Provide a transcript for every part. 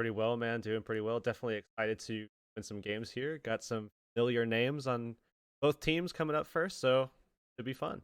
pretty well, man. Doing pretty well. Definitely excited to win some games here. Got some familiar names on both teams coming up first, so it'll be fun.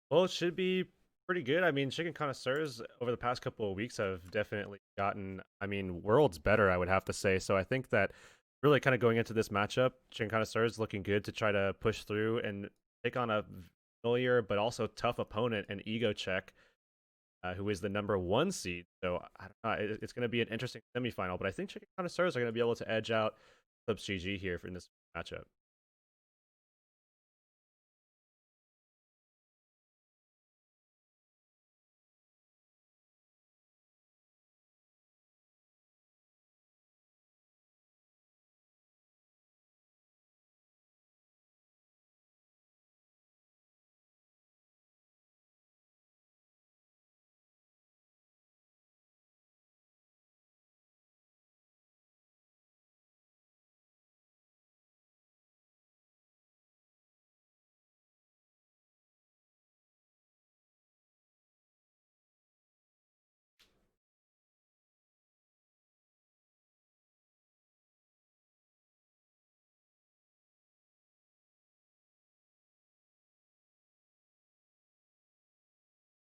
Well, it should be pretty good. I mean, chicken connoisseurs over the past couple of weeks have definitely gotten, I mean, worlds better, I would have to say. So I think that really kind of going into this matchup, chicken connoisseurs looking good to try to push through and take on a familiar but also tough opponent, an ego check, who is the #1 seed. So I don't know, it's going to be an interesting semifinal, but I think chicken connoisseurs are going to be able to edge out Clips GG here in this matchup.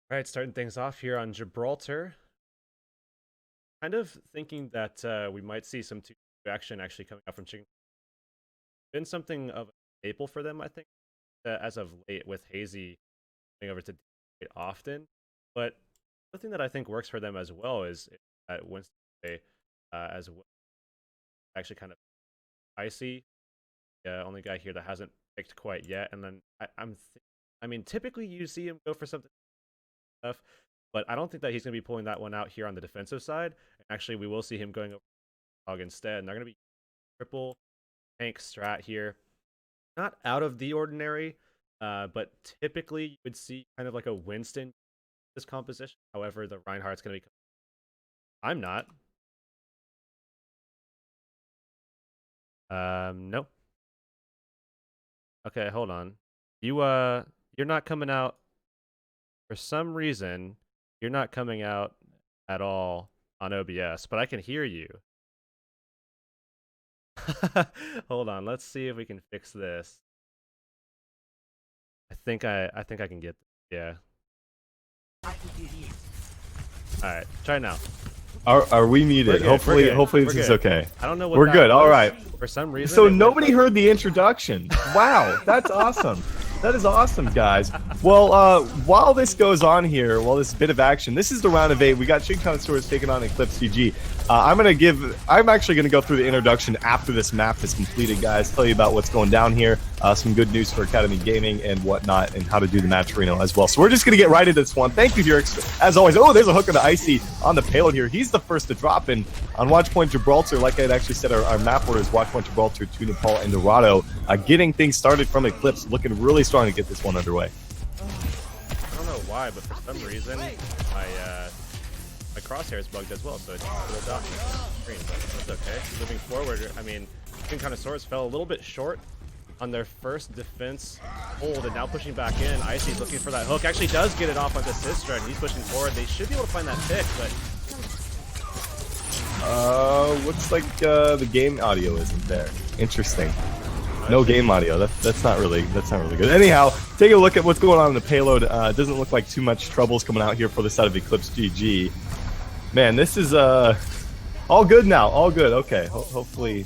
All right, starting things off here on Gibraltar. Kind of thinking that we might see some 2 action actually coming out from Chicken. Been something of a staple for them, I think, as of late with Hazy coming over to D often. But the thing that I think works for them as well is that Winston as well actually kind of icy. Only guy here that hasn't picked quite yet. And then I mean, typically you see him go for something stuff, but I don't think that he's going to be pulling that one out here on the defensive side. Actually, we will see him going over Hog instead, and they're going to be triple tank strat here. Not out of the ordinary, but typically you would see kind of like a Winston this composition. However, the Reinhardt's going to be. I'm not. Nope. Okay, hold on. You're not coming out. For some reason, you're not coming out at all on OBS, but I can hear you. Hold on, let's see if we can fix this. I think I can get this. Yeah. All right, try now. Are we muted? Hopefully this is okay. I don't know what we're good. Was. All right. For some reason. So nobody heard the introduction. Wow, that's awesome. That is awesome, guys. Well, while this goes on here, while this bit of action, this is the round of 8. We got Chicken Connoisseurs taking on Eclipse GG. I'm actually gonna go through the introduction after this map is completed, guys. Tell you about what's going down here, some good news for Academy Gaming and whatnot, and how to do the match Reno as well. So we're just gonna get right into this one. Thank you, Jurix, as always. Oh, there's a hook on the Icy on the payload here. He's the first to drop in on Watchpoint Gibraltar. Like I had actually said, our map order is Watchpoint Gibraltar to Nepal and Dorado. Getting things started from Eclipse, looking really strong to get this one underway. I don't know why, but for some reason, my crosshair is bugged as well, so it's a little dot on the screen, but that's okay. Moving forward, I mean, Chicken Connoisseurs fell a little bit short on their first defense hold, and now pushing back in. Icy's looking for that hook. Actually does get it off onto Sistra, and he's pushing forward. They should be able to find that pick, but... looks like the game audio isn't there. Interesting. No game audio. That's not really good. Anyhow, take a look at what's going on in the payload. It doesn't look like too much trouble's coming out here for the side of Eclipse GG. Man, this is all good now. All good. Okay. Hopefully.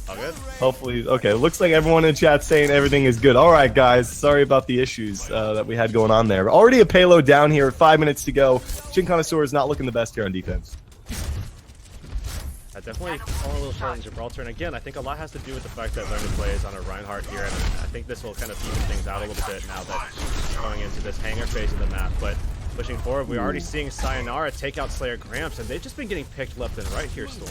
All good? Hopefully. Okay. Looks like everyone in chat saying everything is good. All right, guys. Sorry about the issues that we had going on there. Already a payload down here. 5 minutes to go. Chicken Connoisseur is not looking the best here on defense. Definitely falling a little short in Gibraltar, and again, I think a lot has to do with the fact that Learn to Play is on a Reinhardt here, and I think this will kind of even things out a little bit now that going into this hangar phase of the map. But pushing forward, we're already seeing Sayonara take out Slayer Gramps, and they've just been getting picked left and right here, Storm.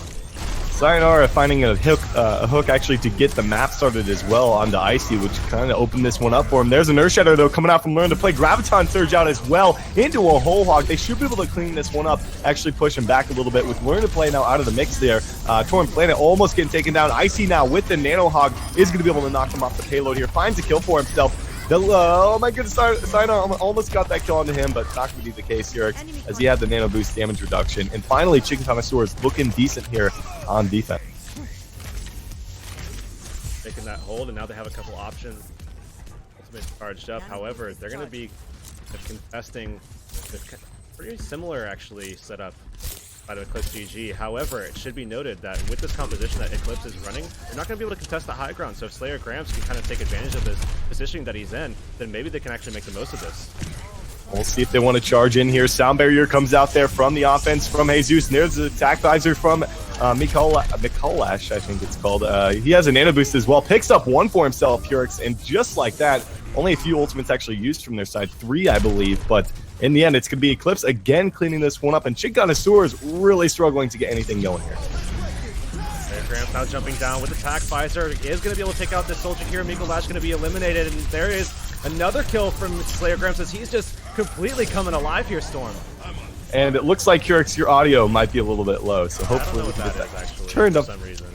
Sayonara finding a hook actually to get the map started as well onto Icy, which kind of opened this one up for him. There's an Earth Shatter though coming out from Learn to Play. Graviton Surge out as well into a Whole Hog. They should be able to clean this one up, actually push him back a little bit with Learn to Play now out of the mix there. Torn Planet almost getting taken down. Icy now with the Nano Hog is going to be able to knock him off the payload here. Finds a kill for himself. Oh my goodness, Sayonara almost got that kill onto him, but not going to be the case here as he had the Nano Boost damage reduction. And finally, Chicken Connoisseur is looking decent here on defense. Taking that hold, and now they have a couple options. Ultimate charged up. However, they're going to be contesting the pretty similar, actually, setup out of Eclipse GG. However, it should be noted that with this composition that Eclipse is running, they're not going to be able to contest the high ground. So if Slayer Gramps can kind of take advantage of this positioning that he's in, then maybe they can actually make the most of this. We'll see if they want to charge in here. Sound Barrier comes out there from the offense from Jesus. And there's the attack visor from Mikolash, I think it's called. He has a Nano Boost as well. Picks up one for himself, Hurix, and just like that, only a few ultimates actually used from their side. 3, I believe, but in the end, it's going to be Eclipse again cleaning this one up, and Chicken Connoisseur is really struggling to get anything going here. Gramps now jumping down with attack visor. He is going to be able to take out this soldier here. Mikolash going to be eliminated, and there is another kill from Slayer Gramps as he's just completely coming alive here, Storm. And it looks like Hurix, your audio might be a little bit low, so hopefully we can get that actually, turned up for some reason.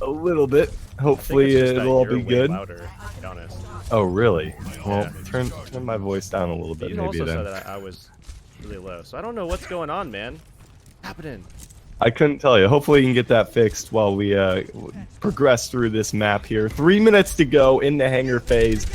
A little bit. Hopefully it'll all be good. Louder, to be honest. Oh, really? Well, Yeah. turn my voice down a little bit, You maybe also then. said that I was really low, so I don't know what's going on, man. What's happening? I couldn't tell you. Hopefully you can get that fixed while we progress through this map here. 3 minutes to go in the hangar phase.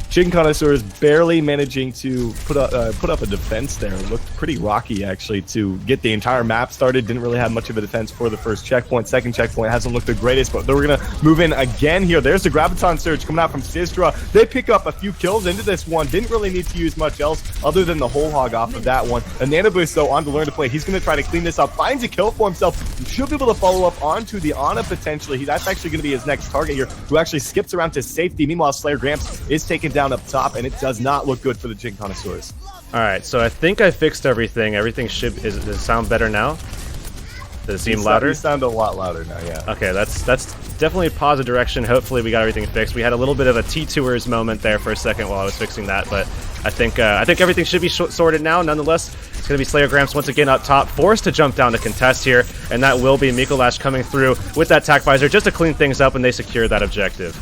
Chicken Connoisseur is barely managing to put up a defense there. It looked pretty rocky, actually, to get the entire map started. Didn't really have much of a defense for the first checkpoint. Second checkpoint hasn't looked the greatest, but we're going to move in again here. There's the Graviton Surge coming out from Sistra. They pick up a few kills into this one. Didn't really need to use much else other than the Whole Hog off of that one. A Nano Boost, though, on to Learn to Play. He's going to try to clean this up. Finds a kill for himself. He should be able to follow up onto the Ana, potentially. That's actually going to be his next target here, who actually skips around to safety. Meanwhile, Slayer Gramps is taken down up top, and it does not look good for the Chicken Connoisseurs. All right, so I think I fixed everything. Everything does it sound better now? Does it seem louder? You sound a lot louder now, yeah. Okay, that's definitely a positive direction. Hopefully we got everything fixed. We had a little bit of a T-Tours moment there for a second while I was fixing that, but I think everything should be sorted now. Nonetheless, it's going to be Slayer Gramps once again up top, forced to jump down to contest here, and that will be Mikolash coming through with that attack visor just to clean things up, and they secure that objective.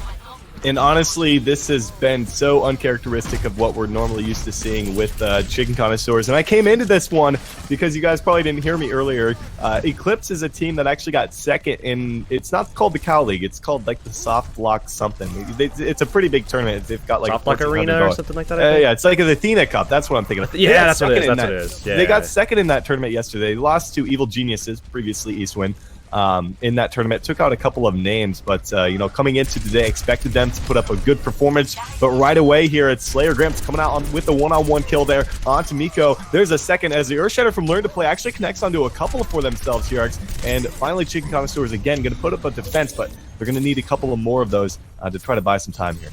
And honestly, this has been so uncharacteristic of what we're normally used to seeing with Chicken Connoisseurs. And I came into this one because you guys probably didn't hear me earlier. Eclipse is a team that actually got second in, it's not called the Cow League, it's called like the Soft Block something. It's a pretty big tournament. They've got like Soft Block Arena or something like that, I think? Yeah, it's like the Athena Cup. That's what I'm thinking of. Yeah, that's what it is. That's what it is. Yeah, they got second in that tournament yesterday. They lost to Evil Geniuses, previously Eastwind. In that tournament, took out a couple of names, but you know, coming into today, expected them to put up a good performance. But right away here, it's Slayer Gramps coming out with a one-on-one kill there onto Miko. There's a second as the Earth Shatter from Learn to Play actually connects onto a couple for themselves here. And finally, Chicken Connoisseurs again going to put up a defense, but they're going to need a couple of more of those to try to buy some time here.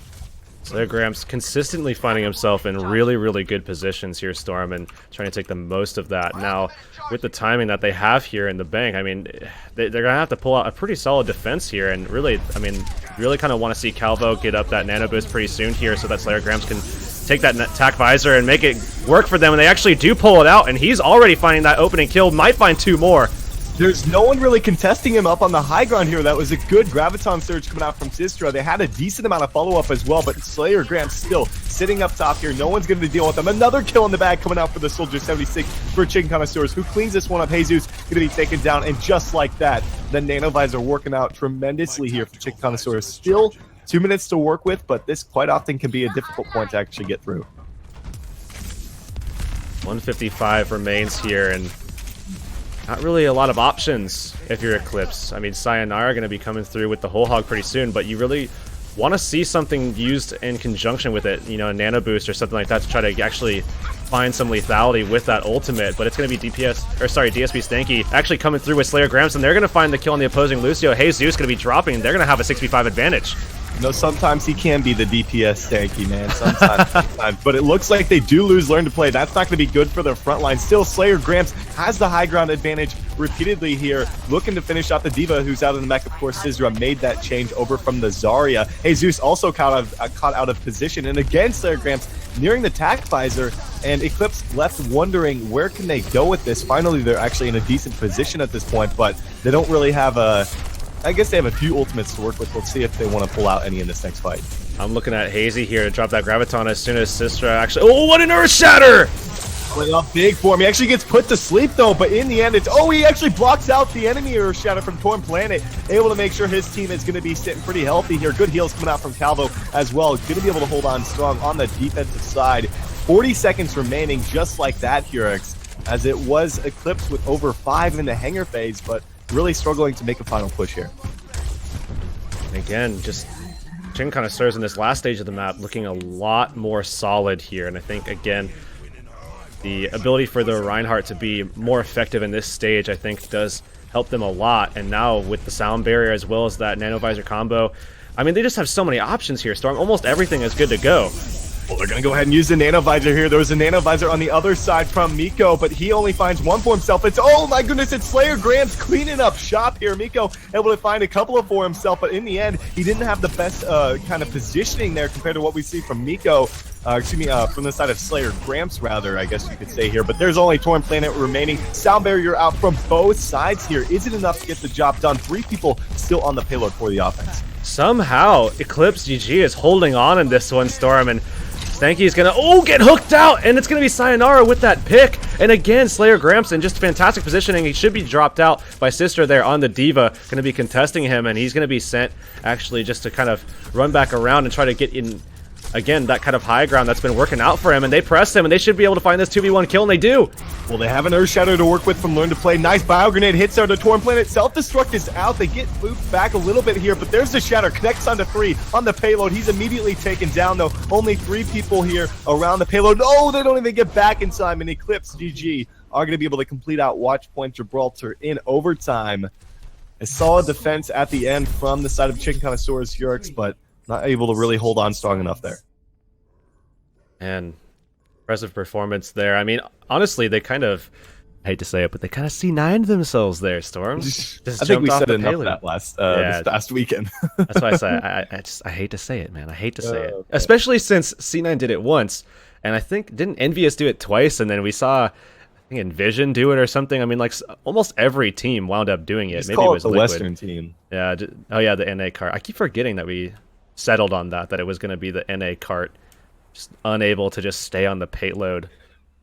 Slayer Gramps consistently finding himself in really, really good positions here, Storm, and trying to take the most of that. Now, with the timing that they have here in the bank, I mean, they're going to have to pull out a pretty solid defense here, and really, I mean, really kind of want to see Calvo get up that Nano Boost pretty soon here so that Slayer Gramps can take that attack visor and make it work for them, and they actually do pull it out, and he's already finding that opening kill, might find 2 more. There's no one really contesting him up on the high ground here. That was a good Graviton Surge coming out from Sistra. They had a decent amount of follow-up as well, but Slayer Gramps still sitting up top here. No one's going to deal with them. Another kill in the bag coming out for the Soldier 76 for Chicken Connoisseurs, who cleans this one up. Jesus going to be taken down, and just like that, the Nano Visor working out tremendously here for Chicken Connoisseurs. Still 2 minutes to work with, but this quite often can be a difficult point to actually get through. 155 remains here, and not really a lot of options if you're Eclipse. I mean, Sayonara going to be coming through with the whole hog pretty soon, but you really want to see something used in conjunction with it, you know, a nano boost or something like that to try to actually find some lethality with that ultimate. But it's going to be DSP Stanky actually coming through with Slayer Gramps, and they're going to find the kill on the opposing Lucio. Jesus going to be dropping. They're going to have a 6v5 advantage. You know, sometimes he can be the DPS Stanky, man. Sometimes. But it looks like they do lose Learn to Play. That's not going to be good for their front line. Still, Slayer Gramps has the high ground advantage repeatedly here, looking to finish off the D.Va, who's out of the mech. Of course, Sizra made that change over from the Zarya. Jesus also caught out of position. And again, Slayer Gramps nearing the tac visor. And Eclipse left wondering where can they go with this. Finally, they're actually in a decent position at this point, but they don't really have a... I guess they have a few ultimates to work with. Let's see if they want to pull out any in this next fight. I'm looking at Hazy here to drop that Graviton as soon as Sistra actually... Oh, what an Earth Shatter! Going off big for him. He actually gets put to sleep, though, but in the end, it's... Oh, he actually blocks out the enemy Earth Shatter from Torn Planet, able to make sure his team is going to be sitting pretty healthy here. Good heals coming out from Calvo as well. Going to be able to hold on strong on the defensive side. 40 seconds remaining, just like that, Hurix, as it was Eclipse with over 5 in the hangar phase, but really struggling to make a final push here. Again, just Jhin Connoisseurs in this last stage of the map looking a lot more solid here, and I think, again, the ability for the Reinhardt to be more effective in this stage, I think, does help them a lot. And now with the sound barrier as well as that Nanovisor combo, I mean, they just have so many options here, Storm. Almost everything is good to go. Well, they're going to go ahead and use the Nanovisor here. There was a Nanovisor on the other side from Miko, but he only finds one for himself. It's, oh my goodness, it's Slayer Gramps cleaning up shop here. Miko able to find a couple for himself, but in the end, he didn't have the best kind of positioning there compared to what we see from Miko. From the side of Slayer Gramps, rather, I guess you could say here. But there's only Torn Planet remaining. Sound barrier out from both sides here. Is it enough to get the job done? 3 people still on the payload for the offense. Somehow, Eclipse GG is holding on in this one, Storm, and Stanky is gonna, get hooked out, and it's gonna be Sayonara with that pick. And again, Slayer Gramps in just fantastic positioning. He should be dropped out by Sister there on the D.Va, gonna be contesting him, and he's gonna be sent actually just to kind of run back around and try to get in, again, that kind of high ground that's been working out for him. And they press him, and they should be able to find this 2v1 kill, and they do. Well, they have an Earth Shatter to work with from Learn to Play. Nice Bio Grenade hits there to Torn Planet. Self-destruct is out. They get moved back a little bit here, but there's the Shatter. Connects onto 3 on the payload. He's immediately taken down, though. Only 3 people here around the payload. Oh, they don't even get back in time, and Eclipse GG are going to be able to complete out Watch Point Gibraltar in overtime. A solid defense at the end from the side of Chicken Connoisseurs Hurix, but not able to really hold on strong enough there. And impressive performance there. I mean, honestly, they kind of, I hate to say it, but they kind of C9'd themselves there, Storm. Just I think we said enough of that this past weekend. That's why I say I hate to say it, man. I hate to say it. Okay. Especially since C9 did it once, and I think, didn't Envious do it twice, and then we saw, I think, Envision do it or something. I mean, like, almost every team wound up doing it. Just maybe it was the Liquid. Western team. Yeah. Oh, yeah, the NA cart. I keep forgetting that we settled on that it was going to be the NA cart. Just unable to just stay on the payload.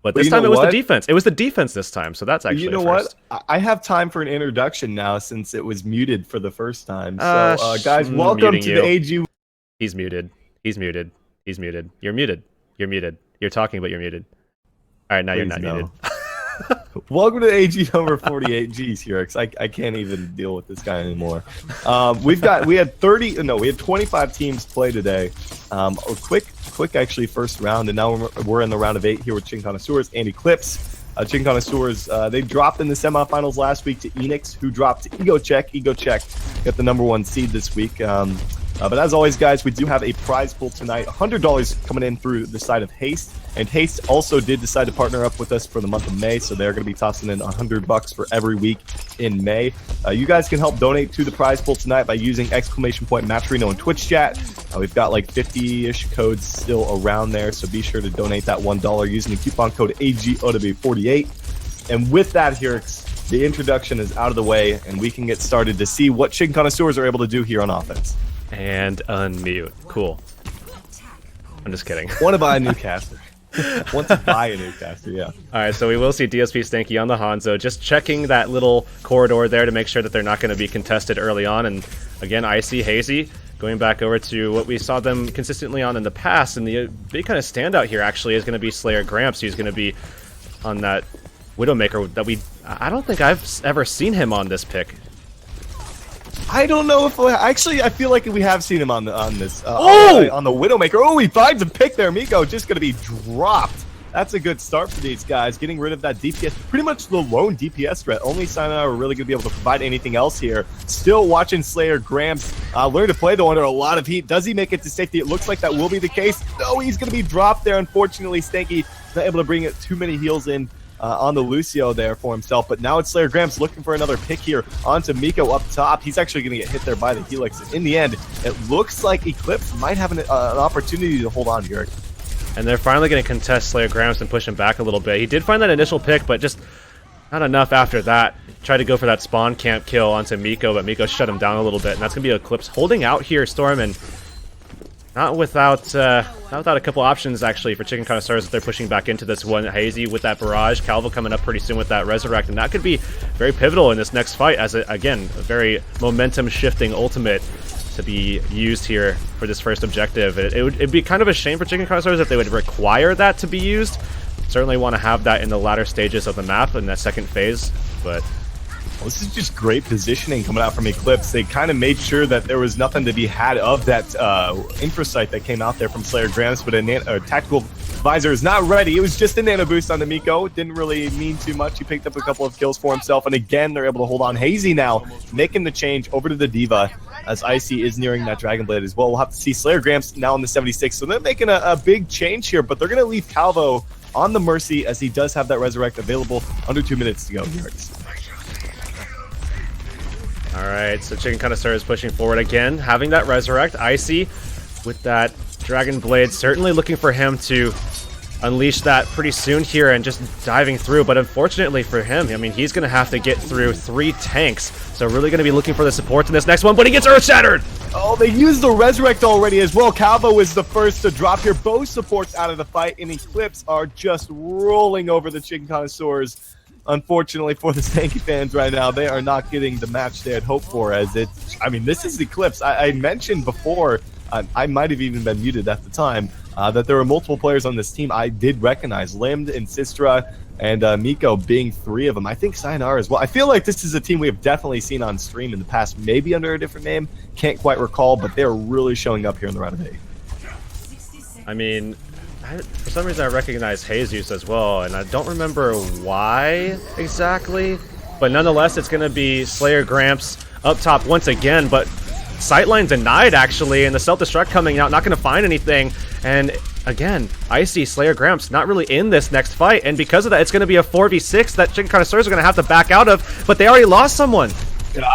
But this time it was the defense. It was the defense this time, so that's actually what? I have time for an introduction now since it was muted for the first time. So, guys, welcome to the AG. He's muted. He's muted. He's muted. You're muted. You're muted. You're talking, but you're muted. All right, now you're not muted. Welcome to AG number 48. Geez, Hurix, I can't even deal with this guy anymore. We had 25 teams play today. A quick actually first round, and now we're in the round of 8 here with Chicken Connoisseurs and Eclipse. Chicken Connoisseurs, they dropped in the semifinals last week to Enix, who dropped EgoCheck. EgoCheck got the #1 seed this week. But as always, guys, we do have a prize pool tonight. $100 coming in through the side of Haste. And Haste also did decide to partner up with us for the month of May, so they're going to be tossing in $100 for every week in May. You guys can help donate to the prize pool tonight by using !Matcherino in Twitch chat. We've got like 50-ish codes still around there, so be sure to donate that $1 using the coupon code AGOW48. And with that, Hurix, the introduction is out of the way, and we can get started to see what Chicken Connoisseurs are able to do here on offense. And unmute. Cool. I'm just kidding. Want to buy a new caster. Want to buy a new caster, yeah. Alright, so we will see DSP Stanky on the Hanzo, just checking that little corridor there to make sure that they're not going to be contested early on. And again, I see Hazy going Going back over to what we saw them consistently on in the past, and the big kind of standout here actually is going to be Slayer Gramps. He's going to be on that Widowmaker that I don't think I've ever seen him on this pick. I don't know if actually I feel like we have seen him on the on the Widowmaker. Oh, he finds a pick there. Miko just going to be dropped. That's a good start for these guys, getting rid of that DPS. Pretty much the lone DPS threat. Only Sayonara are really going to be able to provide anything else here. Still watching Slayer Gramps learn to play, though, under a lot of heat. Does he make it to safety? It looks like that will be the case. No, he's going to be dropped there. Unfortunately, Stanky not able to bring it too many heals in on the Lucio there for himself. But now it's Slayer Gramps looking for another pick here onto Miko up top. He's actually going to get hit there by the Helix. In the end, it looks like Eclipse might have an opportunity to hold on here. And they're finally going to contest Slayer Gramps and push him back a little bit. He did find that initial pick, but just not enough after that. Tried to go for that spawn camp kill onto Miko, but Miko shut him down a little bit. And that's going to be Eclipse holding out here, Storm, and not without a couple options, actually, for Chicken Connoisseurs if they're pushing back into this one. Hazy with that Barrage, Calvo coming up pretty soon with that Resurrect, and that could be very pivotal in this next fight as, again, a very momentum-shifting ultimate to be used here for this first objective. It'd be kind of a shame for Chicken Connoisseurs if they would require that to be used. Certainly want to have that in the latter stages of the map in that second phase, but well, this is just great positioning coming out from Eclipse. They kind of made sure that there was nothing to be had of that infrasight that came out there from Slayer Gramps, but a tactical visor is not ready. It was just a nano boost on the Miko. Didn't really mean too much. He picked up a couple of kills for himself, and again, they're able to hold on. Hazy now making the change over to the D.Va as Icy is nearing that Dragon Blade as well. We'll have to see Slayer Gramps now on the 76, so they're making a big change here, but they're going to leave Calvo on the Mercy as he does have that Resurrect available. Under 2 minutes to go here. Alright, so Chicken Connoisseur is pushing forward again, having that Resurrect. Icy with that Dragon Blade, certainly looking for him to unleash that pretty soon here and just diving through, but unfortunately for him, I mean, he's going to have to get through 3 tanks, so really going to be looking for the support in this next one, but he gets Earth Shattered! Oh, they used the Resurrect already as well. Calvo is the first to drop here. Both supports out of the fight, and Eclipse are just rolling over the Chicken Connoisseurs. Unfortunately for the Stanky fans right now, they are not getting the match they had hoped for, as I mean, this is Eclipse. I mentioned before, I might have even been muted at the time, that there were multiple players on this team I did recognize. Limd and Sistra and Miko being 3 of them. I think Sayonara as well. I feel like this is a team we have definitely seen on stream in the past, maybe under a different name. Can't quite recall, but they're really showing up here in the round of 8. I mean, for some reason I recognize Jesus as well, and I don't remember why exactly, but nonetheless it's going to be Slayer Gramps up top once again, but sightline denied actually, and the self-destruct coming out, not going to find anything, and again, Icy, Slayer Gramps not really in this next fight, and because of that it's going to be a 4v6 that Chicken Connoisseurs are going to have to back out of, but they already lost someone.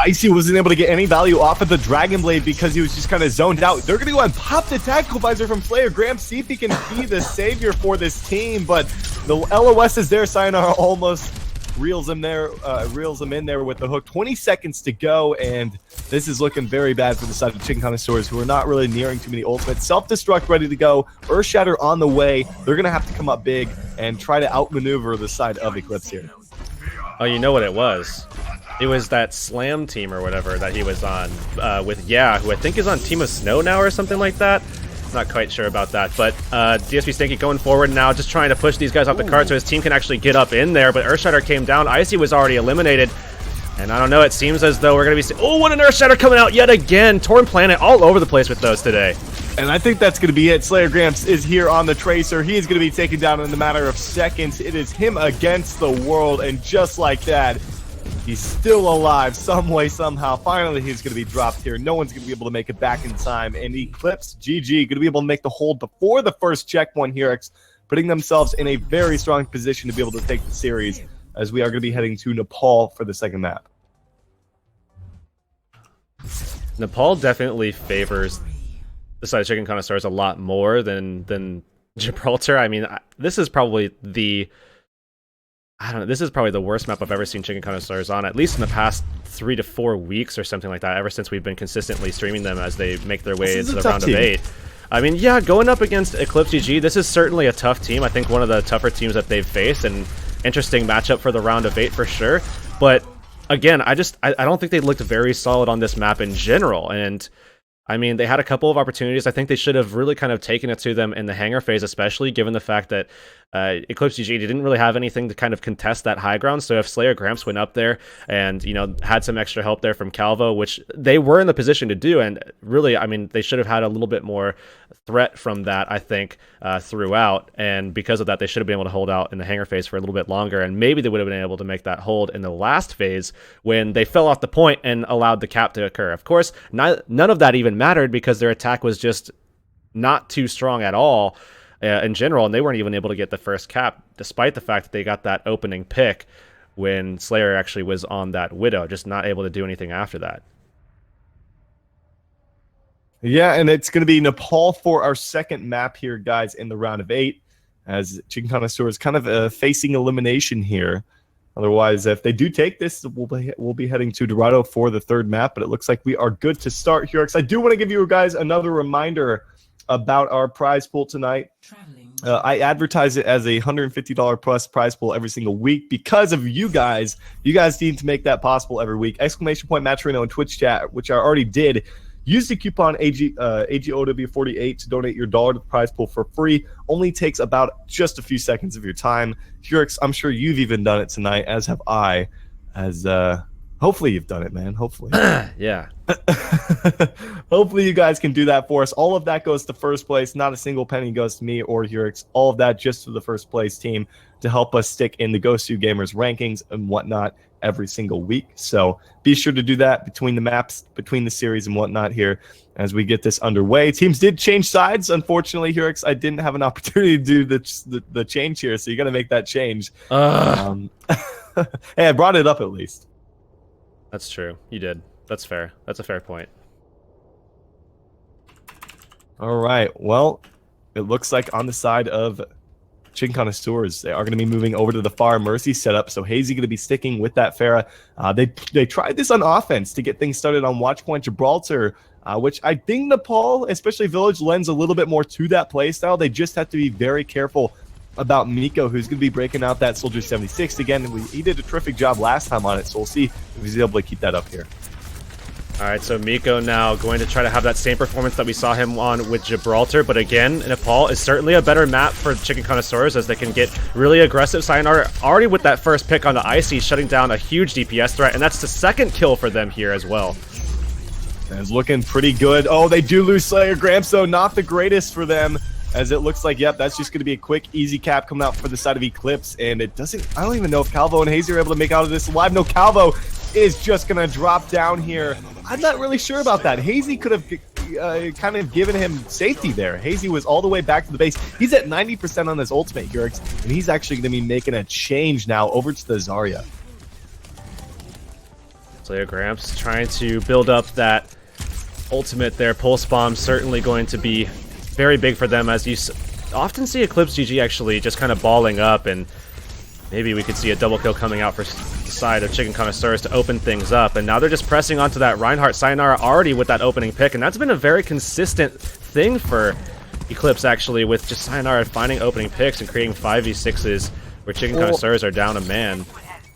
Icy wasn't able to get any value off of the Dragon Blade because he was just kind of zoned out. They're going to go and pop the Tactical Visor from Slayer Gramps, see if he can be the savior for this team, but the LOS is there. Sayonara almost reels him in there with the hook. 20 seconds to go, and this is looking very bad for the side of Chicken Connoisseurs, who are not really nearing too many ultimates. Self-destruct ready to go. Earth Shatter on the way. They're going to have to come up big and try to outmaneuver the side of Eclipse here. Oh, you know what it was? It was that Slam team or whatever that he was on with who I think is on Team of Snow now or something like that. Not quite sure about that, but DSP Stanky going forward now, just trying to push these guys off the cart so his team can actually get up in there, but Earthshatter came down. Icy was already eliminated, and I don't know, it seems as though we're going to be... Oh, what an Earthshatter coming out yet again! Torn Planet all over the place with those today. And I think that's going to be it. Slayer Gramps is here on the Tracer. He is going to be taken down in a matter of seconds. It is him against the world, and just like that, he's still alive some way, somehow. Finally, he's going to be dropped here. No one's going to be able to make it back in time. And Eclipse, GG, going to be able to make the hold before the first checkpoint here, putting themselves in a very strong position to be able to take the series, as we are going to be heading to Nepal for the second map. Nepal definitely favors the side of Chicken Connoisseurs a lot more than Gibraltar. I mean, this is probably the... I don't know, this is probably the worst map I've ever seen Chicken Connoisseurs on, at least in the past 3 to 4 weeks or something like that, ever since we've been consistently streaming them as they make their way into the round of 8. I mean, yeah, going up against Eclipse GG, this is certainly a tough team. I think one of the tougher teams that they've faced, and interesting matchup for the round of 8 for sure. But again, I don't think they looked very solid on this map in general, and I mean, they had a couple of opportunities. I think they should have really kind of taken it to them in the hangar phase, especially given the fact that Eclipse GG didn't really have anything to kind of contest that high ground. So if Slayer Gramps went up there and, you know, had some extra help there from Calvo, which they were in the position to do, and really, I mean, they should have had a little bit more threat from that, I think, throughout. And because of that, they should have been able to hold out in the hangar phase for a little bit longer. And maybe they would have been able to make that hold in the last phase when they fell off the point and allowed the cap to occur. Of course, none of that even mattered because their attack was just not too strong at all in general, and they weren't even able to get the first cap, despite the fact that they got that opening pick when Slayer actually was on that Widow, just not able to do anything after that. Yeah, and it's going to be Nepal for our second map here, guys, in the round of 8, as Chicken Connoisseur is kind of facing elimination here. Otherwise, if they do take this, we'll be heading to Dorado for the third map, but it looks like we are good to start here. I do want to give you guys another reminder about our prize pool tonight. I advertise it as a $150 plus prize pool every single week because of you guys. You guys need to make that possible every week. ! Matcherino in Twitch chat, which I already did. Use the coupon AGOW48 to donate your $1 to the prize pool for free. Only takes about just a few seconds of your time. Hurix, I'm sure you've even done it tonight, as have I. As hopefully you've done it, man. Hopefully. Yeah. Hopefully you guys can do that for us. All of that goes to first place. Not a single penny goes to me or Hurix. All of that just to the first place team to help us stick in the Gosu Gamers rankings and whatnot every single week. So be sure to do that between the maps, between the series and whatnot here as we get this underway. Teams did change sides. Unfortunately, Hurix, I didn't have an opportunity to do the change here, so you got to make that change. Hey, I brought it up at least. That's true. You did. That's fair. That's a fair point. All right. Well, it looks like on the side of Chicken Connoisseurs, they are going to be moving over to the Far Mercy setup. So Hazy going to be sticking with that Pharah. They tried this on offense to get things started on Watchpoint Gibraltar, which I think Nepal, especially Village, lends a little bit more to that playstyle. They just have to be very careful about Miko, who's going to be breaking out that Soldier 76 again. He did a terrific job last time on it, so we'll see if he's able to keep that up here. All right, so Miko now going to try to have that same performance that we saw him on with Gibraltar, but again, Nepal is certainly a better map for Chicken Connoisseurs as they can get really aggressive. Sayonara already with that first pick on the Icy, shutting down a huge DPS threat, and that's the second kill for them here as well. It's looking pretty good. Oh, they do lose Slayer Gramps, though. Not the greatest for them, as it looks like, yep, that's just going to be a quick, easy cap coming out for the side of Eclipse, and it doesn't, I don't even know if Calvo and Hazy are able to make out of this alive. No, Calvo is just going to drop down here. I'm not really sure about that. Hazy could have kind of given him safety there. Hazy was all the way back to the base. He's at 90% on his ultimate, Hurix, and he's actually going to be making a change now over to the Zarya. Slayer Gramps trying to build up that ultimate there. Pulse Bomb certainly going to be very big for them, as you often see Eclipse GG actually just kind of balling up, and maybe we could see a double kill coming out for the side of Chicken Connoisseurs to open things up. And now they're just pressing onto that Reinhardt. Sayonara already with that opening pick, and that's been a very consistent thing for Eclipse actually, with just Sayonara finding opening picks and creating 5v6s where Chicken Connoisseurs are down a man.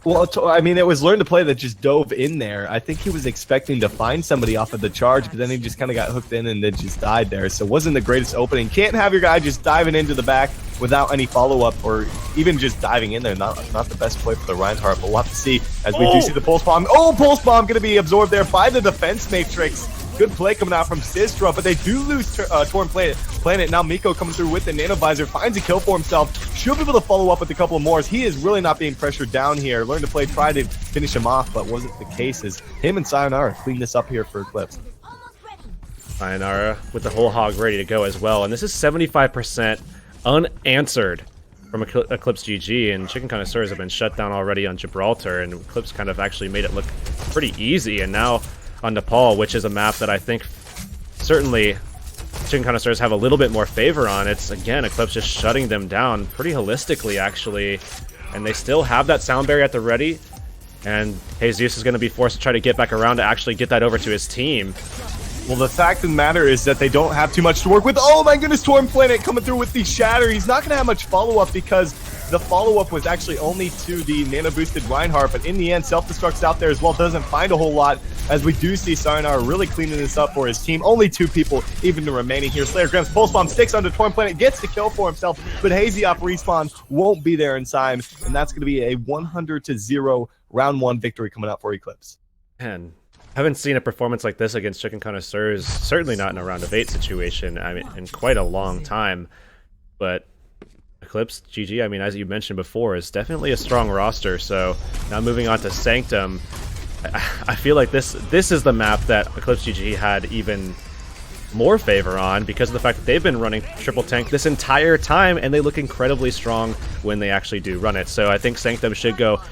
Well, I mean, it was Learn to Play that just dove in there. I think he was expecting to find somebody off of the charge, but then he just kind of got hooked in and then just died there. So it wasn't the greatest opening. Can't have your guy just diving into the back without any follow-up, or even just diving in there. Not the best play for the Reinhardt, but we'll have to see as we do see the Pulse Bomb. Oh, Pulse Bomb going to be absorbed there by the Defense Matrix. Good play coming out from Sistra, but they do lose Torn Planet. Now Miko coming through with the Nano Visor, finds a kill for himself. Should be able to follow up with a couple of more. He is really not being pressured down here. Learn to Play tried to finish him off, but wasn't the case, as him and Sayonara clean this up here for Eclipse. Sayonara with the whole hog ready to go as well, and this is 75% unanswered from Eclipse GG, and Chicken Connoisseurs have been shut down already on Gibraltar, and Eclipse kind of actually made it look pretty easy. And now on Nepal, which is a map that I think certainly Chicken Connoisseurs have a little bit more favor on. It's, again, Eclipse just shutting them down pretty holistically, actually. And they still have that sound barrier at the ready. And Jesus is going to be forced to try to get back around to actually get that over to his team. Well, the fact of the matter is that they don't have too much to work with. Oh my goodness, Torn Planet coming through with the Shatter. He's not going to have much follow-up because The follow-up was actually only to the nano-boosted Reinhardt, but in the end, self-destruct's out there as well. Doesn't find a whole lot, as we do see Sayonara really cleaning this up for his team. Only 2 people even remaining here. Slayer Gramps pulse bomb sticks under Torn Planet, gets the kill for himself, but Hazy off respawn won't be there in time, and that's going to be a 100-0 round 1 victory coming out for Eclipse. Man, haven't seen a performance like this against Chicken Connoisseurs, certainly not in a round of 8 situation, I mean, in quite a long time. But Eclipse, GG, I mean, as you mentioned before, is definitely a strong roster. So now moving on to Sanctum, I feel like this is the map that Eclipse GG had even more favor on, because of the fact that they've been running triple tank this entire time, and they look incredibly strong when they actually do run it. So I think Sanctum should go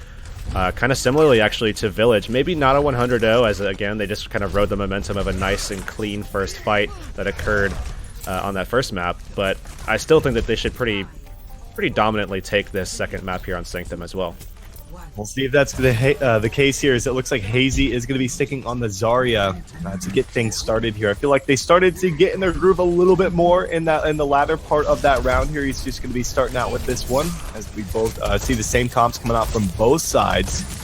kind of similarly actually to Village. Maybe not a 100-0, as again they just kind of rode the momentum of a nice and clean first fight that occurred on that first map, but I still think that they should pretty dominantly take this second map here on Sanctum as well. We'll see if that's the case here, as it looks like Hazy is going to be sticking on the Zarya to get things started here. I feel like they started to get in their groove a little bit more in the latter part of that round here. He's just going to be starting out with this one, as we both see the same comps coming out from both sides.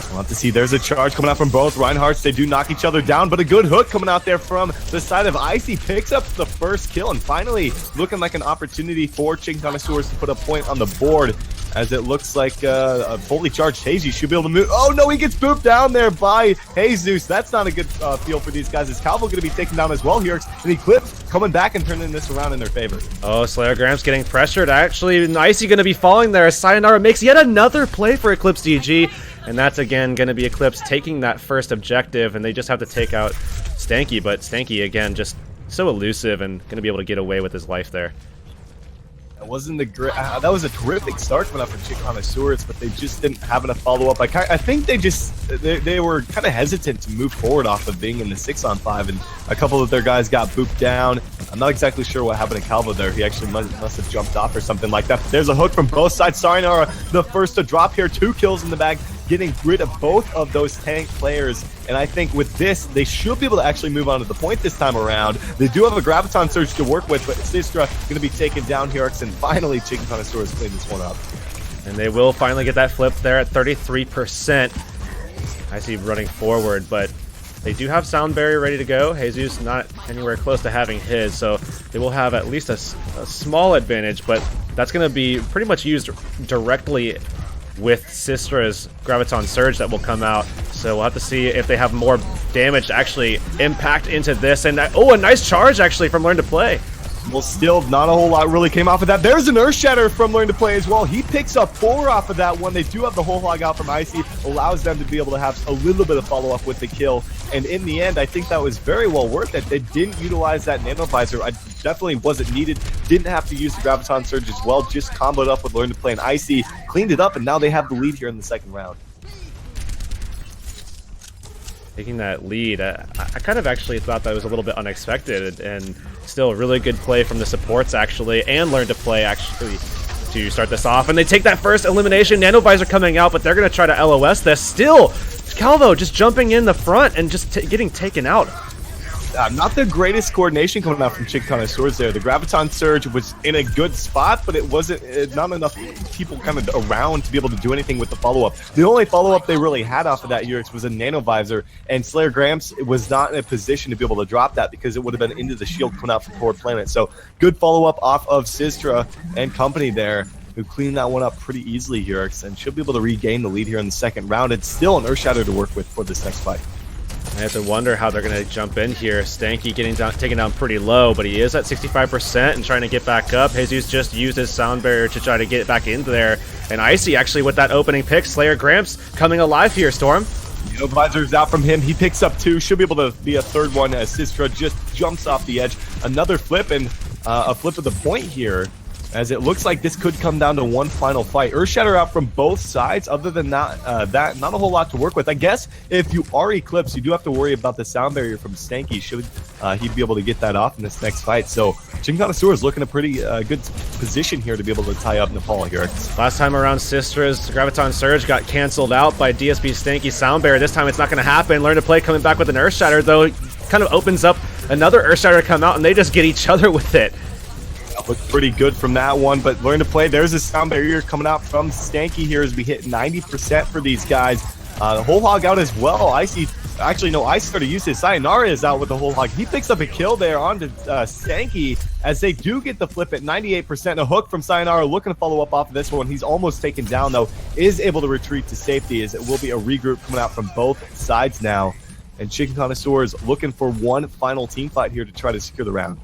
We'll have to see. There's a charge coming out from both Reinhardts. They do knock each other down, but a good hook coming out there from the side of Icy. Picks up the first kill, and finally looking like an opportunity for Chicken Connoisseurs to put a point on the board, as it looks like a fully charged Hazy should be able to move. Oh no, he gets booped down there by Jesus. That's not a good feel for these guys. Is Calvo going to be taken down as well here? And Eclipse coming back and turning this around in their favor. Oh, Slayer Gramps getting pressured. Actually, Icy going to be falling there. Sayonara makes yet another play for Eclipse DG. And that's again going to be Eclipse taking that first objective, and they just have to take out Stanky. But Stanky, again, just so elusive and going to be able to get away with his life there. That wasn't that was a terrific start coming up from Chicken Connoisseurs, but they just didn't have enough follow-up. I think they were kind of hesitant to move forward off of being in the 6-on-5, and a couple of their guys got booped down. I'm not exactly sure what happened to Calvo there. He actually must have jumped off or something like that. But there's a hook from both sides. Sayonara, the first to drop here. 2 kills in the bag, getting rid of both of those tank players. And I think with this, they should be able to actually move on to the point this time around. They do have a Graviton Surge to work with, but Sistra going to be taken down here. And finally, Chicken Connoisseurs clean this one up. And they will finally get that flip there at 33%. I see running forward, but they do have Sound Barrier ready to go. Jesus not anywhere close to having his, so they will have at least a small advantage, but that's going to be pretty much used directly with Sistra's Graviton Surge that will come out. So we'll have to see if they have more damage to actually impact into this. And oh, a nice charge actually from Learn to Play. Well, still not a whole lot really came off of that. There's an Earth Shatter from Learn to Play as well. He picks up 4 off of that one. They do have the whole hog out from Icy, allows them to be able to have a little bit of follow-up with the kill. And in the end, I think that was very well worth it. They didn't utilize that Nano Visor. I definitely wasn't needed. Didn't have to use the Graviton Surge as well. Just comboed up with Learn to Play, and Icy cleaned it up, and now they have the lead here in the second round. Taking that lead, I kind of actually thought that was a little bit unexpected, and still a really good play from the supports actually, and Learn to Play actually to start this off. And they take that first elimination. Nano Visor coming out, but they're going to try to LOS this. Still, Calvo just jumping in the front and just getting taken out. Not the greatest coordination coming out from Chicken Connoisseurs there. The Graviton Surge was in a good spot, but it wasn't not enough people kind of around to be able to do anything with the follow-up. The only follow-up they really had off of that Urix was a Nano Visor, and Slayer Gramps was not in a position to be able to drop that because it would have been into the shield coming out from Torn Planet. So good follow-up off of Sistra and company there, who cleaned that one up pretty easily, Urix, and should be able to regain the lead here in the second round. It's still an Earth Shatter to work with for this next fight. I have to wonder how they're going to jump in here. Stanky getting taken down pretty low, but he is at 65% and trying to get back up. Jesus just used his Sound Barrier to try to get it back into there. And Icy actually with that opening pick. Slayer Gramps coming alive here, Storm. Nano Visor's out from him. He picks up 2. Should be able to be a third one as Sistra just jumps off the edge. Another flip, and a flip of the point here, as it looks like this could come down to one final fight. Earth Shatter out from both sides. Other than that, not a whole lot to work with. I guess if you are Eclipse, you do have to worry about the Sound Barrier from Stanky. Should he be able to get that off in this next fight? So Chicken Connoisseurs looking a pretty good position here to be able to tie up Nepal here. Last time around, Sistra's Graviton Surge got canceled out by DSP Stanky Sound Barrier. This time it's not going to happen. Learn to Play coming back with an Earth Shatter, though, kind of opens up another Earth Shatter to come out, and they just get each other with it. Looked pretty good from that one, but learn to play. There's a sound barrier coming out from Stanky here as we hit 90% for these guys. The whole hog out as well. Icy, actually no, Icy started to use his. Sayonara is out with the whole hog. He picks up a kill there onto Stanky as they do get the flip at 98%. A hook from Sayonara looking to follow up off of this one. He's almost taken down though. Is able to retreat to safety as it will be a regroup coming out from both sides now. And Chicken Connoisseurs looking for one final team fight here to try to secure the round.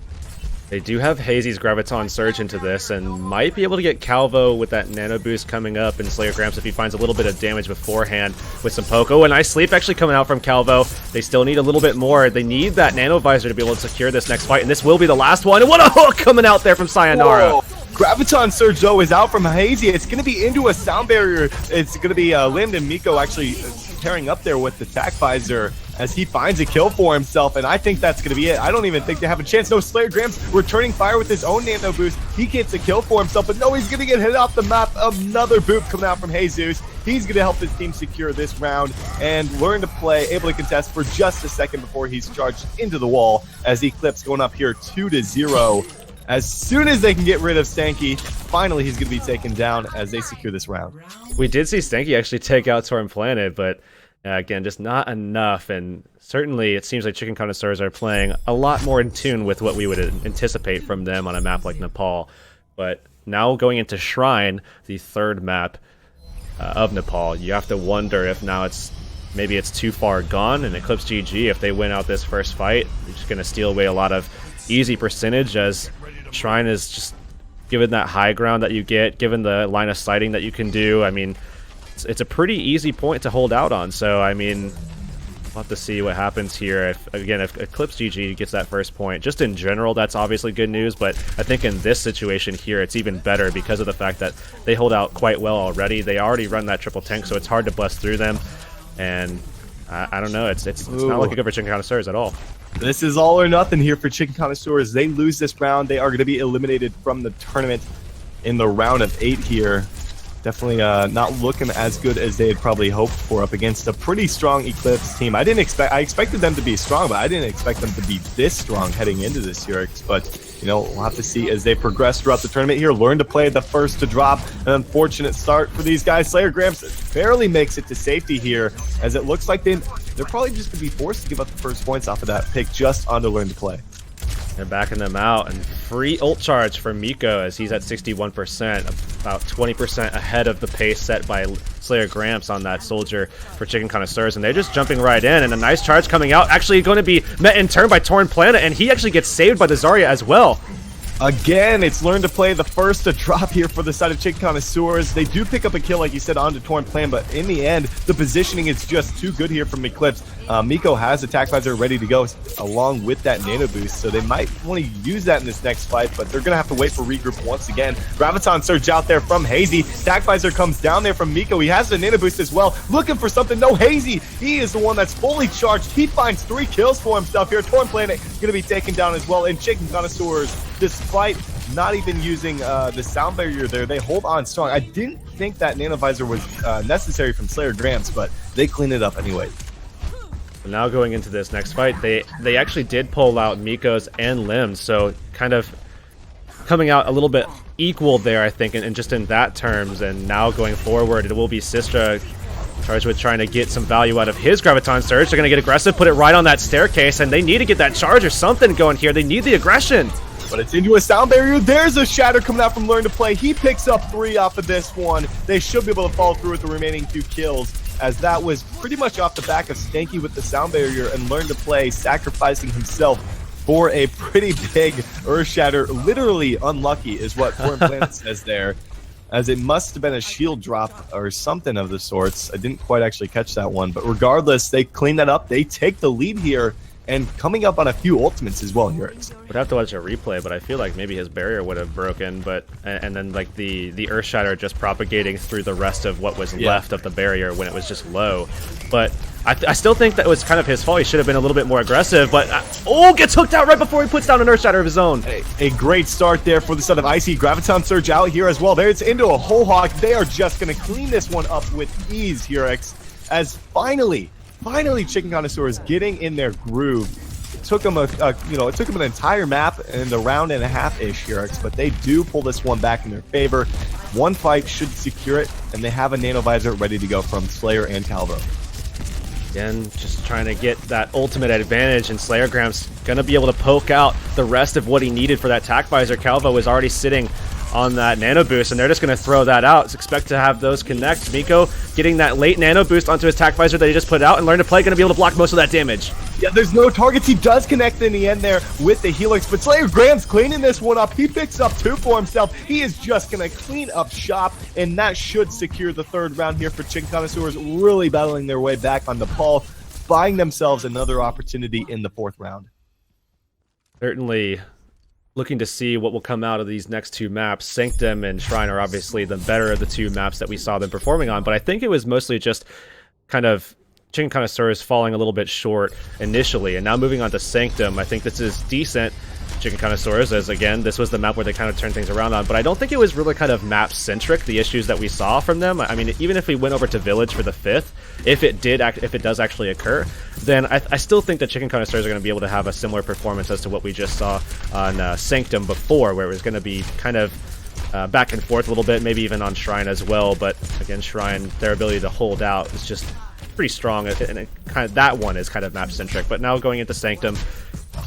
They do have Hazy's Graviton Surge into this and might be able to get Calvo with that Nano Boost coming up and Slayer Gramps if he finds a little bit of damage beforehand with some poke. Oh, a nice sleep actually coming out from Calvo. They still need a little bit more. They need that Nano Visor to be able to secure this next fight, and this will be the last one. And what a hook coming out there from Sayonara. Whoa. Graviton Surge, though, is out from Hazy. It's going to be into a sound barrier. It's going to be Lind and Miko actually tearing up there with the Tac Visor as he finds a kill for himself, and I think that's going to be it. I don't even think they have a chance. No, Slayer Gramps returning fire with his own Nano Boost. He gets a kill for himself, but no, he's going to get hit off the map. Another boop coming out from Jesus. He's going to help his team secure this round and learn to play, able to contest for just a second before he's charged into the wall as Eclipse going up here 2-0. As soon as they can get rid of Stanky, finally he's going to be taken down as they secure this round. We did see Stanky actually take out Torn Planet, but again, just not enough, and certainly it seems like Chicken Connoisseurs are playing a lot more in tune with what we would anticipate from them on a map like Nepal. But now going into Shrine, the third map of Nepal, you have to wonder if now maybe it's too far gone, and Eclipse GG, if they win out this first fight, they're just going to steal away a lot of easy percentage, as Shrine is just given that high ground that you get, given the line of sighting that you can do. I mean, it's a pretty easy point to hold out on. So, I mean, we'll have to see what happens here. If Eclipse GG gets that first point, just in general, that's obviously good news. But I think in this situation here, it's even better because of the fact that they hold out quite well already. They already run that triple tank, so it's hard to bust through them. And I don't know, it's not looking good for Chicken Connoisseurs at all. This is all or nothing here for Chicken Connoisseurs. They lose this round, they are going to be eliminated from the tournament in the round of 8 here. Definitely not looking as good as they had probably hoped for up against a pretty strong Eclipse team. I expected them to be strong, but I didn't expect them to be this strong heading into this year. But, you know, we'll have to see as they progress throughout the tournament here. Learn to play the first to drop. An unfortunate start for these guys. Slayer Gramps barely makes it to safety here, as it looks like they're probably just going to be forced to give up the first points off of that pick just on to Learn to Play. They're backing them out, and free ult charge for Miko as he's at 61%, about 20% ahead of the pace set by Slayer Gramps on that soldier for Chicken Connoisseurs, and they're just jumping right in, and a nice charge coming out, actually going to be met in turn by Torn Planet, and he actually gets saved by the Zarya as well. Again, it's Learn to Play the first to drop here for the side of Chicken Connoisseurs. They do pick up a kill, like you said, onto Torn Planet, but in the end, the positioning is just too good here from Eclipse. Miko has Attack Visor ready to go along with that Nano Boost, so they might want to use that in this next fight, but they're going to have to wait for regroup once again. Graviton Surge out there from Hazy. Attack Visor comes down there from Miko. He has the Nano Boost as well, looking for something. No, Hazy, he is the one that's fully charged. He finds 3 kills for himself here. Torn Planet going to be taken down as well, and Chicken Connoisseurs, despite not even using the sound barrier there, they hold on strong. I didn't think that Nano Visor was necessary from Slayer Gramps, but they clean it up anyway. Now going into this next fight, they actually did pull out Miko's and Lim's, so kind of coming out a little bit equal there, I think, and just in that terms. And now going forward, it will be Sistra charged with trying to get some value out of his Graviton Surge. They're going to get aggressive, put it right on that staircase, and they need to get that charge or something going here. They need the aggression. But it's into a sound barrier. There's a shatter coming out from Learn to Play. He picks up 3 off of this one. They should be able to follow through with the remaining 2 kills, as that was pretty much off the back of Stanky with the sound barrier and Learn to Play sacrificing himself for a pretty big Earth Shatter. Literally unlucky is what Torn Planet says there, as it must have been a shield drop or something of the sorts. I didn't quite actually catch that one, but regardless, they clean that up. They take the lead here, and coming up on a few ultimates as well here. Would have to watch a replay, but I feel like maybe his barrier would have broken, but and then like the Earth Shatter just propagating through the rest of what was left of the barrier when it was just low. But I still think that was kind of his fault. He should have been a little bit more aggressive, but gets hooked out right before he puts down an Earth Shatter of his own. A great start there for the side of Icy. Graviton Surge out here as well. There it's into a whole hog. They are just going to clean this one up with ease here, as finally Chicken Connoisseurs getting in their groove. took them it took them an entire map and a round and a half-ish here, but they do pull this one back in their favor. One fight should secure it, and they have a Nanovisor ready to go from Slayer and Calvo. Again, just trying to get that ultimate advantage, and SlayerGramps gonna be able to poke out the rest of what he needed for that TAC visor. Calvo is already sitting on that nano boost, and they're just going to throw that out. Expect to have those connect. Miko getting that late nano boost onto his TAC visor that he just put out, and Learn to Play going to be able to block most of that damage. Yeah, there's no targets. He does connect in the end there with the Helix, but SlayerGramps cleaning this one up. He picks up 2 for himself. He is just going to clean up shop, and that should secure the 3rd round here for Chicken Connoisseurs, really battling their way back on Nepal, buying themselves another opportunity in the 4th round. Certainly looking to see what will come out of these next 2 maps. Sanctum and Shrine are obviously the better of the 2 maps that we saw them performing on, but I think it was mostly just kind of Chicken Connoisseurs falling a little bit short initially, and now moving on to Sanctum. I think this is decent. Chicken Connoisseurs, as again, this was the map where they kind of turned things around on, but I don't think it was really kind of map-centric, the issues that we saw from them. I mean, even if we went over to Village for the 5th, if it does actually occur, then I still think that Chicken Connoisseurs are going to be able to have a similar performance as to what we just saw on Sanctum before, where it was going to be kind of back and forth a little bit, maybe even on Shrine as well, but again, Shrine, their ability to hold out is just pretty strong, and that one is kind of map-centric. But now going into Sanctum,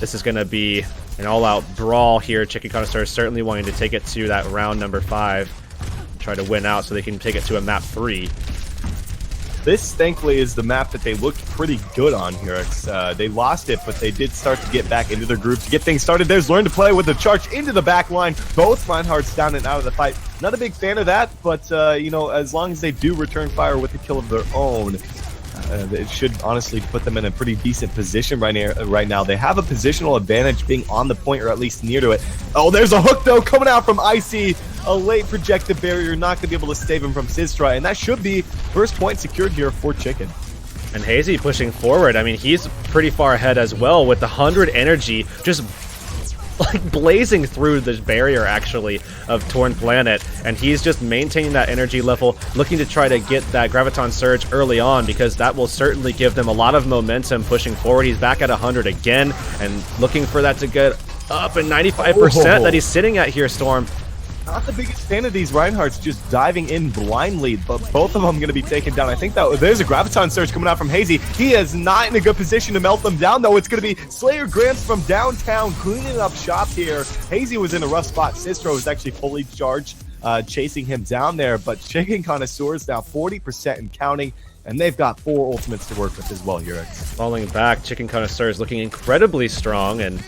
this is going to be an all-out brawl here. Chicken Connoisseurs certainly wanting to take it to that round number 5, try to win out so they can take it to a map 3. This, thankfully, is the map that they looked pretty good on here. They lost it, but they did start to get back into their group to get things started. There's Learn to Play with the charge into the back line. Both Reinhardt's down and out of the fight. Not a big fan of that, but, as long as they do return fire with a kill of their own, it should honestly put them in a pretty decent position right now. They have a positional advantage being on the point, or at least near to it. Oh, there's a hook, though, coming out from Icy. A late projected barrier, not going to be able to save him from Sistra, and that should be first point secured here for Chicken. And Hazy pushing forward. I mean, he's pretty far ahead as well with the 100 energy, just like blazing through the barrier actually of Torn Planet, and he's just maintaining that energy level, looking to try to get that Graviton Surge early on, because that will certainly give them a lot of momentum pushing forward. He's back at 100 again, and looking for that to get up at 95% that he's sitting at here, Storm. Not the biggest fan of these Reinhardts just diving in blindly, but both of them going to be taken down. I think that there's a Graviton Surge coming out from Hazy. He is not in a good position to melt them down, though. It's going to be SlayerGramps from downtown cleaning up shop here. Hazy was in a rough spot. Sistro was actually fully charged, chasing him down there, but Chicken Connoisseurs now 40% and counting, and they've got 4 ultimates to work with as well here. Falling back, Chicken Connoisseurs looking incredibly strong, and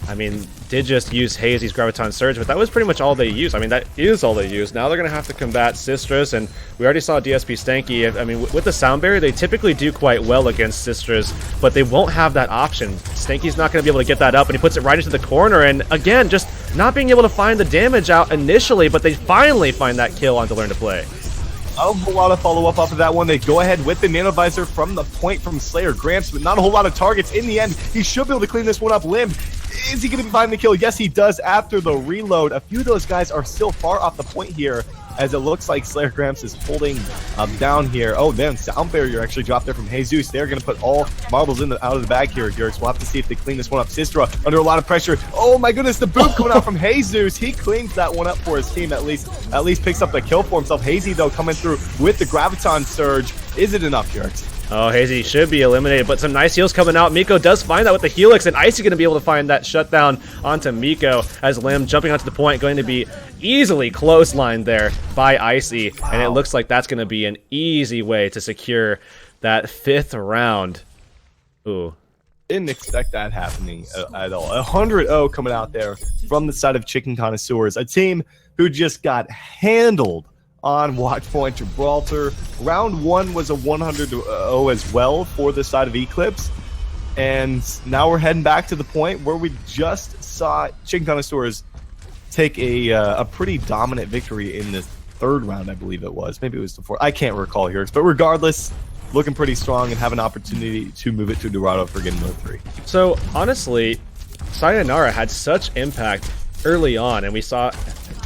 I mean, did just use Hazy's Graviton Surge, but that was pretty much all they used. I mean, that is all they used. Now they're going to have to combat Sistras, and we already saw DSP Stanky. I mean, with the Sound Barrier, they typically do quite well against Sistras, but they won't have that option. Stanky's not going to be able to get that up, and he puts it right into the corner, and again, just not being able to find the damage out initially, but they finally find that kill onto Learn to Play. A whole lot of follow-up off of that one. They go ahead with the Nanovisor from the point from SlayerGramps, but not a whole lot of targets. In the end, he should be able to clean this one up. Limb, is he going to find the kill? Yes, he does after the reload. A few of those guys are still far off the point here, as it looks like SlayerGramps is holding down here. Oh, then Sound Barrier actually dropped there from Jesus. They're going to put all marbles out of the bag here, Gurix. We'll have to see if they clean this one up. Sistra under a lot of pressure. Oh my goodness, the boot coming out from Jesus. He cleans that one up for his team, at least picks up the kill for himself. Hazy, though, coming through with the Graviton Surge. Is it enough, Gurix? Oh, Hazy should be eliminated, but some nice heals coming out. Miko does find that with the Helix, and Icy going to be able to find that shutdown onto Miko, as Lim jumping onto the point, going to be easily clotheslined there by Icy, and it looks like that's going to be an easy way to secure that 5th round. Ooh. Didn't expect that happening at all. 100-0 coming out there from the side of Chicken Connoisseurs, a team who just got handled on Watchpoint Gibraltar. Round 1 was a 100-0 as well for the side of Eclipse, and now we're heading back to the point where we just saw Chicken Connoisseurs take a pretty dominant victory in the 3rd round, I believe it was. Maybe it was the 4th. I can't recall here, but regardless, looking pretty strong and have an opportunity to move it to Dorado for game mode 3. So honestly, Sayonara had such impact early on, and we saw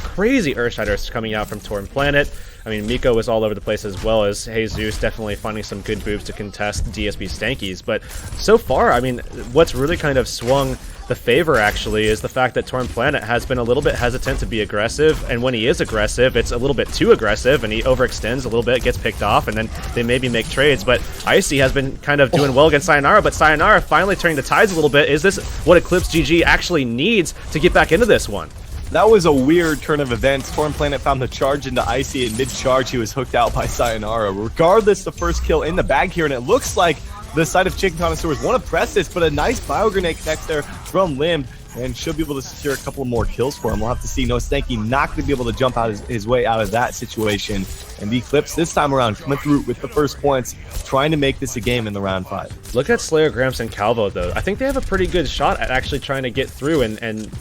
crazy Earth Shatters coming out from Torn Planet. I mean, Miko was all over the place as well as Jesus, definitely finding some good moves to contest DSP Stankies. But so far, I mean, what's really kind of swung the favor actually is the fact that Torn Planet has been a little bit hesitant to be aggressive, and when he is aggressive, it's a little bit too aggressive, and he overextends a little bit, gets picked off, and then they maybe make trades. But Icy has been kind of doing well against Sayonara, but Sayonara finally turning the tides a little bit. Is this what Eclipse GG actually needs to get back into this one? That was a weird turn of events. Torn Planet found the charge into Icy, and mid-charge he was hooked out by Sayonara. Regardless, the first kill in the bag here, and it looks like the side of Chicken Connoisseurs want to press this, but a nice bio grenade connects there from Limb, and should be able to secure a couple more kills for him. We'll have to see. No Stanky not going to be able to jump out his way out of that situation. And the Eclipse this time around coming through with the first points, trying to make this a game in the round 5. Look at Slayer, Gramps, and Calvo, though. I think they have a pretty good shot at actually trying to get through and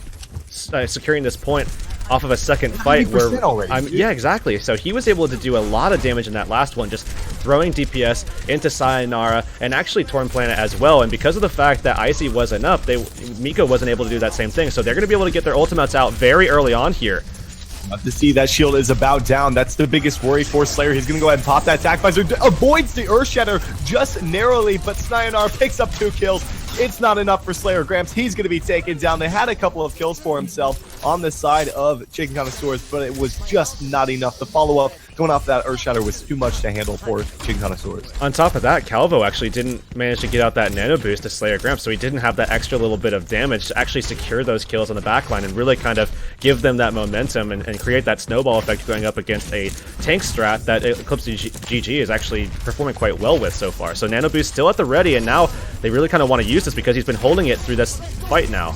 securing this point off of a second fight where yeah, exactly. So he was able to do a lot of damage in that last one, just throwing DPS into Sayonara and actually Torn Planet as well. And because of the fact that Icy wasn't up, Miko wasn't able to do that same thing. So they're going to be able to get their ultimates out very early on here. Love to see that shield is about down. That's the biggest worry for Slayer. He's going to go ahead and pop that attack visor. Avoids the Earth Shatter just narrowly, but Sayonara picks up 2 kills. It's not enough for Slayer Gramps. He's going to be taken down. They had a couple of kills for himself on the side of Chicken Connoisseurs, but it was just not enough. The follow-up going off that Earth Shatter was too much to handle for Chicken Connoisseurs. On top of that, Calvo actually didn't manage to get out that nano boost to Slayer Gramps, so he didn't have that extra little bit of damage to actually secure those kills on the backline and really kind of give them that momentum and create that snowball effect going up against a tank strat that Eclipse GG is actually performing quite well with so far. So nano boost still at the ready, and now they really kind of want to use this because he's been holding it through this fight now.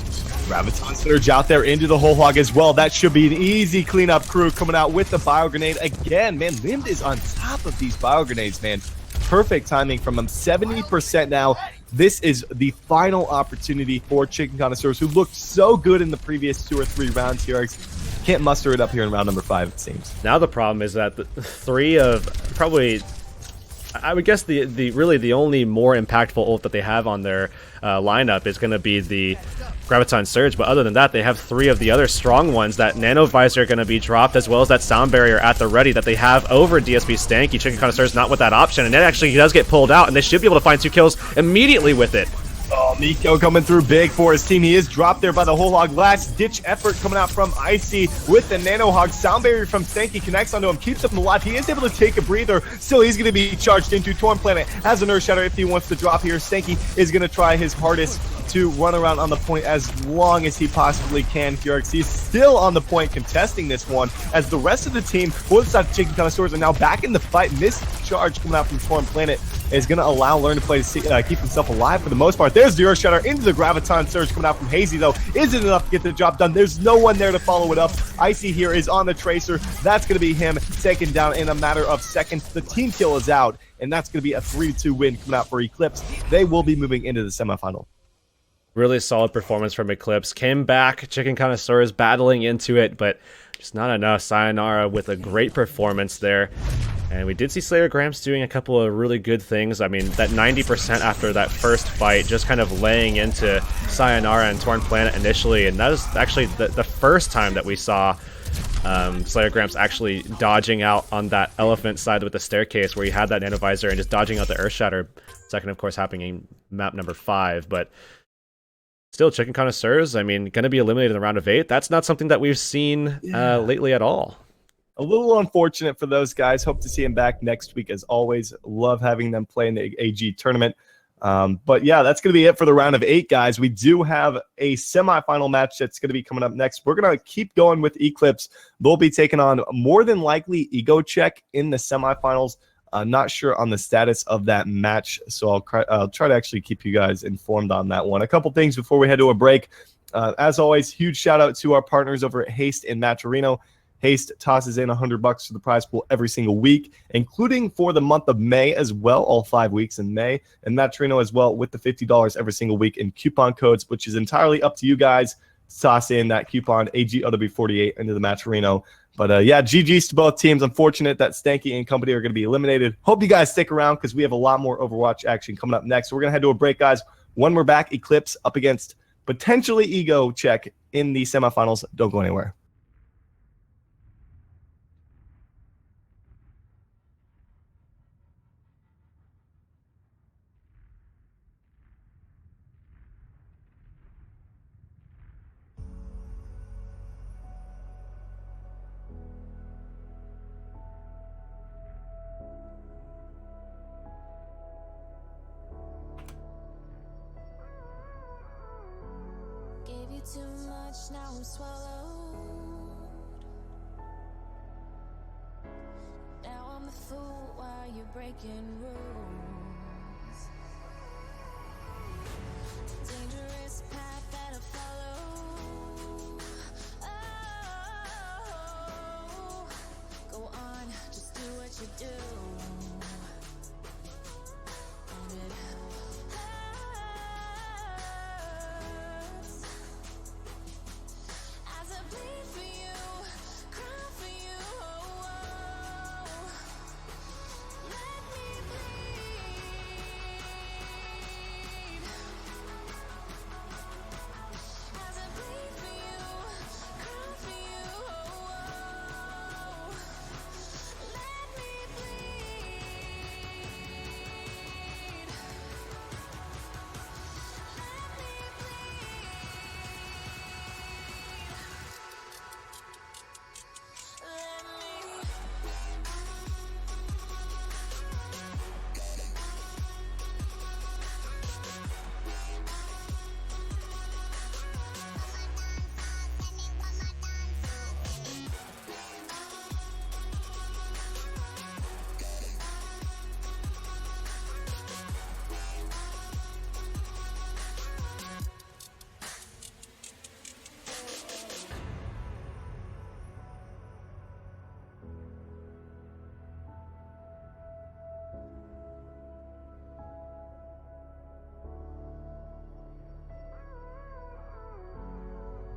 Graviton Surge out there into the whole hog as well. That should be an easy cleanup crew coming out with the bio grenade again. Man, Limbed is on top of these bio grenades, man. Perfect timing from him. 70% now. This is the final opportunity for Chicken Connoisseurs, who looked so good in the previous 2 or 3 rounds here. Can't muster it up here in round number 5, it seems. Now the problem is that the 3 of probably, I would guess really the only more impactful ult that they have on their lineup is going to be the Graviton Surge, but other than that, they have 3 of the other strong ones. That Nano Visor going to be dropped, as well as that Sound Barrier at the ready that they have over DSP Stanky. Chicken Connoisseurs not with that option, and it actually does get pulled out, and they should be able to find 2 kills immediately with it. Oh, Miko coming through big for his team. He is dropped there by the whole hog. Last ditch effort coming out from Icy with the Nano Hog. Sound Barrier from Stanky connects onto him, keeps him alive. He is able to take a breather. Still, he's going to be charged into. Torn Planet has an Earth Shatter if he wants to drop here. Stanky is going to try his hardest to run around on the point as long as he possibly can. Furix, he's still on the point contesting this one, as the rest of the team, both sides of Chicken Connoisseurs, are now back in the fight. Missed charge coming out from Torn Planet is going to allow Learn to Play to keep himself alive for the most part. There's the Earth Shatter into the Graviton Surge coming out from Hazy, though. Isn't enough to get the job done. There's no one there to follow it up. Icy here is on the Tracer. That's going to be him taken down in a matter of seconds. The team kill is out, and that's going to be a 3-2 win coming out for Eclipse. They will be moving into the semifinal. Really solid performance from Eclipse. Came back, Chicken Connoisseurs battling into it, but just not enough. Sayonara with a great performance there. And we did see Slayer Gramps doing a couple of really good things. I mean, that 90% after that first fight, just kind of laying into Sayonara and Torn Planet initially. And that was actually the first time that we saw Slayer Gramps actually dodging out on that elephant side with the staircase where he had that nanovisor and just dodging out the Earth Shatter. Second, of course, happening in map number 5. But still, Chicken Connoisseurs, I mean, going to be eliminated in the round of 8. That's not something that we've seen lately at all. A little unfortunate for those guys. Hope to see him back next week as always. Love having them play in the AG tournament. But yeah, that's going to be it for the round of 8, guys. We do have a semifinal match that's going to be coming up next. We're going to keep going with Eclipse. They'll be taking on more than likely Ego Check in the semifinals. Not sure on the status of that match, so I'll try to actually keep you guys informed on that one. A couple things before we head to a break. As always, huge shout out to our partners over at Haste and Matcherino. Haste tosses in $100 to the prize pool every single week, including for the month of May as well, all 5 weeks in May, and Matcherino as well with the $50 every single week in coupon codes, which is entirely up to you guys to toss in that coupon AGOW48 into the Matcherino. But yeah, GG's to both teams. Unfortunate that Stanky and company are going to be eliminated. Hope you guys stick around because we have a lot more Overwatch action coming up next. So we're going to head to a break, guys. When we're back, Eclipse up against potentially Ego Check in the semifinals. Don't go anywhere. too much, now I'm swallowed. Now I'm a fool while you're breaking rules. Dangerous path that I follow. Oh, go on, just do what you do. And it hurts as I bleed for you, cry for you. Let me bleed as I bleed for you, cry for you. Let me bleed. Let me bleed. Let me.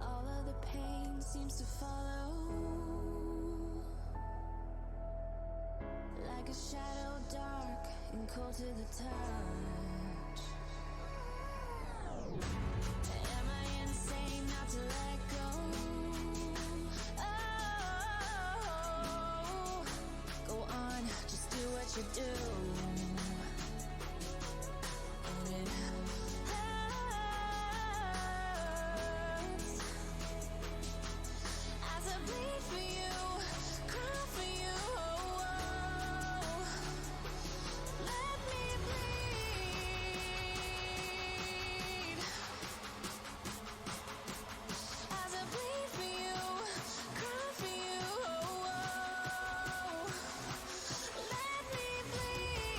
All of the pain seems to follow, like a shadow, dark and cold to the touch. Am I insane not to let go? Oh, go on, just do what you do. And it hurts as I bleed for you, cry for you. Let me bleed as I bleed for you, cry for you. Let me bleed.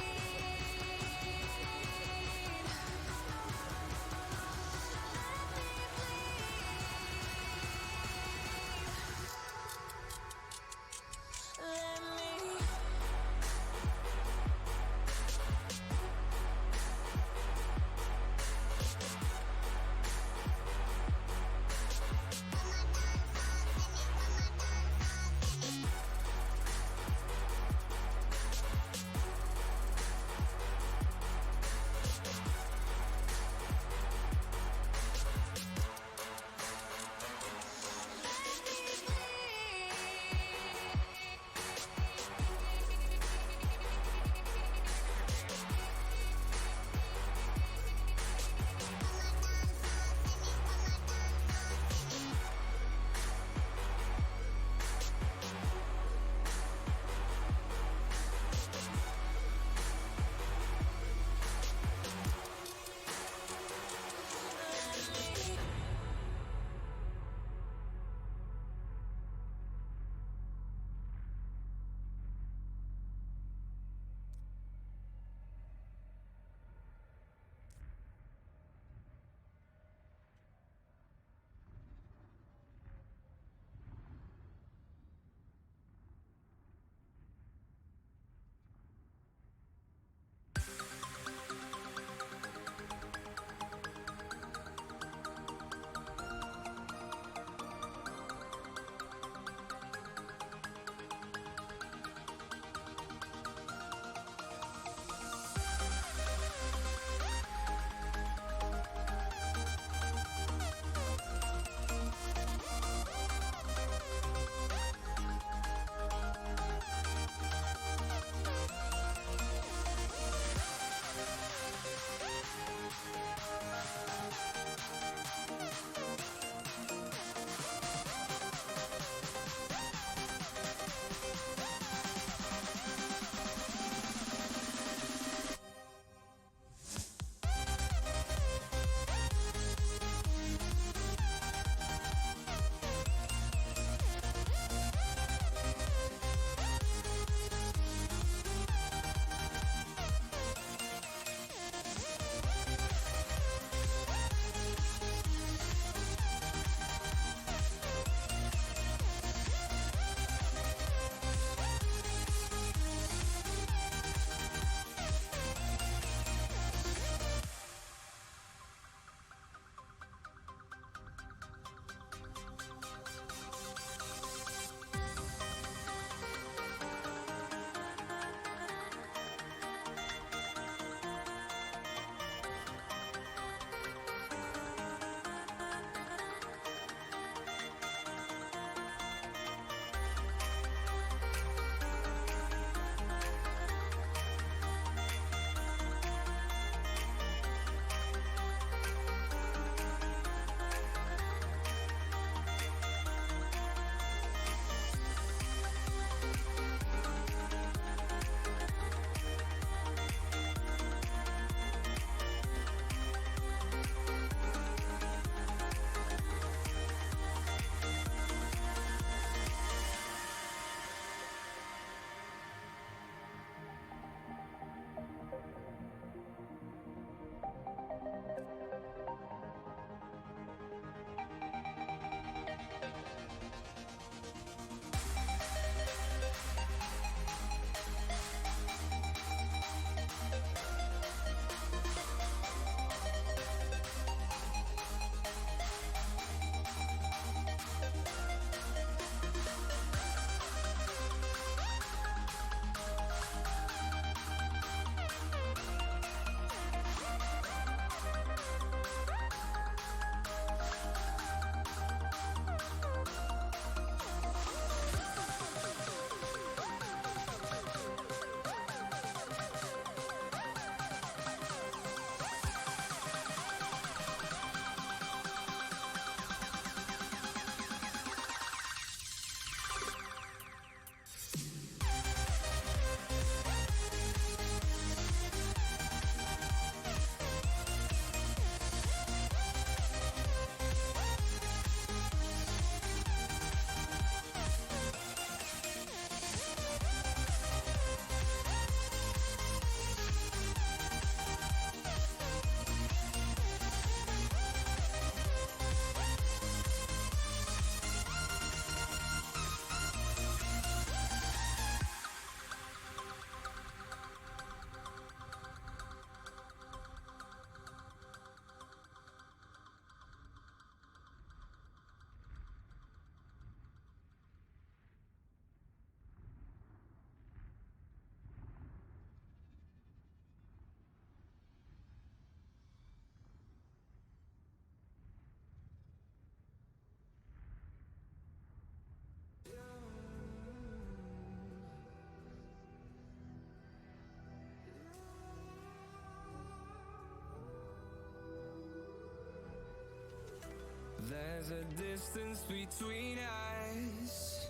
distance between us.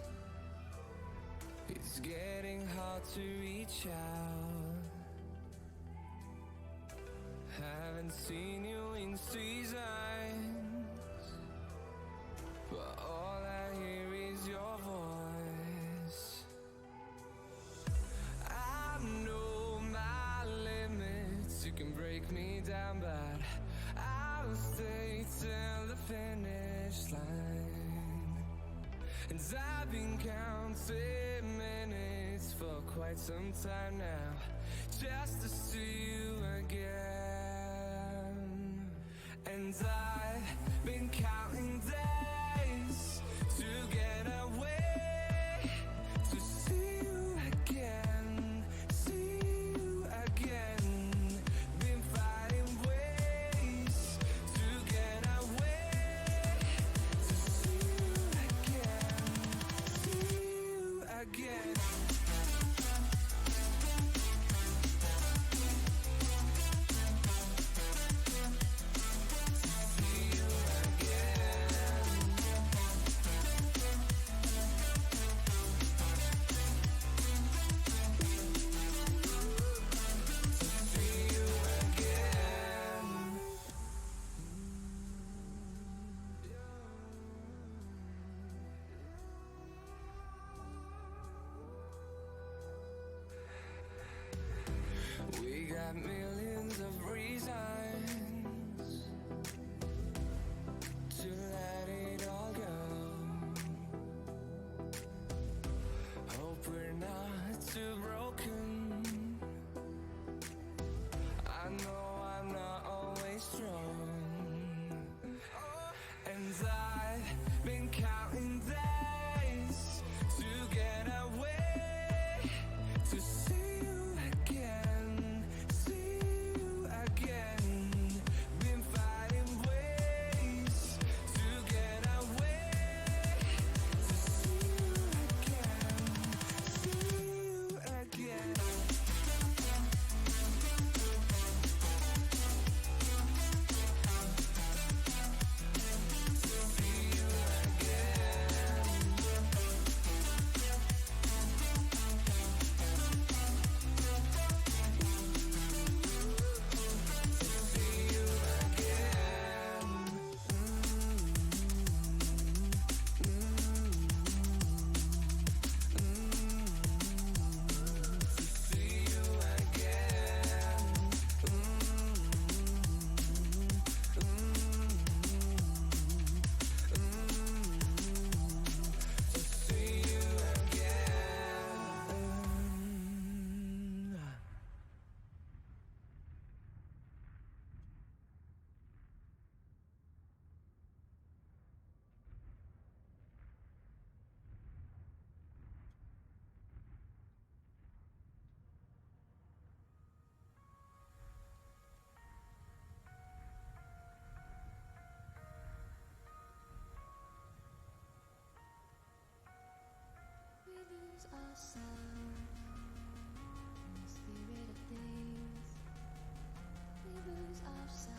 It's getting hard to reach out. Haven't seen you in seasons, but all I hear is your voice. I know my limits, you can break me down, but I'll stay till the finish line. And I've been counting minutes for quite some time now, just to see you again. And I've been counting days to get away, to see you again, see you again. Been finding ways to get away, to see you again, see you again. We got millions of reasons to let it all go. Hope we're not too broken. I know I'm not always strong. And I've been counting days to get away, to see you again, see you again. Been finding ways to get away, to see you again, see you again. We lose ourselves in the spirit of things. We lose our sight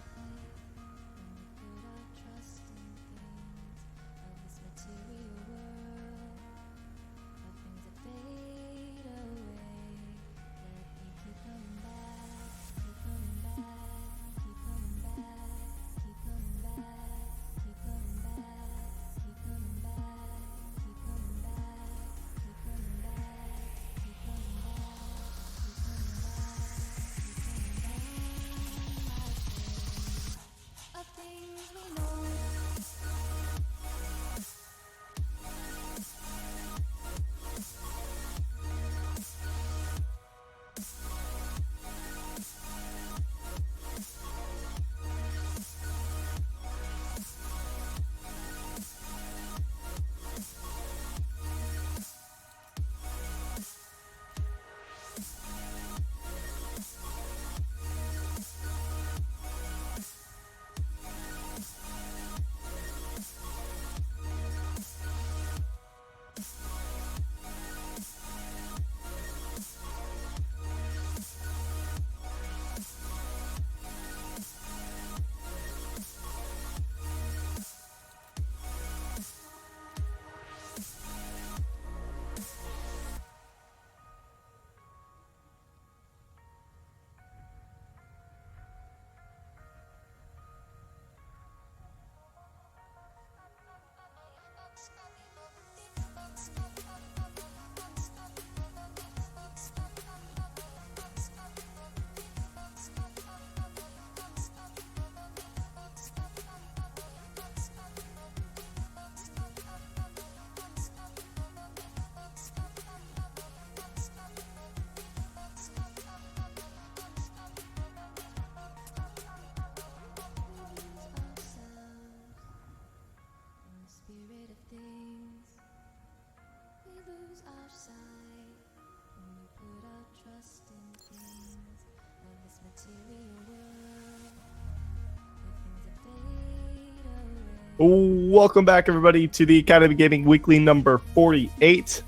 when we put our trust in things of this material world, of things that fade away. Let me keep coming back, keep coming back, keep coming back, keep coming back, keep coming back, keep coming back, keep coming back, keep coming back, keep Welcome back, everybody, to the Academy Gaming Weekly number 48.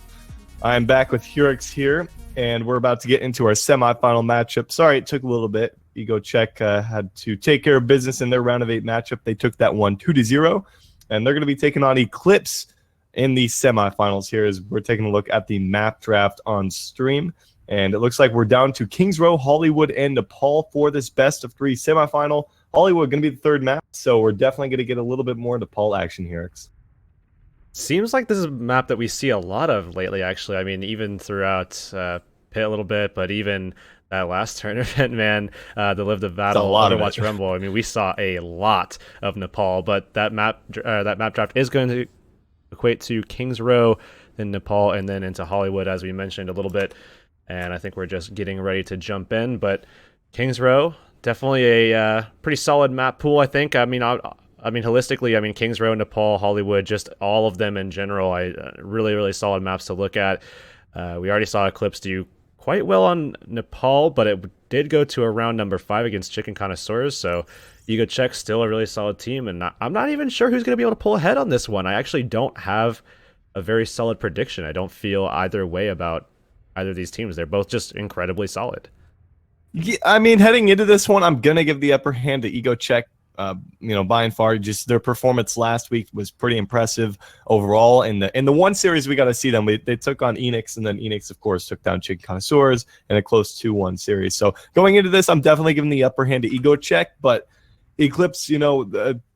I'm back with Hurix here, and we're about to get into our semifinal matchup. Sorry, it took a little bit. Ego Check had to take care of business in their round of 8 matchup. They took that one 2-0, and they're going to be taking on Eclipse in the semifinals here as we're taking a look at the map draft on stream. And it looks like we're down to Kings Row, Hollywood, and Nepal for this best-of-3 semifinal. Hollywood going to be the third map, so we're definitely going to get a little bit more Nepal action here. Seems like this is a map that we see a lot of lately, actually. I mean, even throughout Pit a little bit, but even that last tournament, man, the Live the Battle, Overwatch Rumble. I mean, we saw a lot of Nepal, but that map draft is going to equate to Kings Row, then Nepal, and then into Hollywood, as we mentioned a little bit. And I think we're just getting ready to jump in, but Kings Row, definitely a pretty solid map pool, I think. I mean, holistically, I mean, Kings Row, Nepal, Hollywood, just all of them in general, really, really solid maps to look at. We already saw Eclipse do quite well on Nepal, but it did go to a round number 5 against Chicken Connoisseurs, so Ego Check still a really solid team, and I'm not even sure who's going to be able to pull ahead on this one. I actually don't have a very solid prediction. I don't feel either way about either of these teams. They're both just incredibly solid. Yeah, I mean, heading into this one, I'm going to give the upper hand to Ego Check. By and far, just their performance last week was pretty impressive overall. In the one series we got to see them, they took on Enix, and then Enix, of course, took down Chicken Connoisseurs in a close 2-1 series. So going into this, I'm definitely giving the upper hand to Ego Check, but Eclipse,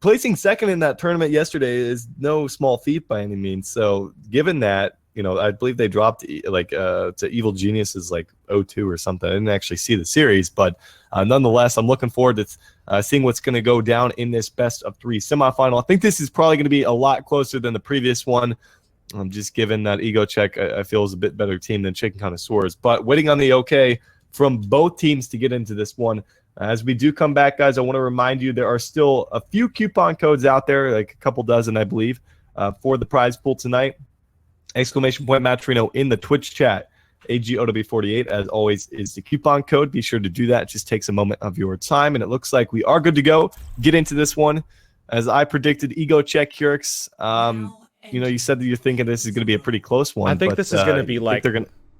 placing second in that tournament yesterday is no small feat by any means. So given that, I believe they dropped to Evil Geniuses 0-2 or something. I didn't actually see the series, but nonetheless, I'm looking forward to seeing what's going to go down in this best-of-3 semifinal. I think this is probably going to be a lot closer than the previous one, just given that Ego Check, I feel, is a bit better team than Chicken Connoisseurs. But waiting on the okay from both teams to get into this one. As we do come back, guys, I want to remind you there are still a few coupon codes out there, like a couple dozen, I believe, for the prize pool tonight. Exclamation point Matrino in the Twitch chat. AGOW48, as always, is the coupon code. Be sure to do that. It just takes a moment of your time, and it looks like we are good to go. Get into this one. As I predicted, Ego Check, Hurix. You said that you're thinking this is going to be a pretty close one. I think this is going to be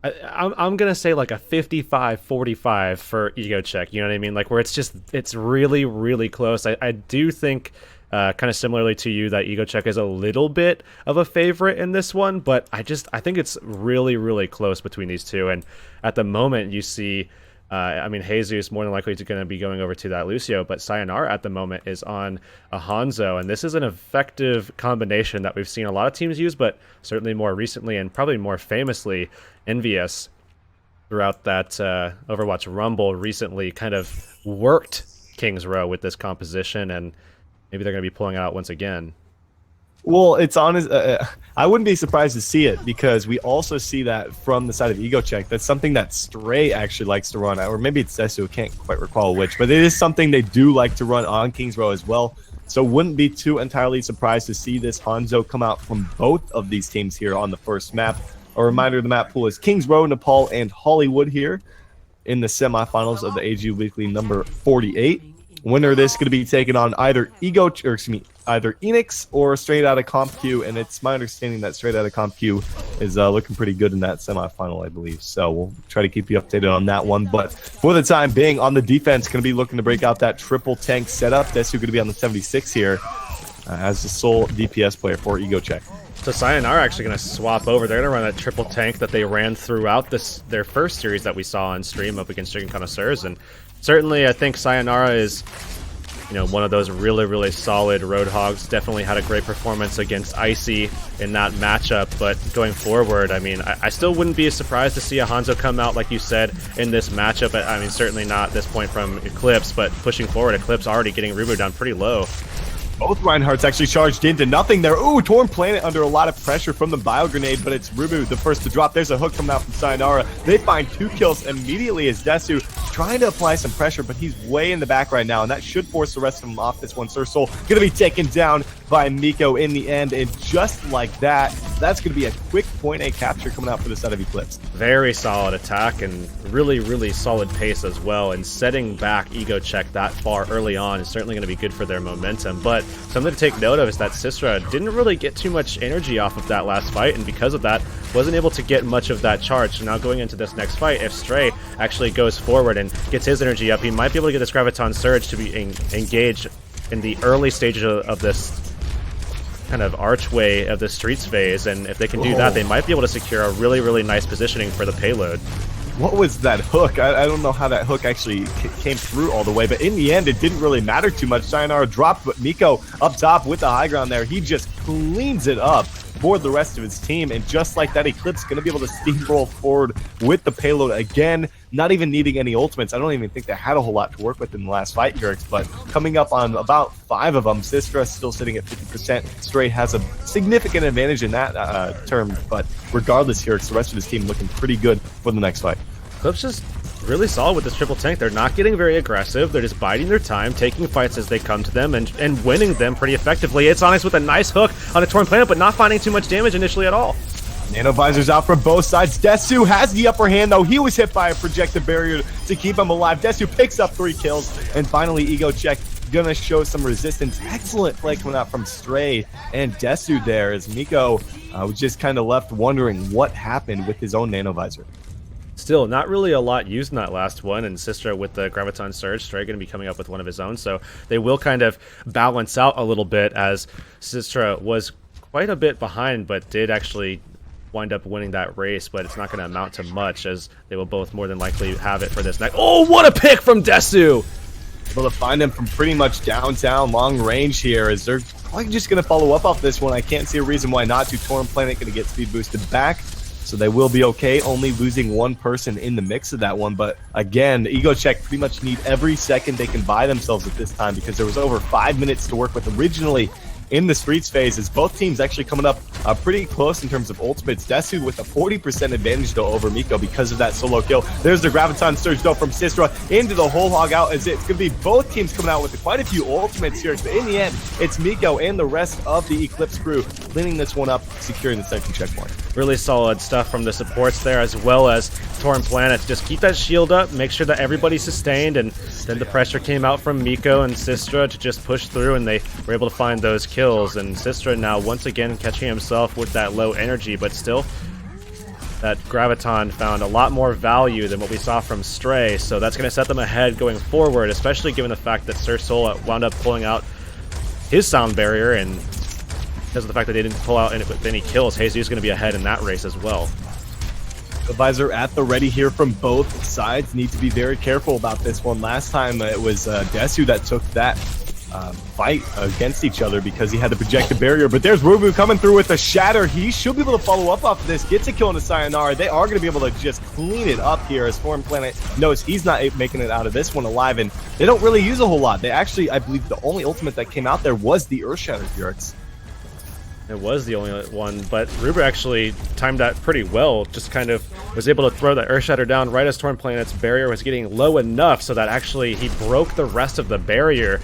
I'm going to say like a 55-45 for Ego Check. You know what I mean? Like where it's really, really close. I do think kind of similarly to you that Ego Check is a little bit of a favorite in this one, but I think it's really, really close between these two. And at the moment you see, Jesus more than likely is going to be going over to that Lucio, but Sayonara at the moment is on a Hanzo, and this is an effective combination that we've seen a lot of teams use, but certainly more recently and probably more famously Envious throughout that Overwatch Rumble recently kind of worked Kings Row with this composition, and maybe they're going to be pulling it out once again. Well, it's honest. I wouldn't be surprised to see it because we also see that from the side of Ego Check. That's something that Stray actually likes to run, or maybe it's Desu. I can't quite recall which, but it is something they do like to run on Kings Row as well. So wouldn't be too entirely surprised to see this Hanzo come out from both of these teams here on the first map. A reminder, the map pool is Kings Row, Nepal, and Hollywood here in the semifinals of the AG Weekly number 48. Winner of this is going to be taking on either Enix or Straight Outta CompQ, and it's my understanding that Straight Outta CompQ is looking pretty good in that semifinal, I believe. So we'll try to keep you updated on that one. But for the time being, on the defense, going to be looking to break out that triple tank setup. Desu going to be on the 76 here as the sole DPS player for Ego Check. So Sayonara actually going to swap over. They're going to run that triple tank that they ran throughout their first series that we saw on stream up against Chicken Connoisseurs, and certainly I think Sayonara is one of those really, really solid Roadhogs. Definitely had a great performance against Icy in that matchup, but going forward, I mean, I still wouldn't be surprised to see a Hanzo come out, like you said, in this matchup. I mean, certainly not at this point from Eclipse, but pushing forward, Eclipse already getting Rubu down pretty low. Both Reinhardts actually charged into nothing there. Ooh, Torn Planet under a lot of pressure from the Bio Grenade, but it's Rubu the first to drop. There's a hook coming out from Sayonara. They find 2 kills immediately as Desu trying to apply some pressure, but he's way in the back right now, and that should force the rest of them off this one. Sir Soul gonna be taken down by Miko in the end. And just like that, that's going to be a quick point A capture coming out for the side of Eclipse. Very solid attack and really, really solid pace as well. And setting back Ego Check that far early on is certainly going to be good for their momentum. But something to take note of is that Sistra didn't really get too much energy off of that last fight, and because of that, wasn't able to get much of that charge. So now going into this next fight, if Stray actually goes forward and gets his energy up, he might be able to get this Graviton Surge to be engaged in the early stages of this kind of archway of the Streets phase, and if they can do that, they might be able to secure a really, really nice positioning for the payload. What was that hook? I don't know how that hook actually came through all the way, but in the end, it didn't really matter too much. Sayonara dropped, but Miko up top with the high ground there, he just cleans it up for the rest of his team, and just like that, Eclipse going to be able to steamroll forward with the payload again, not even needing any ultimates. I don't even think they had a whole lot to work with in the last fight here, but coming up on about 5 of them. Sistra still sitting at 50%. Stray has a significant advantage in that term, but regardless here, the rest of his team looking pretty good for the next fight. Eclipse just really solid with this triple tank. They're not getting very aggressive. They're just biding their time, taking fights as they come to them, and winning them pretty effectively. It's Onyx with a nice hook on a Torn Planet, but not finding too much damage initially at all. Nano Visors out from both sides. Desu has the upper hand, though. He was hit by a projected barrier to keep him alive. Desu picks up 3 kills, and finally Ego Check gonna show some resistance. Excellent play coming out from Stray and Desu there, as Miko was just kind of left wondering what happened with his own Nano Visor. Still, not really a lot used in that last one, and Sistra with the Graviton Surge, Stray going to be coming up with one of his own, so they will kind of balance out a little bit, as Sistra was quite a bit behind, but did actually wind up winning that race, but it's not going to amount to much, as they will both more than likely have it for this next. Oh, what a pick from Desu! Able to find him from pretty much downtown, long range here, as they're probably just going to follow up off this one. I can't see a reason why not to. Torn Planet going to get speed boosted back, so they will be okay, only losing one person in the mix of that one. But again, Ego Check pretty much need every second they can buy themselves at this time, because there was over 5 minutes to work with originally in the Streets phase, as both teams actually coming up pretty close in terms of ultimates. Desu with a 40% advantage though over Miko because of that solo kill. There's the Graviton Surge though from Sistra into the whole hog out, as it's going to be both teams coming out with quite a few ultimates here. But in the end, it's Miko and the rest of the Eclipse crew cleaning this one up, securing the second checkpoint. Really solid stuff from the supports there, as well as Torn Planet. Just keep that shield up, make sure that everybody's sustained, and then the pressure came out from Miko and Sistra to just push through, and they were able to find those kills. And Sistra now once again catching himself with that low energy, but still that Graviton found a lot more value than what we saw from Stray, so that's going to set them ahead going forward, especially given the fact that Sir Soul wound up pulling out his sound barrier, and because of the fact that they didn't pull out any kills, Jesus is going to be ahead in that race as well. The Visor at the ready here from both sides. Need to be very careful about this one. Last time it was Desu that took that fight against each other because he had the projected barrier, but there's Rubu coming through with a shatter. He should be able to follow up off of this, gets a kill into Sayonara. They are going to be able to just clean it up here, as Torn Planet knows he's not making it out of this one alive, and they don't really use a whole lot. They actually, I believe the only ultimate that came out there was the Earthshatter Furix. It was the only one, but Ruber actually timed that pretty well. Just kind of was able to throw the Earthshatter down right as Torn Planet's barrier was getting low enough so that actually he broke the rest of the barrier,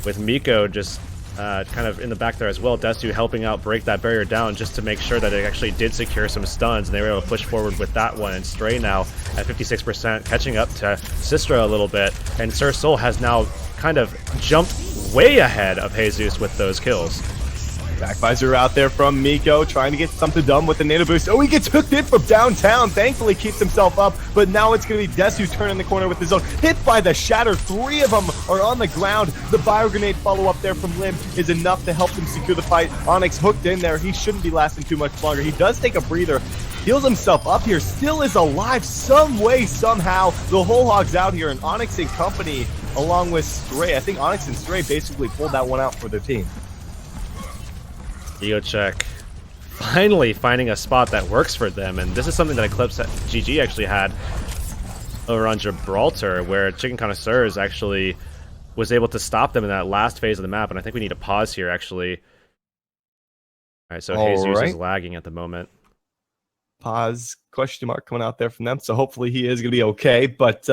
with Miko just kind of in the back there as well. Desu helping out break that barrier down just to make sure that it actually did secure some stuns, and they were able to push forward with that one. And Stray now at 56%, catching up to Sistra a little bit, and Sir Soul has now kind of jumped way ahead of Jesus with those kills. Backvisor out there from Miko, trying to get something done with the Nano Boost. Oh, he gets hooked in from downtown. Thankfully keeps himself up, but now it's going to be Desu turning the corner with his own. Hit by the Shatter. 3 of them are on the ground. The Bio Grenade follow-up there from Lim is enough to help them secure the fight. Onyx hooked in there. He shouldn't be lasting too much longer. He does take a breather, heals himself up here, still is alive some way, somehow. The whole hog's out here, and Onyx and company, along with Stray. I think Onyx and Stray basically pulled that one out for their team. Ego Check finally finding a spot that works for them, and this is something that Eclipse GG actually had over on Gibraltar, where Chicken Connoisseurs actually was able to stop them in that last phase of the map, and I think we need to pause here actually. Alright, so Jesus is lagging at the moment. Pause, question mark coming out there from them, so hopefully he is going to be okay, but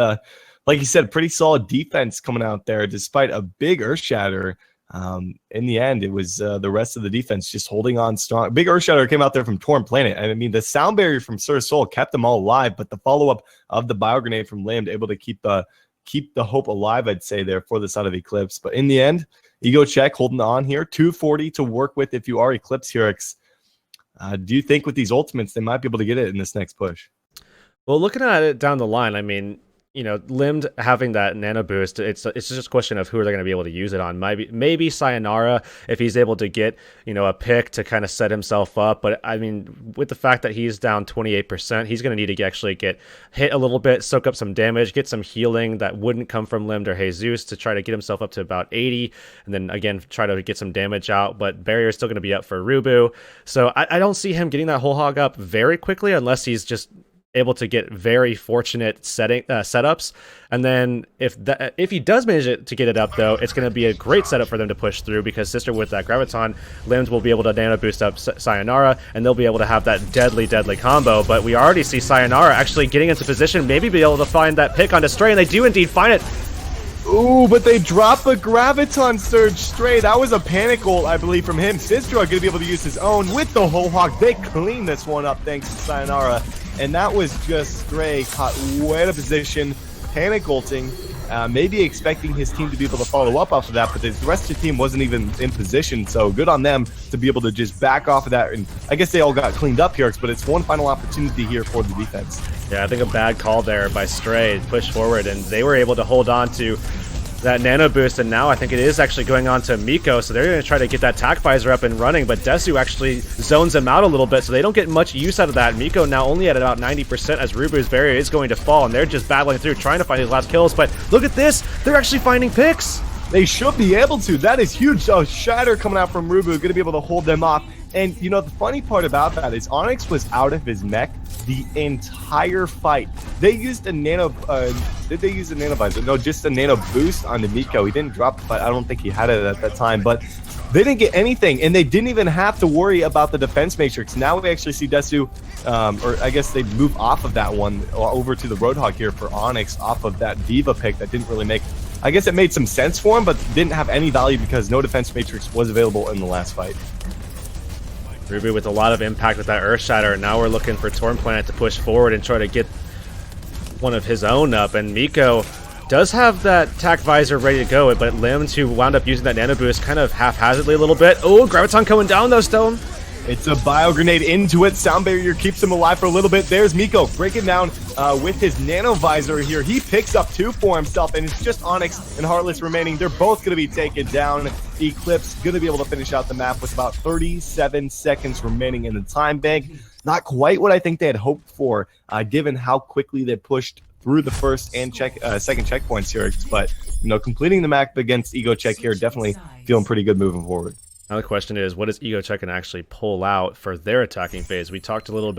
like you said, pretty solid defense coming out there despite a big Earthshatter. In the end, it was the rest of the defense just holding on strong. Big Earthshatter came out there from Torn Planet. And I mean, the sound barrier from Sir Soul kept them all alive, but the follow-up of the Bio Grenade from Limbed able to keep the hope alive, I'd say, there for the side of Eclipse. But in the end, Ego Check holding on here. 240 to work with if you are Eclipse Hurix. Do you think with these ultimates, they might be able to get it in this next push? Well, looking at it down the line, I mean, you know, Limbed having that nano boost, it's just a question of who are they going to be able to use it on. Maybe Sayonara, if he's able to get, you know, a pick to kind of set himself up. But I mean, with the fact that he's down 28%, he's going to need to actually get hit a little bit, soak up some damage, get some healing that wouldn't come from Limbed or Jesus to try to get himself up to about 80, and then again try to get some damage out. But barrier is still going to be up for Rubu, so I don't see him getting that whole hog up very quickly unless he's just able to get very fortunate setups. And then if he does manage to get it up, though, it's going to be a great setup for them to push through, because Sister with that Graviton, Limbs will be able to nano boost up Sayonara, and they'll be able to have that deadly combo. But we already see Sayonara actually getting into position, maybe be able to find that pick onto Stray, and they do indeed find it. Ooh, but they drop a Graviton Surge Stray. That was a panic ult, I believe, from him. Sistra going to be able to use his own with the whole hog. They clean this one up thanks to Sayonara. And that was just Stray caught way out of position, panic ulting, maybe expecting his team to be able to follow up off of that, but the rest of the team wasn't even in position, so good on them to be able to just back off of that. And I guess they all got cleaned up here, but it's one final opportunity here for the defense. Yeah, I think a bad call there by Stray, push forward, and they were able to hold on to that nano boost, and now I think it is actually going on to Miko, so they're going to try to get that tac visor up and running, but Desu actually zones them out a little bit, so they don't get much use out of that. Miko now only at about 90% as Rubu's barrier is going to fall, and they're just battling through, trying to find these last kills, but look at this! They're actually finding picks! They should be able to. That is huge. Shatter coming out from Rubu, going to be able to hold them off. And, you know, the funny part about that is Onyx was out of his mech the entire fight. They used a nano... did they use a nano visor? No, just a nano boost on the Miko. He didn't drop the fight. I don't think he had it at that time, but they didn't get anything, and they didn't even have to worry about the defense matrix. Now we actually see Desu, or I guess they move off of that one over to the Roadhog here for Onyx off of that Diva pick that didn't really make... I guess it made some sense for him, but didn't have any value because no defense matrix was available in the last fight. Rubu with a lot of impact with that Earthshatter, and now we're looking for Torn Planet to push forward and try to get one of his own up, and Miko does have that tac visor ready to go, but Limbs, who wound up using that nano boost kind of haphazardly a little bit. Oh, Graviton coming down though, Stone. It's a bio grenade into it. Sound barrier keeps him alive for a little bit. There's Miko breaking down with his nano visor here. He picks up 2 for himself, and it's just Onyx and Heartless remaining. They're both going to be taken down. Eclipse going to be able to finish out the map with about 37 seconds remaining in the time bank. Not quite what I think they had hoped for, given how quickly they pushed through the first and second checkpoints here. But, you know, completing the map against Ego Check here, definitely feeling pretty good moving forward. Now the question is, what does Ego Check can actually pull out for their attacking phase? We talked a little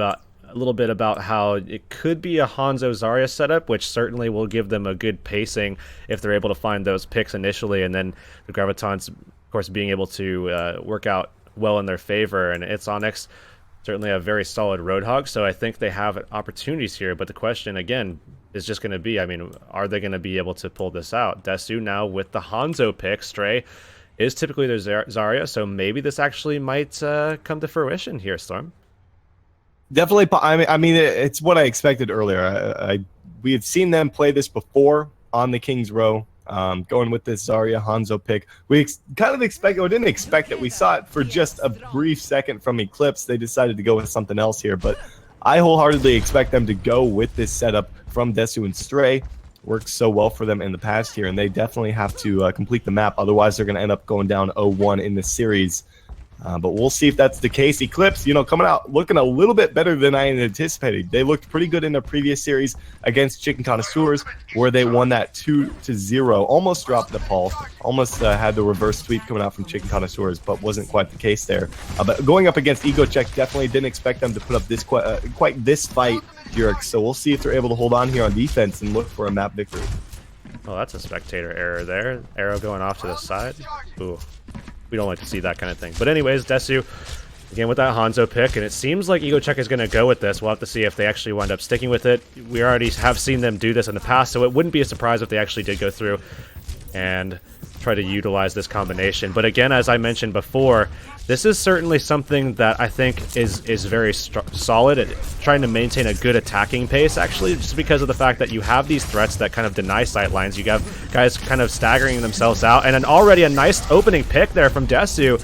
bit about how it could be a Hanzo Zarya setup, which certainly will give them a good pacing if they're able to find those picks initially, and then the Gravitons, of course, being able to work out well in their favor. And it's Onyx, certainly a very solid Roadhog, so I think they have opportunities here. But the question, again, is just going to be, I mean, are they going to be able to pull this out? Desu now with the Hanzo pick, Stray is typically their Zarya, so maybe this actually might come to fruition here, Storm. Definitely. I mean, it's what I expected earlier. We had seen them play this before on the King's Row, going with this Zarya Hanzo pick. We kind of didn't expect it. We saw it for just a brief second from Eclipse. They decided to go with something else here, but I wholeheartedly expect them to go with this setup from Desu and Stray. Works so well for them in the past here, and they definitely have to complete the map. Otherwise, they're going to end up going down 0-1 in this series. But we'll see if that's the case. Eclipse, you know, coming out looking a little bit better than I anticipated. They looked pretty good in their previous series against Chicken Connoisseurs, where they won that 2-0. Almost dropped Nepal. Almost had the reverse sweep coming out from Chicken Connoisseurs, but wasn't quite the case there. But going up against Ego Check, definitely didn't expect them to put up this quite this fight, Jurek. So we'll see if they're able to hold on here on defense and look for a map victory. Oh, that's a spectator error there. Arrow going off to the side. Ooh. We don't like to see that kind of thing. But anyways, Desu, again with that Hanzo pick, and it seems like Ego Check is going to go with this. We'll have to see if they actually wind up sticking with it. We already have seen them do this in the past, so it wouldn't be a surprise if they actually did go through. And try to utilize this combination. But again, as I mentioned before, this is certainly something that I think is very solid at trying to maintain a good attacking pace, actually, just because of the fact that you have these threats that kind of deny sight lines. You have guys kind of staggering themselves out, and already a nice opening pick there from Desu.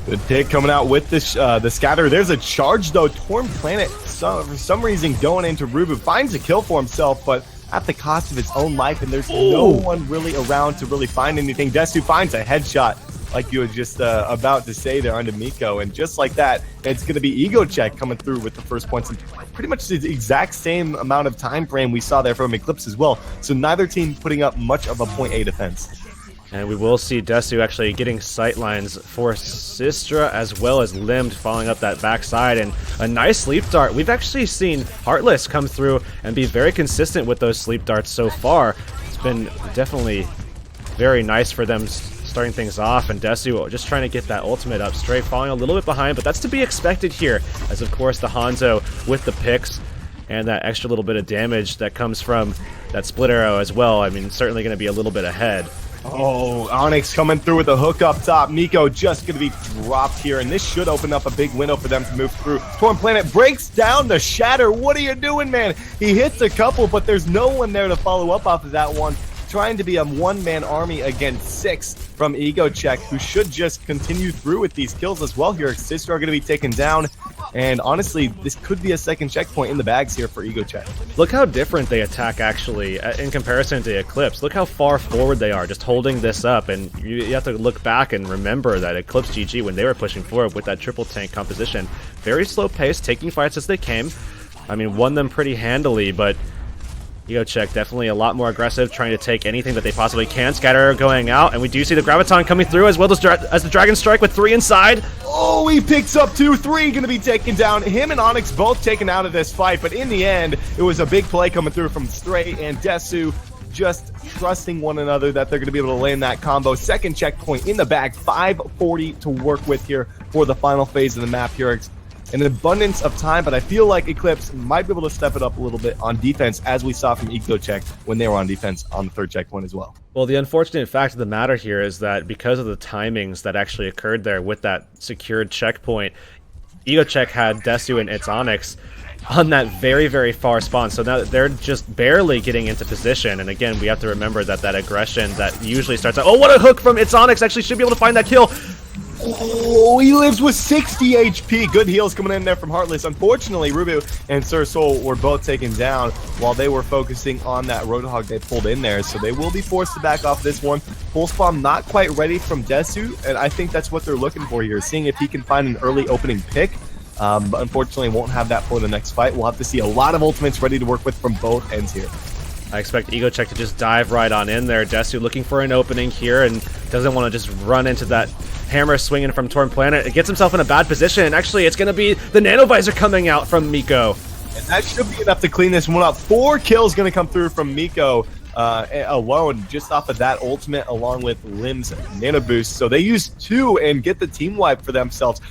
Good pick coming out with the scatter. There's a charge, though. Torn Planet, for some reason, going into Rubu. Finds a kill for himself, but at the cost of his own life, and there's no one really around to really find anything. Desu finds a headshot, like you were just about to say there, onto Miko, and just like that, it's going to be Ego Check coming through with the first points, and pretty much the exact same amount of time frame we saw there from Eclipse as well. So neither team putting up much of a point A defense. And we will see Desu actually getting sightlines for Sistra as well as Limbed following up that backside, and a nice sleep dart. We've actually seen Heartless come through and be very consistent with those sleep darts so far. It's been definitely very nice for them starting things off, and Desu just trying to get that ultimate up. Stray falling a little bit behind, but that's to be expected here, as of course the Hanzo with the picks and that extra little bit of damage that comes from that split arrow as well. I mean, certainly going to be a little bit ahead. Oh, Onyx coming through with a hook up top. Miko just going to be dropped here, and this should open up a big window for them to move through. Torn Planet breaks down the Shatter. What are you doing, man? He hits a couple, but there's no one there to follow up off of that one. Trying to be a one-man army against 6 from Ego Check, who should just continue through with these kills as well here. Sister are going to be taken down, and honestly, this could be a second checkpoint in the bags here for Ego Check. Look how different they attack, actually, in comparison to Eclipse. Look how far forward they are, just holding this up, and you have to look back and remember that Eclipse GG, when they were pushing forward with that triple tank composition, very slow pace, taking fights as they came. I mean, won them pretty handily, but Ego Check definitely a lot more aggressive, trying to take anything that they possibly can. Scatter going out, and we do see the Graviton coming through as well as the Dragon Strike with 3 inside. Oh, he picks up 2, 3 going to be taken down. Him and Onyx both taken out of this fight, but in the end, it was a big play coming through from Stray and Desu, just trusting one another that they're going to be able to land that combo. Second checkpoint in the bag, 5:40 to work with here for the final phase of the map here. An abundance of time, but I feel like Eclipse might be able to step it up a little bit on defense, as we saw from Ego Check when they were on defense on the third checkpoint as well. Well, the unfortunate fact of the matter here is that because of the timings that actually occurred there with that secured checkpoint, Ego Check had Desu and its Onyx on that very, very far spawn. So now they're just barely getting into position. And again, we have to remember that that aggression that usually starts out. Oh, what a hook from its Onyx! Actually should be able to find that kill. Oh, he lives with 60 HP. Good heals coming in there from Heartless. Unfortunately, Rubu and Sir Soul were both taken down while they were focusing on that Roadhog they pulled in there. So they will be forced to back off this one. Pulse Bomb not quite ready from Desu, and I think that's what they're looking for here, seeing if he can find an early opening pick. But unfortunately, won't have that for the next fight. We'll have to see a lot of ultimates ready to work with from both ends here. I expect Ego Check to just dive right on in there. Desu looking for an opening here and doesn't want to just run into that hammer swinging from Torn Planet. It gets himself in a bad position, and actually it's going to be the Nano Visor coming out from Miko. And that should be enough to clean this one up. 4 kills going to come through from Miko alone, just off of that ultimate, along with Lim's Nano Boost. So they use 2 and get the team wipe for themselves.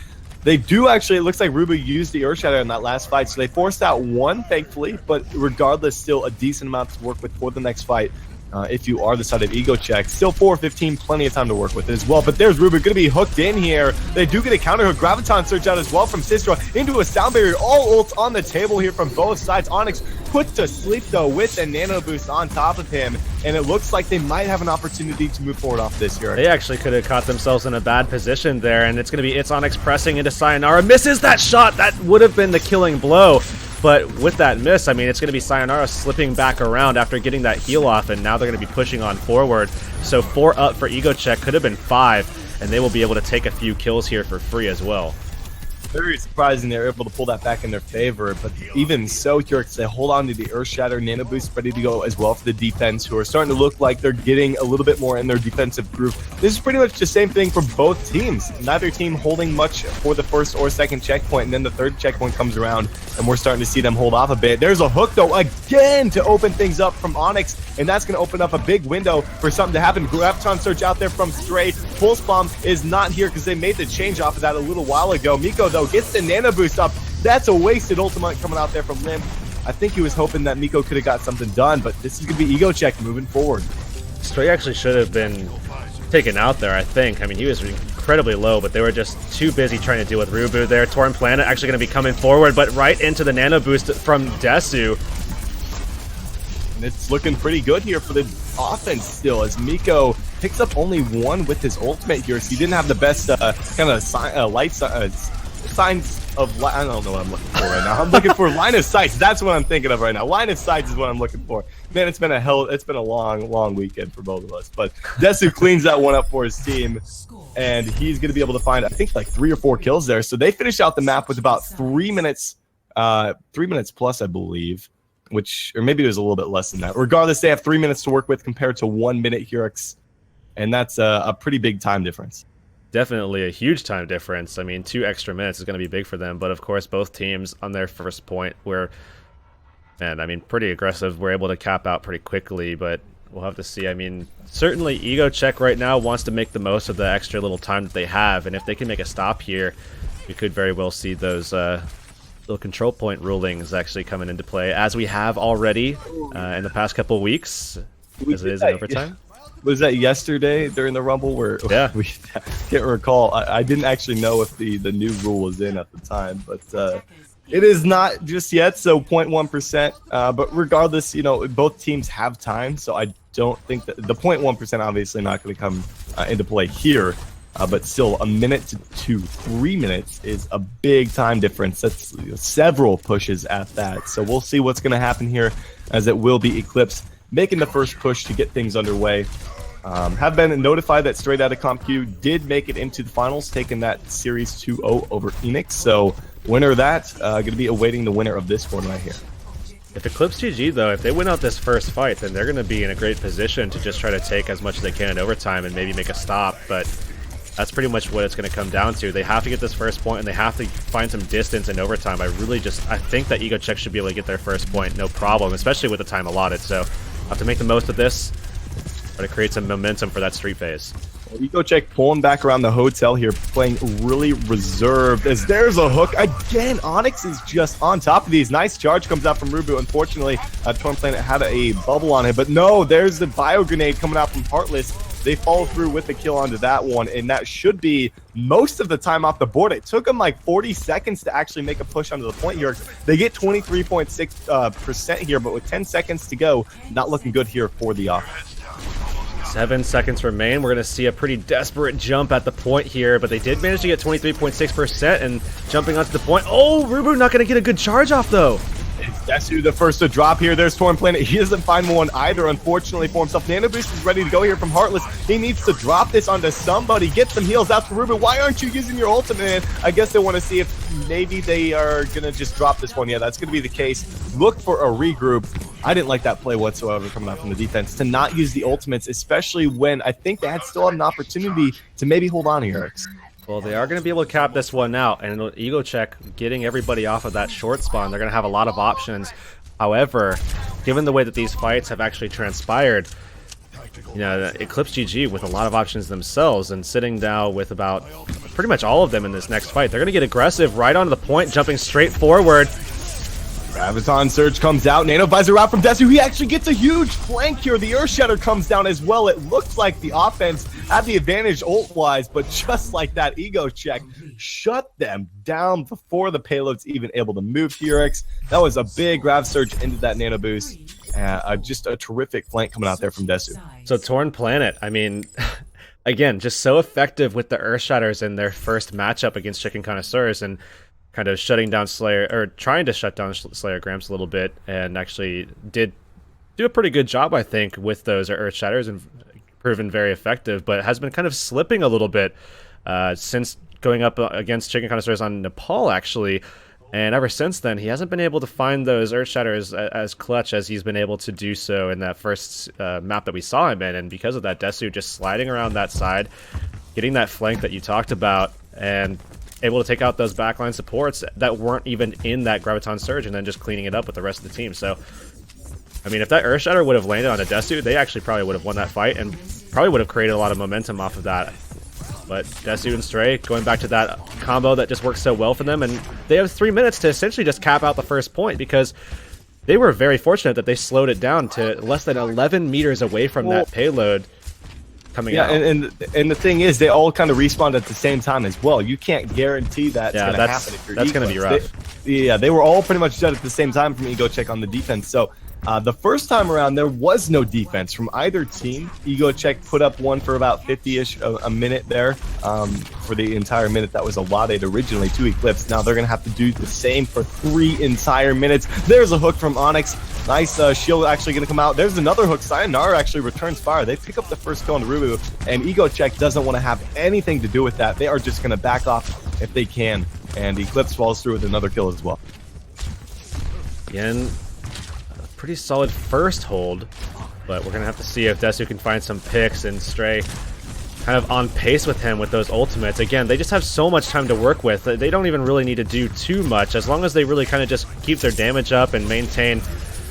They do actually, it looks like Rubu used the Earthshatter in that last fight, so they forced out 1, thankfully, but regardless, still a decent amount to work with for the next fight. If you are the side of Ego Check. Still 4:15, plenty of time to work with it as well. But there's Rubu going to be hooked in here. They do get a counter hook. Graviton search out as well from Sistra into a sound barrier. All ults on the table here from both sides. Onyx put to sleep though with a Nano Boost on top of him. And it looks like they might have an opportunity to move forward off this here. They actually could have caught themselves in a bad position there. And it's going to be It's Onyx pressing into Sayonara. Misses that shot. That would have been the killing blow. But with that miss, I mean, it's going to be Sayonara slipping back around after getting that heal off, and now they're going to be pushing on forward. So 4 up for Ego Check, could have been 5, and they will be able to take a few kills here for free as well. Very surprising they're able to pull that back in their favor, but even so, Kyrix, they hold on to the Earthshatter, Nano Boost ready to go as well for the defense, who are starting to look like they're getting a little bit more in their defensive groove. This is pretty much the same thing for both teams. Neither team holding much for the first or second checkpoint, and then the third checkpoint comes around, and we're starting to see them hold off a bit. There's a hook, though, again to open things up from Onyx, and that's going to open up a big window for something to happen. Graviton search out there from Stray. Pulse Bomb is not here because they made the change off of that a little while ago. Miko, though, gets the Nano Boost up. That's a wasted ultimate coming out there from Lim. I think he was hoping that Miko could have got something done, but this is going to be Ego Check moving forward. Stray actually should have been taken out there, I think. I mean, he was incredibly low, but they were just too busy trying to deal with Rubu there. Torn Planet actually going to be coming forward, but right into the nano boost from Desu. And it's looking pretty good here for the offense still, as Miko picks up only one with his ultimate here, so he didn't have the best kind of signs of I don't know what I'm looking for right now. I'm looking for line of sight. That's what I'm thinking of right now. Line of sight is what I'm looking for. Man, it's been a long weekend for both of us. But Desu cleans that one up for his team, and he's going to be able to find, I think, like 3 or 4 kills there. So they finished out the map with about 3 minutes, 3 minutes plus, I believe, or maybe it was a little bit less than that. Regardless, they have 3 minutes to work with compared to 1 minute Hurix, and that's a pretty big time difference. Definitely a huge time difference. I mean, 2 extra minutes is going to be big for them, but of course, both teams on their first point were, man, I mean, pretty aggressive. We're able to cap out pretty quickly, but we'll have to see. I mean, certainly Ego Check right now wants to make the most of the extra little time that they have, and if they can make a stop here, we could very well see those little control point rulings actually coming into play, as we have already in the past couple of weeks, as it is in overtime. Was that yesterday during the Rumble where we can't recall? I didn't actually know if the new rule was in at the time, but it is not just yet, so 0.1%. But regardless, you know, both teams have time, so I don't think that the 0.1% obviously not going to come into play here. But still, a minute to 3 minutes is a big time difference. That's several pushes at that. So we'll see what's going to happen here, as it will be Eclipse making the first push to get things underway. Have been notified that Straight Outta CompQ did make it into the finals, taking that series 2-0 over Enix. So winner of that, going to be awaiting the winner of this one right here. If Eclipse GG, though, if they win out this first fight, then they're going to be in a great position to just try to take as much as they can in overtime and maybe make a stop. But that's pretty much what it's going to come down to. They have to get this first point, and they have to find some distance in overtime. I think that Ego Check should be able to get their first point, no problem, especially with the time allotted. So have to make the most of this, try to create some momentum for that street phase. Well, Ego Check pulling back around the hotel here, playing really reserved, as there's a hook. Again, Onyx is just on top of these. Nice charge comes out from Rubu. Unfortunately, Torn Planet had a bubble on him, but no, there's the bio grenade coming out from Heartless. They follow through with the kill onto that one, and that should be most of the time off the board. It took them like 40 seconds to actually make a push onto the point here. They get 23.6% here, but with 10 seconds to go, not looking good here for the offense. 7 seconds remain. We're going to see a pretty desperate jump at the point here, but they did manage to get 23.6% and jumping onto the point. Oh, Rubu not going to get a good charge off, though. Desu the first to drop here. There's Torn Planet. He doesn't find one either, unfortunately, for himself. Nano Boost is ready to go here from Heartless. He needs to drop this onto somebody. Get some heals out for Rubu. Why aren't you using your ultimate? I guess they want to see if maybe they are going to just drop this one. Yeah, that's going to be the case. Look for a regroup. I didn't like that play whatsoever coming out from the defense to not use the ultimates, especially when I think they had still had an opportunity to maybe hold on here. Well, they are going to be able to cap this one out, and Ego Check getting everybody off of that short spawn. They're going to have a lot of options. However, given the way that these fights have actually transpired, you know, Eclipse GG with a lot of options themselves, and sitting down with about pretty much all of them in this next fight. They're going to get aggressive right onto the point, jumping straight forward. Graviton Surge comes out. Nano Visor out from Desu. He actually gets a huge flank here. The Earth Shatter comes down as well. It looks like the offense had the advantage ult-wise, but just like that, Ego Check shut them down before the payload's even able to move Hurix. That was a big Grav Surge into that Nano Boost. Just a terrific flank coming out there from Desu. So Torn Planet, I mean, again, just so effective with the Earth Shatters in their first matchup against Chicken Connoisseurs, and kind of shutting down Slayer, or trying to shut down Slayer Gramps a little bit, and actually did do a pretty good job, I think, with those Earth Shatters, and proven very effective, but has been kind of slipping a little bit since going up against Chicken Connoisseurs on Nepal, actually. And ever since then, he hasn't been able to find those Earth Shatters as clutch as he's been able to do so in that first map that we saw him in. And because of that, Desu just sliding around that side, getting that flank that you talked about, and able to take out those backline supports that weren't even in that Graviton Surge, and then just cleaning it up with the rest of the team. So, I mean, if that Earth Shatter would have landed on a Desu, they actually probably would have won that fight, and probably would have created a lot of momentum off of that. But Desu and Stray going back to that combo that just works so well for them, and they have 3 minutes to essentially just cap out the first point, because they were very fortunate that they slowed it down to less than 11 meters away from that payload coming out. And the thing is, they all kind of respawned at the same time as well. You can't guarantee that's going to happen if you're that's going to be rough. They were all pretty much dead at the same time from EgoCheck on the defense. So the first time around, there was no defense from either team. EgoCheck put up one for about 50-ish a minute there. For the entire minute, that was allotted originally to Eclipse. Now they're going to have to do the same for 3 entire minutes. There's a hook from Onyx. Nice shield actually going to come out. There's another hook. Sayonara actually returns fire. They pick up the first kill on Rubu, and EgoCheck doesn't want to have anything to do with that. They are just going to back off if they can, and Eclipse falls through with another kill as well. Again, a pretty solid first hold, but we're going to have to see if Desu can find some picks, and Stray kind of on pace with him with those ultimates. Again, they just have so much time to work with. They don't even really need to do too much, as long as they really kind of just keep their damage up and maintain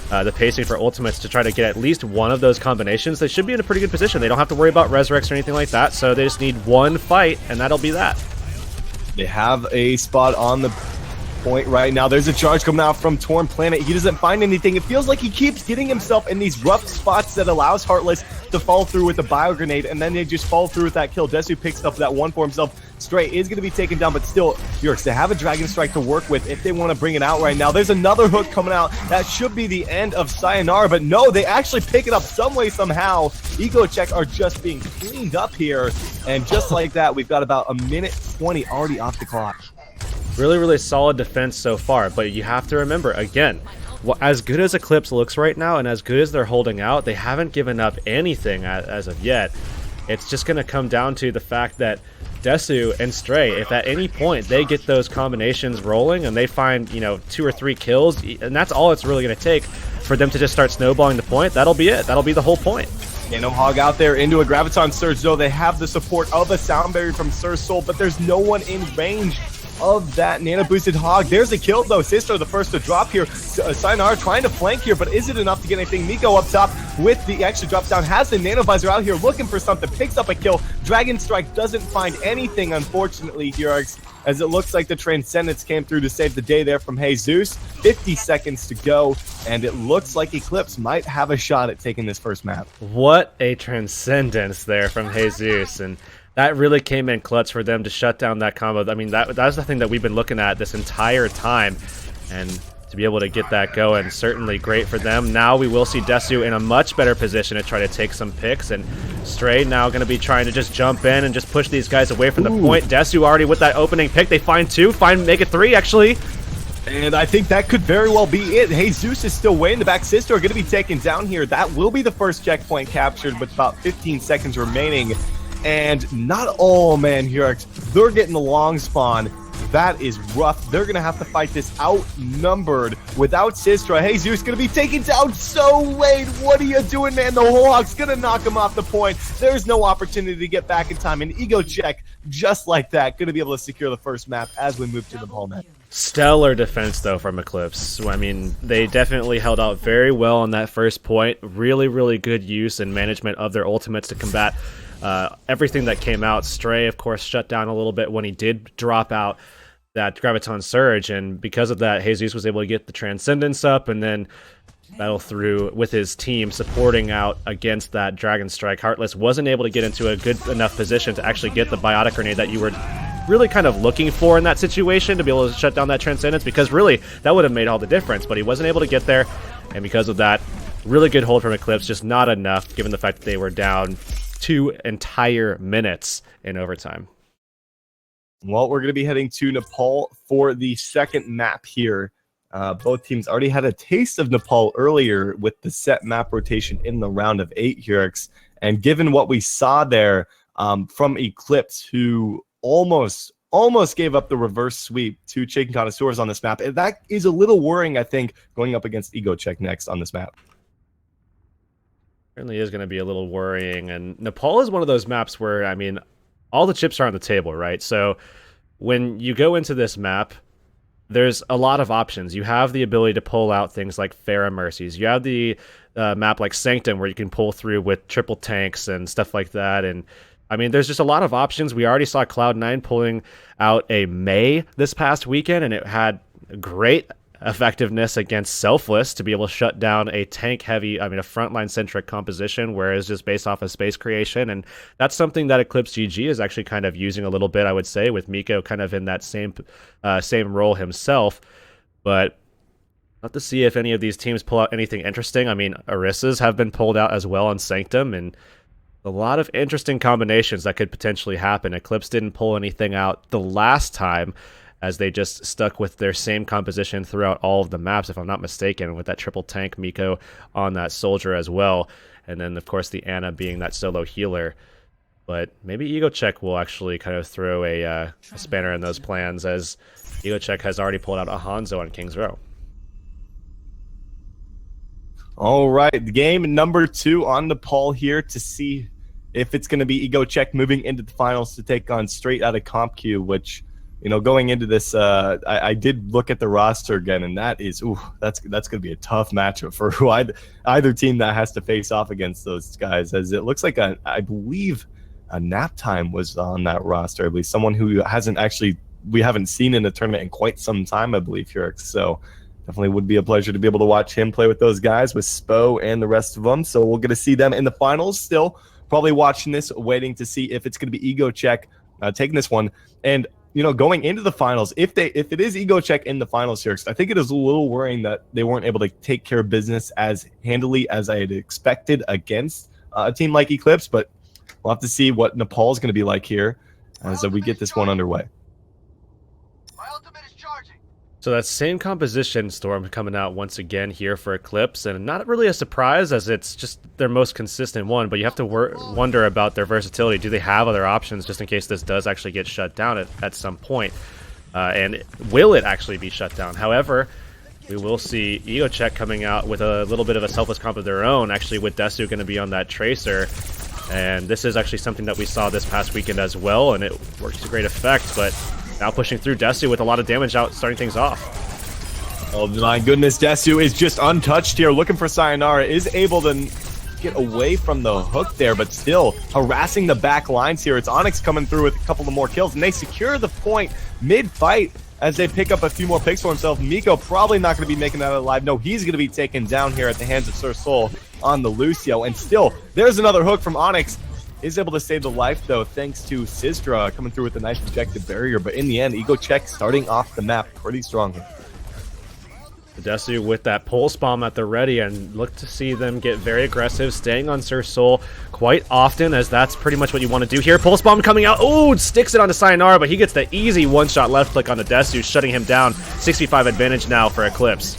the pacing for ultimates to try to get at least one of those combinations. They should be in a pretty good position. They don't have to worry about resurrects or anything like that, so they just need one fight, and that'll be that. They have a spot on the point right now. There's a charge coming out from Torn Planet. He doesn't find anything. It feels like he keeps getting himself in these rough spots that allows Heartless to fall through with the bio grenade, and then they just fall through with that kill. Desu picks up that one for himself. Stray is going to be taken down, but still, Yurks, they have a Dragon Strike to work with if they want to bring it out right now. There's another hook coming out. That should be the end of Sayonara, but no, they actually pick it up some way, somehow. EgoCheck are just being cleaned up here, and just like that, we've got about a minute 20 already off the clock. Really, really solid defense so far, but you have to remember, again, as good as Eclipse looks right now and as good as they're holding out, they haven't given up anything as of yet. It's just going to come down to the fact that Desu and Stray, if at any point they get those combinations rolling and they find, 2 or 3 kills, and that's all it's really going to take for them to just start snowballing the point, that'll be it. That'll be the whole point. Hog out there into a Graviton Surge, though. They have the support of a Sound Barrier from Sir Soul, but there's no one in range of that nano boosted Hog. There's a kill though. Sister the first to drop here. Sayonara trying to flank here, but is it enough to get anything? Miko up top with the extra drop down, has the nano visor out here looking for something, picks up a kill. Dragon Strike doesn't find anything, unfortunately, here, as it looks like the Transcendence came through to save the day there from Jesus. 50 seconds to go, and it looks like Eclipse might have a shot at taking this first map. What a Transcendence there from Jesus, and that really came in clutch for them to shut down that combo. I mean, that's the thing that we've been looking at this entire time, and to be able to get that going, certainly great for them. Now we will see Desu in a much better position to try to take some picks, and Stray now going to be trying to just jump in and just push these guys away from the point. Desu already with that opening pick. They find 2, make it 3, actually. And I think that could very well be it. Jesus is still way in the back. Sister are going to be taken down here. That will be the first checkpoint captured with about 15 seconds remaining. And not all, man, here. They're getting the long spawn. That is rough. They're going to have to fight this outnumbered without Sistra. Jesus going to be taken down so late. What are you doing, man? The whole Hawk's going to knock him off the point. There's no opportunity to get back in time. And EgoCheck, just like that, going to be able to secure the first map as we move to the ball net. Stellar defense, though, from Eclipse. I mean, they definitely held out very well on that first point. Really, really good use and management of their ultimates to combat everything that came out. Stray, of course, shut down a little bit when he did drop out that Graviton Surge, and because of that, Jesus was able to get the Transcendence up and then battle through with his team supporting out against that Dragon Strike. Heartless wasn't able to get into a good enough position to actually get the Biotic Grenade that you were really kind of looking for in that situation to be able to shut down that Transcendence, because really that would have made all the difference, but he wasn't able to get there, and because of that, really good hold from Eclipse, just not enough given the fact that they were down 2 entire minutes in overtime. Well, we're going to be heading to Nepal for the second map here. Both teams already had a taste of Nepal earlier with the set map rotation in the round of 8 here. And given what we saw there from Eclipse, who almost gave up the reverse sweep to Chicken Connoisseurs on this map, and that is a little worrying, I think, going up against EgoCheck next on this map. Certainly is going to be a little worrying, and Nepal is one of those maps where, I mean, all the chips are on the table, right? So when you go into this map, there's a lot of options. You have the ability to pull out things like Pharah Mercies. You have the map like Sanctum where you can pull through with triple tanks and stuff like that. And I mean, there's just a lot of options. We already saw Cloud9 pulling out a Mei this past weekend, and it had great effectiveness against Selfless to be able to shut down a tank-heavy, I mean, a frontline-centric composition, whereas just based off of space creation. And that's something that Eclipse GG is actually kind of using a little bit, I would say, with Miko kind of in that same role himself. But not to see if any of these teams pull out anything interesting. I mean, Orissa's have been pulled out as well on Sanctum, and a lot of interesting combinations that could potentially happen. Eclipse didn't pull anything out the last time, as they just stuck with their same composition throughout all of the maps, if I'm not mistaken, with that triple tank Miko on that Soldier as well. And then, of course, the Ana being that solo healer. But maybe EgoCheck will actually kind of throw a spanner in those plans, as EgoCheck has already pulled out a Hanzo on King's Row. All right, game number 2 on Nepal here to see if it's going to be EgoCheck moving into the finals to take on Straight Outta CompQ, which, you know, going into this, I did look at the roster again, and that is, that's going to be a tough matchup for either team that has to face off against those guys, as it looks like, I believe, a Nap Time was on that roster. I believe someone who we haven't seen in a tournament in quite some time, I believe, here. So definitely would be a pleasure to be able to watch him play with those guys, with Spo and the rest of them. So we're going to see them in the finals. Still probably watching this, waiting to see if it's going to be EgoCheck taking this one. And, you know, going into the finals, if it is EgoCheck in the finals here, 'cause I think it is a little worrying that they weren't able to take care of business as handily as I had expected against a team like Eclipse. But we'll have to see what Nepal is going to be like here as we get this one underway. So that same composition, Storm, coming out once again here for Eclipse, and not really a surprise, as it's just their most consistent one, but you have to wonder about their versatility. Do they have other options just in case this does actually get shut down at some point? And will it actually be shut down? However, we will see EgoCheck coming out with a little bit of a selfless comp of their own, actually with Desu going to be on that Tracer. And this is actually something that we saw this past weekend as well, and it works to great effect, but now pushing through Desu with a lot of damage out, starting things off. Oh my goodness, Desu is just untouched here, looking for Sayonara, is able to get away from the hook there, but still harassing the back lines here. It's Onyx coming through with a couple of more kills, and they secure the point mid-fight as they pick up a few more picks for himself. Miko probably not going to be making that alive. No, he's going to be taken down here at the hands of Sir Soul on the Lucio, and still, there's another hook from Onyx. Is able to save the life, though, thanks to Sistra coming through with a nice projected barrier. But in the end, EgoCheck starting off the map pretty strong here. Desu with that pulse bomb at the ready, and look to see them get very aggressive, staying on Sir Soul quite often, as that's pretty much what you want to do here. Pulse bomb coming out. Oh, sticks it onto Sayonara, but he gets the easy one-shot left click on the Desu, shutting him down. 65 advantage now for Eclipse.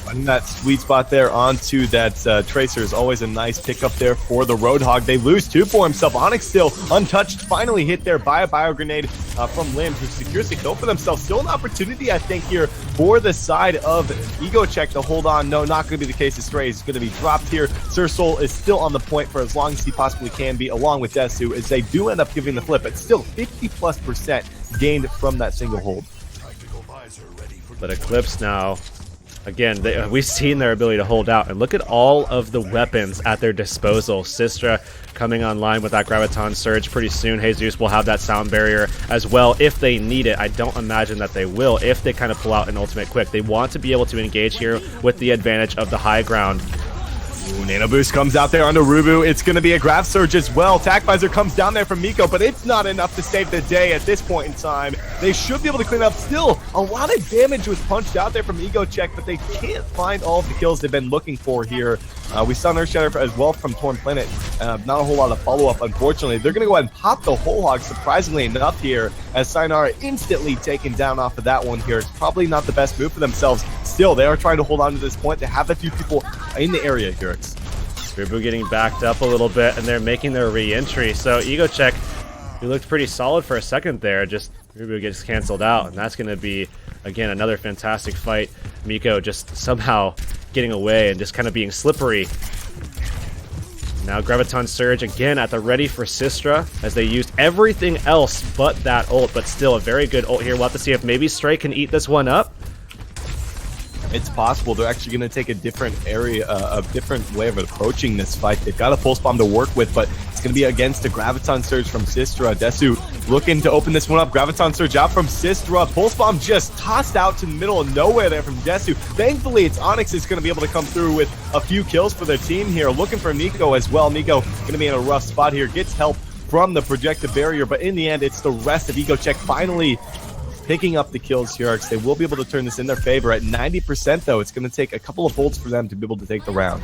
And that sweet spot there onto that Tracer is always a nice pickup there for the Roadhog. They lose 2 for himself. Onyx still untouched, finally hit there by a bio grenade from Lim, who secures the kill for themselves. Still an opportunity, I think, here for the side of EgoCheck to hold on. No, not going to be the case. Stray is going to be dropped here. Sir Soul is still on the point for as long as he possibly can be, along with Desu, as they do end up giving the flip. But still 50+% gained from that single hold. But Eclipse now, again, we've seen their ability to hold out, and look at all of the weapons at their disposal. Sistra coming online with that Graviton Surge pretty soon. Jesus will have that sound barrier as well if they need it. I don't imagine that they will if they kind of pull out an ultimate quick. They want to be able to engage here with the advantage of the high ground. Nano Boost comes out there onto Rubu. It's going to be a Grav Surge as well. Tac Visor comes down there from Miko, but it's not enough to save the day at this point in time. They should be able to clean up. Still, a lot of damage was punched out there from EgoCheck, but they can't find all of the kills they've been looking for here. We saw Nurse Shatter as well from Torn Planet. Not a whole lot of follow-up, unfortunately. They're going to go ahead and pop the Whole Hog, surprisingly enough here, as Sayonara instantly taken down off of that one here. It's probably not the best move for themselves. Still, they are trying to hold on to this point. They have a few people in the area here. Rubu getting backed up a little bit, and they're making their re-entry. So EgoCheck, who looked pretty solid for a second there, just Rubu gets canceled out, and that's going to be, again, another fantastic fight. Miko just somehow getting away and just kind of being slippery. Now Graviton Surge again at the ready for Sistra, as they used everything else but that ult, but still a very good ult here. We'll have to see if maybe Stray can eat this one up. It's possible. They're actually going to take a different area, a different way of approaching this fight. They've got a pulse bomb to work with, but it's going to be against a Graviton Surge from Sistra. Desu looking to open this one up. Graviton Surge out from Sistra. Pulse Bomb just tossed out to the middle of nowhere there from Desu. Thankfully, it's Onyx is going to be able to come through with a few kills for their team here. Looking for Nico as well. Nico going to be in a rough spot here. Gets help from the projected barrier, but in the end, it's the rest of EcoCheck finally picking up the kills here. They will be able to turn this in their favor. At 90%, though, it's going to take a couple of bolts for them to be able to take the round.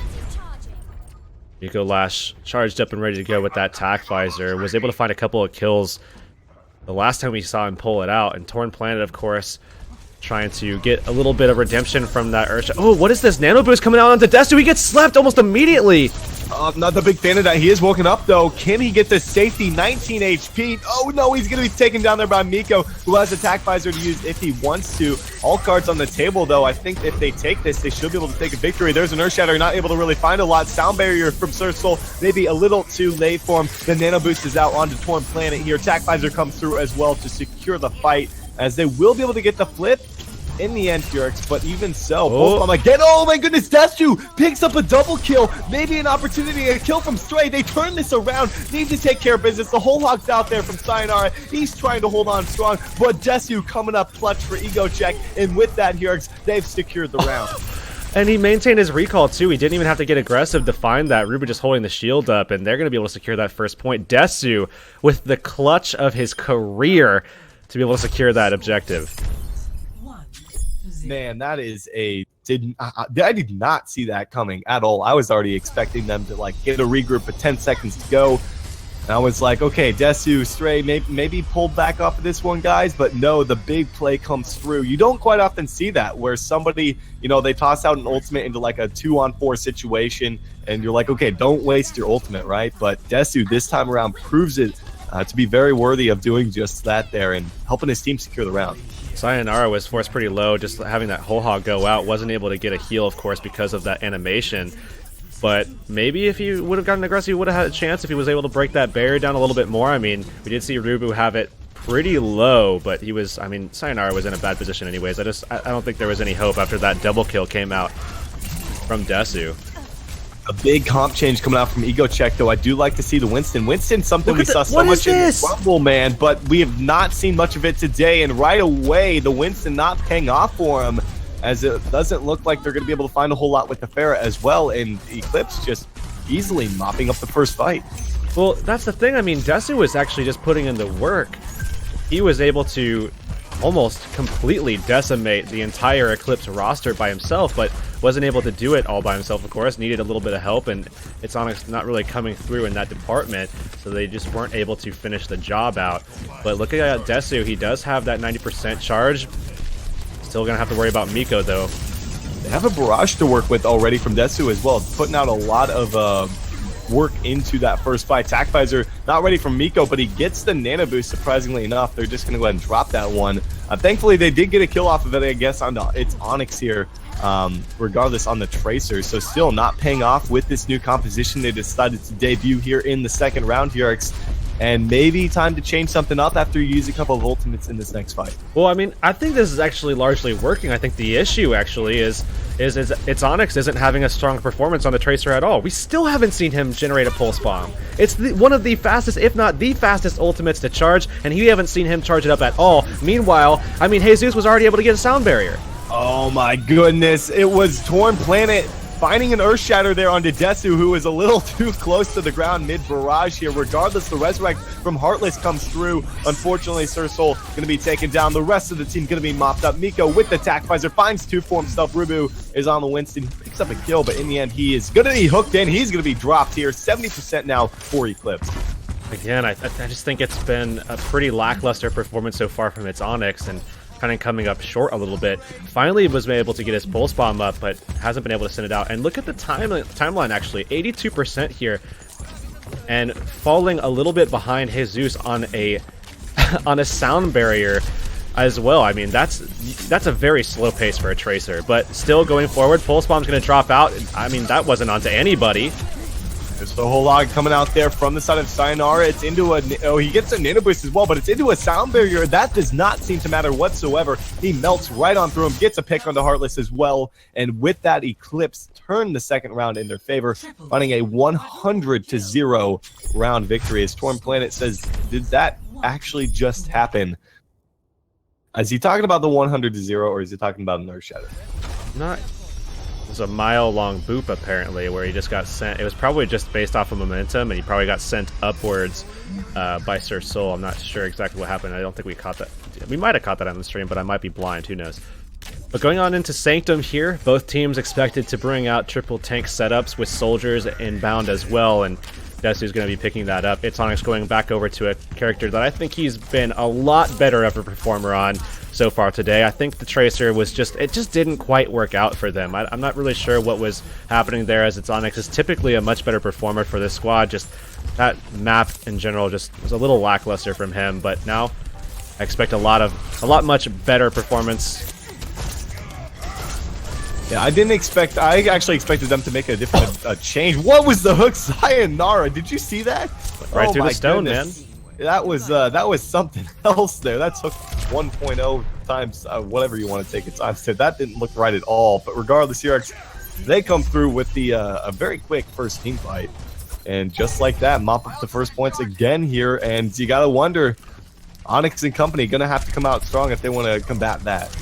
Eco Lash charged up and ready to go with that tack visor. Was able to find a couple of kills the last time we saw him pull it out. And Torn Planet, of course, trying to get a little bit of redemption from that Ursha. Oh, what is this? Nano Boost coming out onto Desu. He gets slapped almost immediately. Not the big fan of that. He is woken up, though. Can he get the safety? 19 HP. Oh, no, he's going to be taken down there by Miko, who has attack visor to use if he wants to. All cards on the table, though. I think if they take this, they should be able to take a victory. There's an Earthshatter, not able to really find a lot. Sound Barrier from Sursoul, maybe a little too late for him. The Nano Boost is out onto Torn Planet here. Attack visor comes through as well to secure the fight, as they will be able to get the flip in the end, Furix, but even so, Pulse Bomb again. Oh my goodness, Desu picks up a double kill. Maybe an opportunity, a kill from Stray. They turn this around, need to take care of business. The whole hog's out there from Sayonara. He's trying to hold on strong, but Desu coming up clutch for EcoCheck, and with that, Furix, they've secured the round. And he maintained his recall too. He didn't even have to get aggressive to find that. Ruben just holding the shield up, and they're going to be able to secure that first point. Desu with the clutch of his career to be able to secure that objective. Man, that is I did not see that coming at all. I was already expecting them to like get a regroup with 10 seconds to go. And I was like, okay, Desu, Stray, maybe pull back off of this one, guys. But no, the big play comes through. You don't quite often see that where somebody, you know, they toss out an ultimate into like a 2-on-4 situation, and you're like, okay, don't waste your ultimate, right? But Desu this time around proves it to be very worthy of doing just that there and helping his team secure the round. Sayonara was forced pretty low, just having that whole hog go out. Wasn't able to get a heal, of course, because of that animation. But maybe if he would have gotten aggressive, he would have had a chance if he was able to break that barrier down a little bit more. I mean, we did see Rubu have it pretty low, but he was, I mean, Sayonara was in a bad position anyways. I don't think there was any hope after that double kill came out from Desu. A big comp change coming out from EcoCheck, though. I do like to see the Winston. Winston, something we saw so much in the Rumble, man, but we have not seen much of it today. And right away, the Winston not paying off for him, as it doesn't look like they're going to be able to find a whole lot with the Pharah as well. And Eclipse just easily mopping up the first fight. Well, that's the thing. I mean, Desu was actually just putting in the work. He was able to almost completely decimate the entire Eclipse roster by himself, but wasn't able to do it all by himself, of course. Needed a little bit of help, and it's Onyx not really coming through in that department, so they just weren't able to finish the job out. But looking at Desu, he does have that 90% charge. Still gonna have to worry about Miko, though. They have a barrage to work with already from Desu as well, putting out a lot of work into that first fight. Tack Visor not ready for Miko, but he gets the Nano Boost, surprisingly enough. They're just going to go ahead and drop that one. Thankfully, they did get a kill off of it, I guess, on it's Onyx here, regardless on the Tracer. So still not paying off with this new composition they decided to debut here in the second round, Furix. And maybe time to change something up after you use a couple of ultimates in this next fight. Well, I mean, I think this is actually largely working. I think the issue actually is it's Onyx isn't having a strong performance on the Tracer at all. We still haven't seen him generate a Pulse Bomb. It's one of the fastest, if not the fastest, ultimates to charge, and we haven't seen him charge it up at all. Meanwhile, I mean, Jesus was already able to get a Sound Barrier. Oh my goodness, it was Torn Planet finding an Earthshatter there onto Desu, who is a little too close to the ground mid-barrage here. Regardless, the Resurrect from Heartless comes through. Unfortunately, Sursoul going to be taken down. The rest of the team going to be mopped up. Miko with the Tack Visor finds two for himself. Rubu is on the Winston. He picks up a kill, but in the end, he is going to be hooked in. He's going to be dropped here. 70% now for Eclipse. Again, I just think it's been a pretty lackluster performance so far from its Onyx, and kind of coming up short a little bit. Finally was able to get his Pulse Bomb up, but hasn't been able to send it out. And look at the timeline, actually. 82% here. And falling a little bit behind Jesus on a on a Sound Barrier as well. I mean, that's a very slow pace for a Tracer, but still going forward. Pulse Bomb's going to drop out. I mean, that wasn't onto anybody. There's the whole log coming out there from the side of Sayonara. It's into a... Oh, he gets a Nano Boost as well, but it's into a Sound Barrier. That does not seem to matter whatsoever. He melts right on through him, gets a pick onto Heartless as well, and with that, Eclipse turned the second round in their favor, finding a 100-0 round victory. As Torn Planet says, did that actually just happen? Is he talking about the 100-0, or is he talking about an Earth Shatter? Not. It was a mile-long boop apparently, where he just got sent. It was probably just based off of momentum, and he probably got sent upwards by Sir Soul. I'm not sure exactly what happened. I don't think we caught that. We might have caught that on the stream, but I might be blind. Who knows? But going on into Sanctum here, both teams expected to bring out triple tank setups with soldiers inbound as well, and Desu's going to be picking that up. It's Onyx going back over to a character that I think he's been a lot better of a performer on so far today. I think the Tracer was it just didn't quite work out for them. I'm not really sure what was happening there, as it's Onyx is typically a much better performer for this squad. Just that map in general just was a little lackluster from him, but now I expect a lot much better performance. Yeah, I actually expected them to make a different change. What was the hook? Sayonara, did you see that? Right oh through my the stone, goodness. Man. That was something else there. That's hook 1.0 times whatever you want to take it times to. That didn't look right at all. But regardless, Yurx, they come through with the a very quick first team fight. And just like that, mop up the first points again here. And you gotta wonder, Onyx and company gonna have to come out strong if they want to combat that.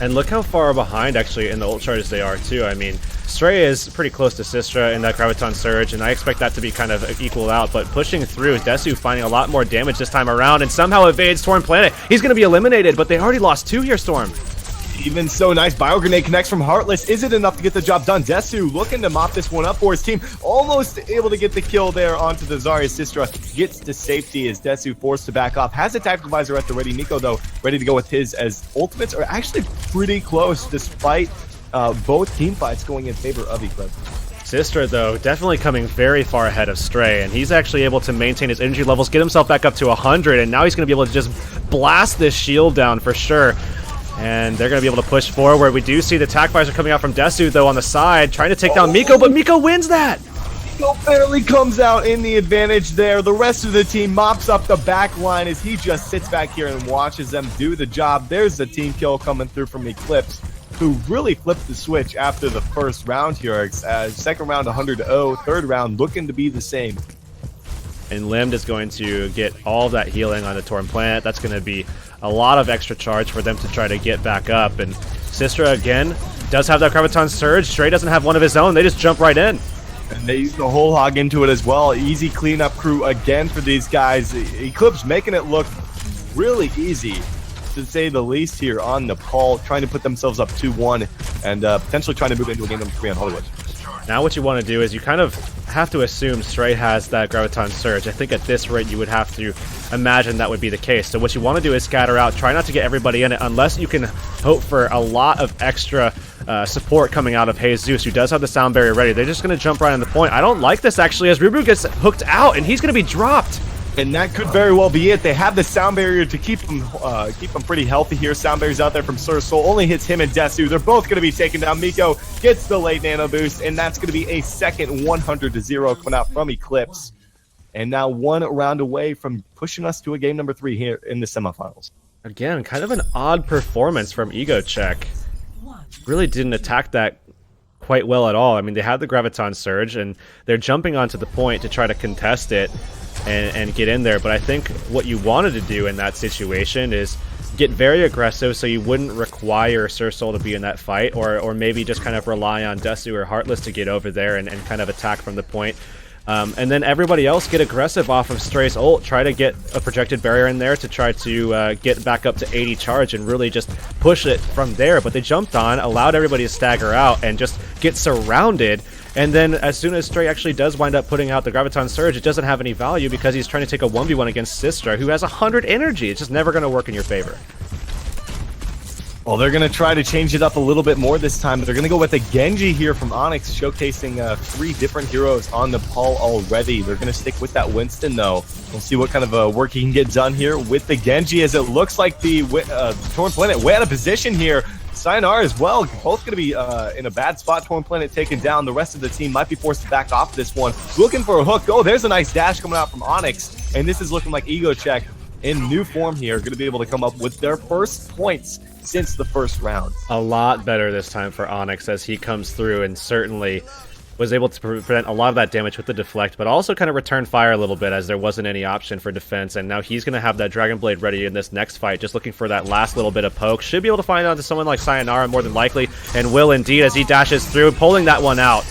And look how far behind, actually, in the ult charges they are, too. I mean, Stray is pretty close to Sistra in that Graviton Surge, and I expect that to be kind of equal out. But pushing through, Desu finding a lot more damage this time around, and somehow evades Storm Planet. He's going to be eliminated, but they already lost 2 here, Storm. Even so, nice Bio Grenade connects from Heartless. Is it enough to get the job done? Desu looking to mop this one up for his team. Almost able to get the kill there onto the Zarya. Sistra gets to safety as Desu forced to back off. Has a tactical visor at the ready. Nico, though, ready to go with his, as ultimates are actually pretty close despite both team fights going in favor of Eclipse. Sistra, though, definitely coming very far ahead of Stray, and he's actually able to maintain his energy levels, get himself back up to 100, and now he's going to be able to just blast this shield down for sure. And they're going to be able to push forward. We do see the attack visor coming out from Desu, though, on the side, trying to take down Miko, but Miko wins that! Miko barely comes out in the advantage there. The rest of the team mops up the back line as he just sits back here and watches them do the job. There's the team kill coming through from Eclipse, who really flipped the switch after the first round here. Second round 100-0, third round looking to be the same. And Limd is going to get all of that healing on the Torn Planet. That's going to be a lot of extra charge for them to try to get back up. And Sistra, again, does have that Graviton Surge. Stray doesn't have one of his own. They just jump right in. And they use the whole hog into it as well. Easy cleanup crew again for these guys. Eclipse making it look really easy, to say the least, here on Nepal, trying to put themselves up 2-1 and potentially trying to move into a game number 3 on Hollywood. Now what you want to do is you kind of have to assume Stray has that Graviton Surge. I think at this rate you would have to imagine that would be the case. So what you want to do is scatter out, try not to get everybody in it unless you can hope for a lot of extra support coming out of Jesus, who does have the sound barrier ready. They're just going to jump right on the point. I don't like this, actually, as Rubu gets hooked out and he's going to be dropped. And that could very well be it. They have the sound barrier to keep them pretty healthy here. Sound barrier's out there from Sir Soul. Only hits him and Desu. They're both going to be taken down. Miko gets the late nano boost, and that's going to be a second 100-0 coming out from Eclipse. And now 1 round away from pushing us to a game number 3 here in the semifinals. Again, kind of an odd performance from Ego Check. Really didn't attack that quite well at all. I mean, they had the Graviton Surge, and they're jumping onto the point to try to contest it and get in there. But I think what you wanted to do in that situation is get very aggressive so you wouldn't require Sir Soul to be in that fight, or maybe just kind of rely on Desu or Heartless to get over there and kind of attack from the point. And then everybody else get aggressive off of Stray's ult, try to get a projected barrier in there to try to get back up to 80 charge and really just push it from there. But they jumped on, allowed everybody to stagger out and just get surrounded. And then as soon as Stray actually does wind up putting out the Graviton Surge, it doesn't have any value because he's trying to take a 1v1 against Sistra, who has 100 energy. It's just never going to work in your favor. Well, they're going to try to change it up a little bit more this time. They're going to go with a Genji here from Onyx, showcasing 3 different heroes on Nepal already. They're going to stick with that Winston, though. We'll see what kind of work he can get done here with the Genji, as it looks like the Torn Planet way out of position here. Sayonara as well, both going to be in a bad spot. Torn Planet taken down. The rest of the team might be forced to back off this one. Looking for a hook. Oh, there's a nice dash coming out from Onyx. And this is looking like Ego Check in new form here, going to be able to come up with their first points since the first round. A lot better this time for Onyx as he comes through and certainly was able to prevent a lot of that damage with the deflect, but also kind of return fire a little bit as there wasn't any option for defense. And now he's going to have that Dragon Blade ready in this next fight, just looking for that last little bit of poke. Should be able to find out to someone like Sayonara more than likely, and will indeed as he dashes through, pulling that one out.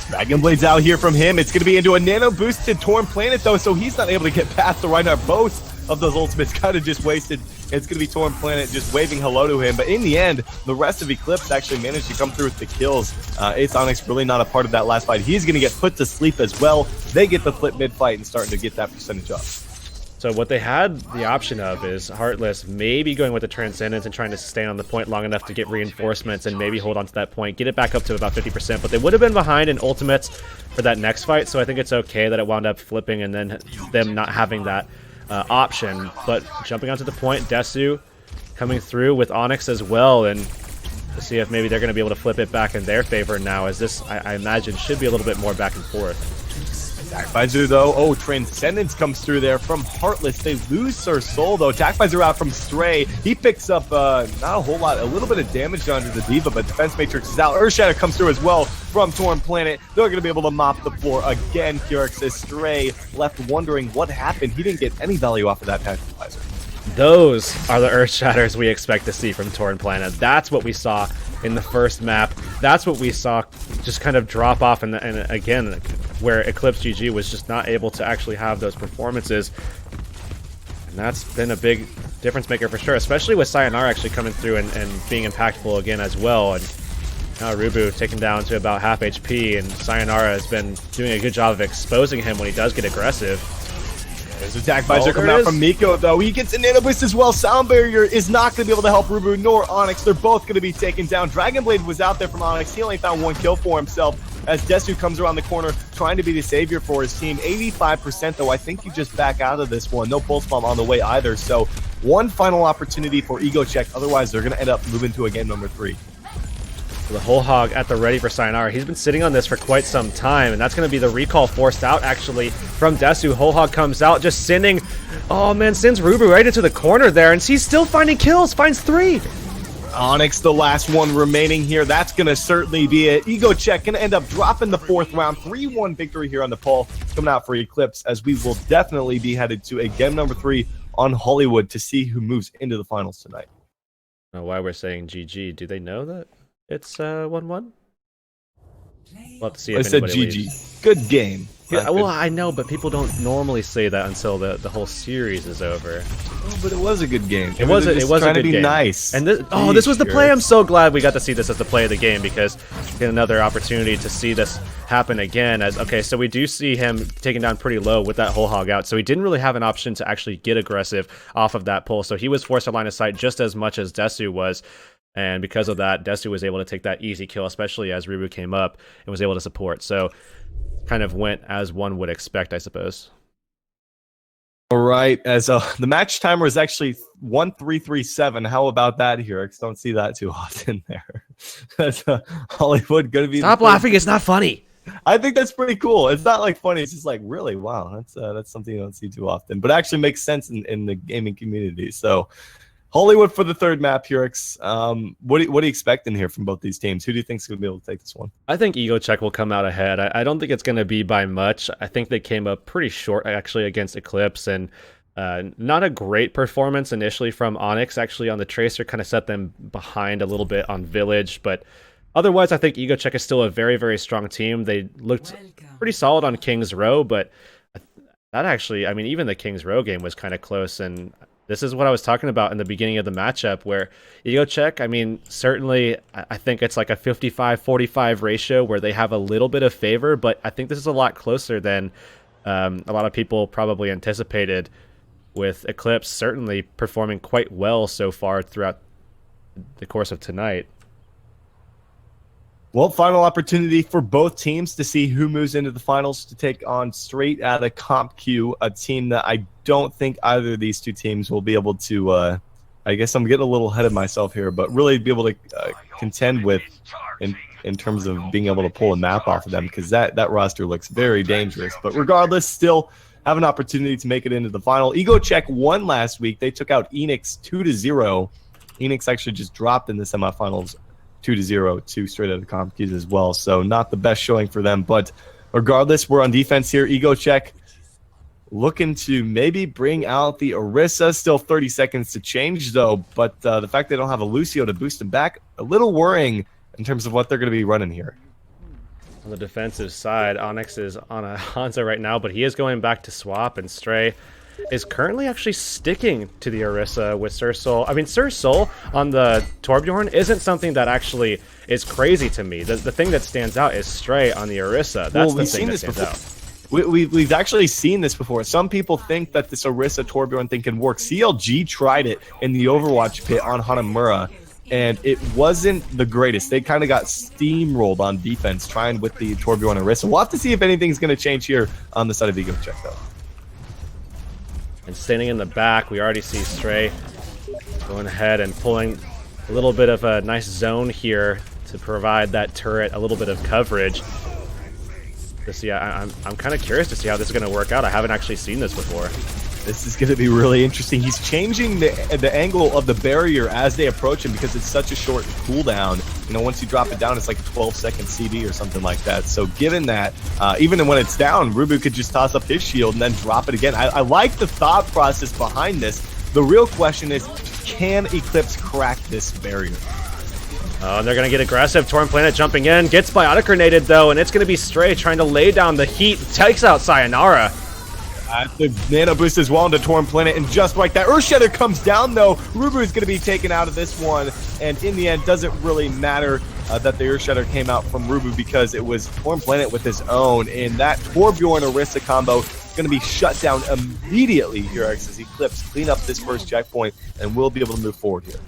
Dragon Blade's out here from him. It's going to be into a nano boosted Torn Planet though, so he's not able to get past the Reinhardt. Both of those ultimates kind of just wasted. It's going to be Torn Planet just waving hello to him. But in the end, the rest of Eclipse actually managed to come through with the kills. Ace Onyx really not a part of that last fight. He's going to get put to sleep as well. They get the flip mid-fight and starting to get that percentage up. So what they had the option of is Heartless maybe going with the Transcendence and trying to stay on the point long enough to get reinforcements and maybe hold on to that point, get it back up to about 50%. But they would have been behind in ultimates for that next fight, so I think it's okay that it wound up flipping and then them not having that option. But jumping onto the point, Desu coming through with Onyx as well, and to see if maybe they're going to be able to flip it back in their favor now, as this, I imagine, should be a little bit more back and forth. Jackvisor though, oh, Transcendence comes through there from Heartless. They lose Sir Soul though. Jackvisor out from Stray. He picks up not a whole lot, a little bit of damage onto the D.Va, but Defense Matrix is out. Earthshatter comes through as well from Torn Planet. They're going to be able to mop the floor again. Keurig says Stray left wondering what happened. He didn't get any value off of that Pacifizer. Those are the Earth Shatters we expect to see from Torn Planet. That's what we saw in the first map. That's what we saw just kind of drop off, and again, where Eclipse GG was just not able to actually have those performances. And that's been a big difference maker for sure, especially with Sayonara actually coming through and being impactful again as well. And now Rubu taken down to about half HP, and Sayonara has been doing a good job of exposing him when he does get aggressive. There's attack visor coming out from Miko though. He gets a nano boost as well. Sound Barrier is not going to be able to help Rubu nor Onyx. They're both going to be taken down. Dragon Blade was out there from Onyx. He only found one kill for himself as Desu comes around the corner trying to be the savior for his team. 85% though. I think you just back out of this one. No pulse bomb on the way either. So one final opportunity for Ego Check. Otherwise they're going to end up moving to a game number 3. The whole hog at the ready for Sayonara. He's been sitting on this for quite some time, and that's going to be the recall forced out actually from Desu. Whole hog comes out, just sending, oh man, sends Rubu right into the corner there, and he's still finding kills, finds 3. Onyx, the last one remaining here. That's going to certainly be it. Ego Check going to end up dropping the 4th round. 3-1 victory here on the poll coming out for Eclipse, as we will definitely be headed to a game number 3 on Hollywood to see who moves into the finals tonight. Now, why we're saying GG, do they know that it's 1-1? We'll have to see if I said anybody GG. leaves. Good game. Yeah, well, I know, but people don't normally say that until the whole series is over. Oh, but it was a good game. It was a good game. Nice. And this was the play. I'm so glad we got to see this as the play of the game, because get another opportunity to see this happen again. As okay, so we do see him taken down pretty low with that whole hog out, so he didn't really have an option to actually get aggressive off of that pull. So he was forced to line of sight just as much as Desu was. And because of that, Desu was able to take that easy kill, especially as Rubu came up and was able to support. So kind of went as one would expect, I suppose. All right, as the match timer is actually 1:337. How about that, here? Don't see that too often there. That's Hollywood going to be. Stop laughing! It's not funny. I think that's pretty cool. It's not like funny. It's just like, really, wow. That's something you don't see too often, but actually makes sense in the gaming community. So. Hollywood for the 3rd map, Hurix. What are you expecting here from both these teams? Who do you think is going to be able to take this one? I think Ego Check will come out ahead. I don't think it's going to be by much. I think they came up pretty short, actually, against Eclipse, and not a great performance initially from Onyx. Actually, on the Tracer, kind of set them behind a little bit on Village, but otherwise, I think Ego Check is still a very, very strong team. They looked pretty solid on King's Row, but that actually, I mean, even the King's Row game was kind of close, and this is what I was talking about in the beginning of the matchup, where Ego Check, I mean, certainly I think it's like a 55-45 ratio where they have a little bit of favor, but I think this is a lot closer than a lot of people probably anticipated, with Eclipse certainly performing quite well so far throughout the course of tonight. Well, final opportunity for both teams to see who moves into the finals to take on straight out of Comp Q, a team that I don't think either of these two teams will be able to, I guess I'm getting a little ahead of myself here, but really be able to contend with in terms of being able to pull a map off of them, because that roster looks very dangerous. But regardless, still have an opportunity to make it into the final. Ego Check won last week. They took out Enix 2-0. Enix actually just dropped in the semifinals 2-0, 2 straight out of comp keys as well. So not the best showing for them. But regardless, we're on defense here. Ego Check looking to maybe bring out the Orisa. Still 30 seconds to change, though. But the fact they don't have a Lucio to boost him back, a little worrying in terms of what they're going to be running here. On the defensive side, Onyx is on a Hanzo right now, but he is going back to swap, and Stray is currently actually sticking to the Orisa with Sir Sol. I mean, Sir Sol on the Torbjorn isn't something that actually is crazy to me. The thing that stands out is Stray on the Orisa. That's the thing that stands out. We've actually seen this before. Some people think that this Orisa Torbjorn thing can work. CLG tried it in the Overwatch pit on Hanamura, and it wasn't the greatest. They kind of got steamrolled on defense trying with the Torbjorn Orisa. We'll have to see if anything's going to change here on the side of Ego Check, though. And standing in the back, we already see Stray going ahead and pulling a little bit of a nice zone here to provide that turret a little bit of coverage. I'm kind of curious to see how this is going to work out. I haven't actually seen this before. This is going to be really interesting. He's changing the angle of the barrier as they approach him because it's such a short cooldown. You know, once you drop it down, it's like a 12-second CD or something like that. So given that, even when it's down, Rubu could just toss up his shield and then drop it again. I like the thought process behind this. The real question is, can Eclipse crack this barrier? Oh, and they're going to get aggressive. Torn Planet jumping in. Gets biotic grenaded, though, and it's going to be Stray trying to lay down the heat. Takes out Sayonara. The nano boost as well into Torn Planet, and just like that, Earthshatter comes down, though. Rubu is going to be taken out of this one, and in the end, doesn't really matter that the Earthshatter came out from Rubu because it was Torn Planet with his own, and that Torbjorn Orisa combo is going to be shut down immediately here as Eclipse clean up this first checkpoint, and we'll be able to move forward here.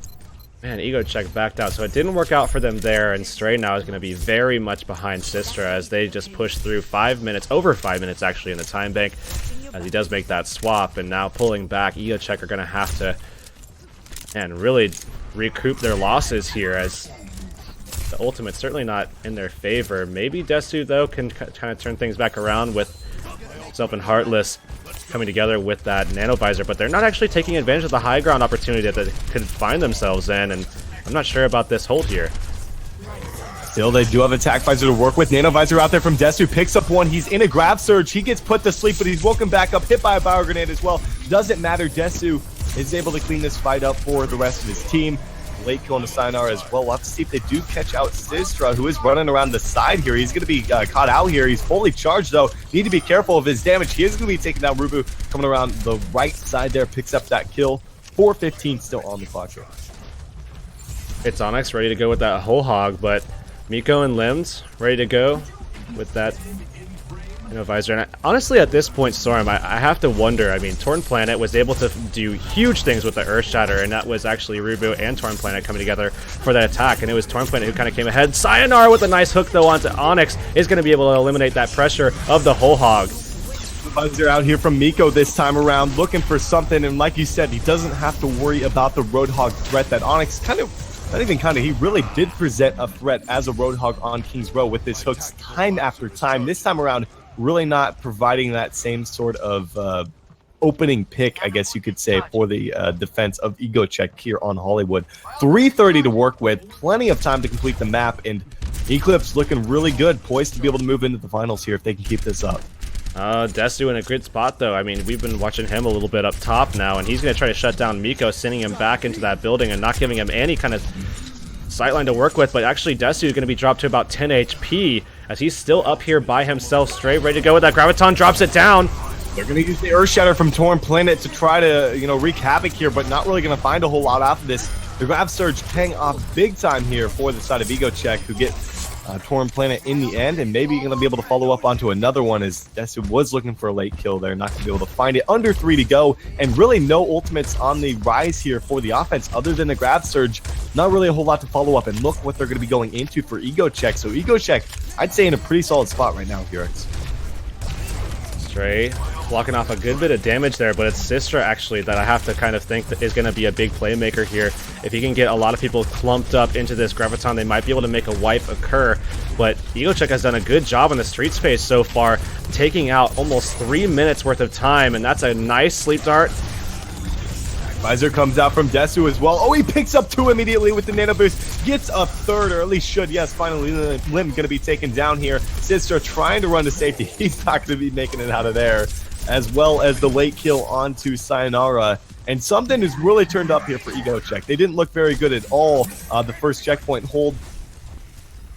Man, Ego Check backed out, so it didn't work out for them there, and Stray now is going to be very much behind Sistra as they just push through 5 minutes, over 5 minutes actually in the time bank, as he does make that swap, and now pulling back, Ego Check are going to have to, man, really recoup their losses here as the ultimate's certainly not in their favor. Maybe Desu, though, can kind of turn things back around with Self and Heartless coming together with that Nano Visor, but they're not actually taking advantage of the high ground opportunity that they could find themselves in, and I'm not sure about this hold here. Still, they do have Attack Visor to work with. Nano Visor out there from Desu, picks up one. He's in a grab surge. He gets put to sleep, but he's woken back up, hit by a Bio Grenade as well. Doesn't matter. Desu is able to clean this fight up for the rest of his team. Late kill on the Sayonara as well. We'll have to see if they do catch out Sistra, who is running around the side here. He's going to be caught out here. He's fully charged, though. Need to be careful of his damage. He is going to be taking down Rubu. Coming around the right side there, picks up that kill. 4:15 still on the clock here. It's Onyx ready to go with that whole hog, but Miko and Limbs ready to go with that Visor. And honestly, at this point, Storm, I have to wonder. I mean, Torn Planet was able to do huge things with the Earthshatter, and that was actually Rubu and Torn Planet coming together for that attack, and it was Torn Planet who kind of came ahead. Sayonara with a nice hook, though, onto Onyx is going to be able to eliminate that pressure of the whole hog. Visor out here from Miko this time around, looking for something, and like you said, he doesn't have to worry about the Roadhog threat that Onyx kind of, not even kind of, he really did present a threat as a Roadhog on King's Row with his hooks time after time. This time around, really not providing that same sort of opening pick, I guess you could say, for the defense of Ego Check here on Hollywood. 3:30 to work with, plenty of time to complete the map, and Eclipse looking really good, poised to be able to move into the finals here if they can keep this up. Desu in a good spot, though. I mean, we've been watching him a little bit up top now, and he's going to try to shut down Miko, sending him back into that building and not giving him any kind of sightline to work with, but actually Desu is going to be dropped to about 10 HP as he's still up here by himself, straight ready to go with that Graviton, drops it down. They're going to use the Earthshatter from Torn Planet to try to, wreak havoc here, but not really going to find a whole lot off of this. The Grab Surge paying off big time here for the side of Ego Check, who get Torn Planet in the end, and maybe going to be able to follow up onto another one as Desu was looking for a late kill there, not going to be able to find it. Under 3 to go, and really no ultimates on the rise here for the offense other than the Grab Surge. Not really a whole lot to follow up, and look what they're going to be going into for Ego Check. So Ego Check, I'd say in a pretty solid spot right now here. Stray blocking off a good bit of damage there, but it's Sistra actually that I have to kind of think that is going to be a big playmaker here. If he can get a lot of people clumped up into this Graviton, they might be able to make a wipe occur. But Ego Check has done a good job in the street space so far, taking out almost 3 minutes worth of time, and that's a nice sleep dart. Visor comes out from Desu as well. Oh, he picks up 2 immediately with the nano boost. Gets a 3rd, or at least should. Yes, finally, Lim going to be taken down here. Sistra trying to run to safety. He's not going to be making it out of there. As well as the late kill onto Sayonara. And something has really turned up here for EgoCheck. They didn't look very good at all. The first checkpoint hold.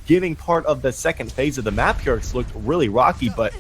Getting part of the second phase of the map here, it's looked really rocky, but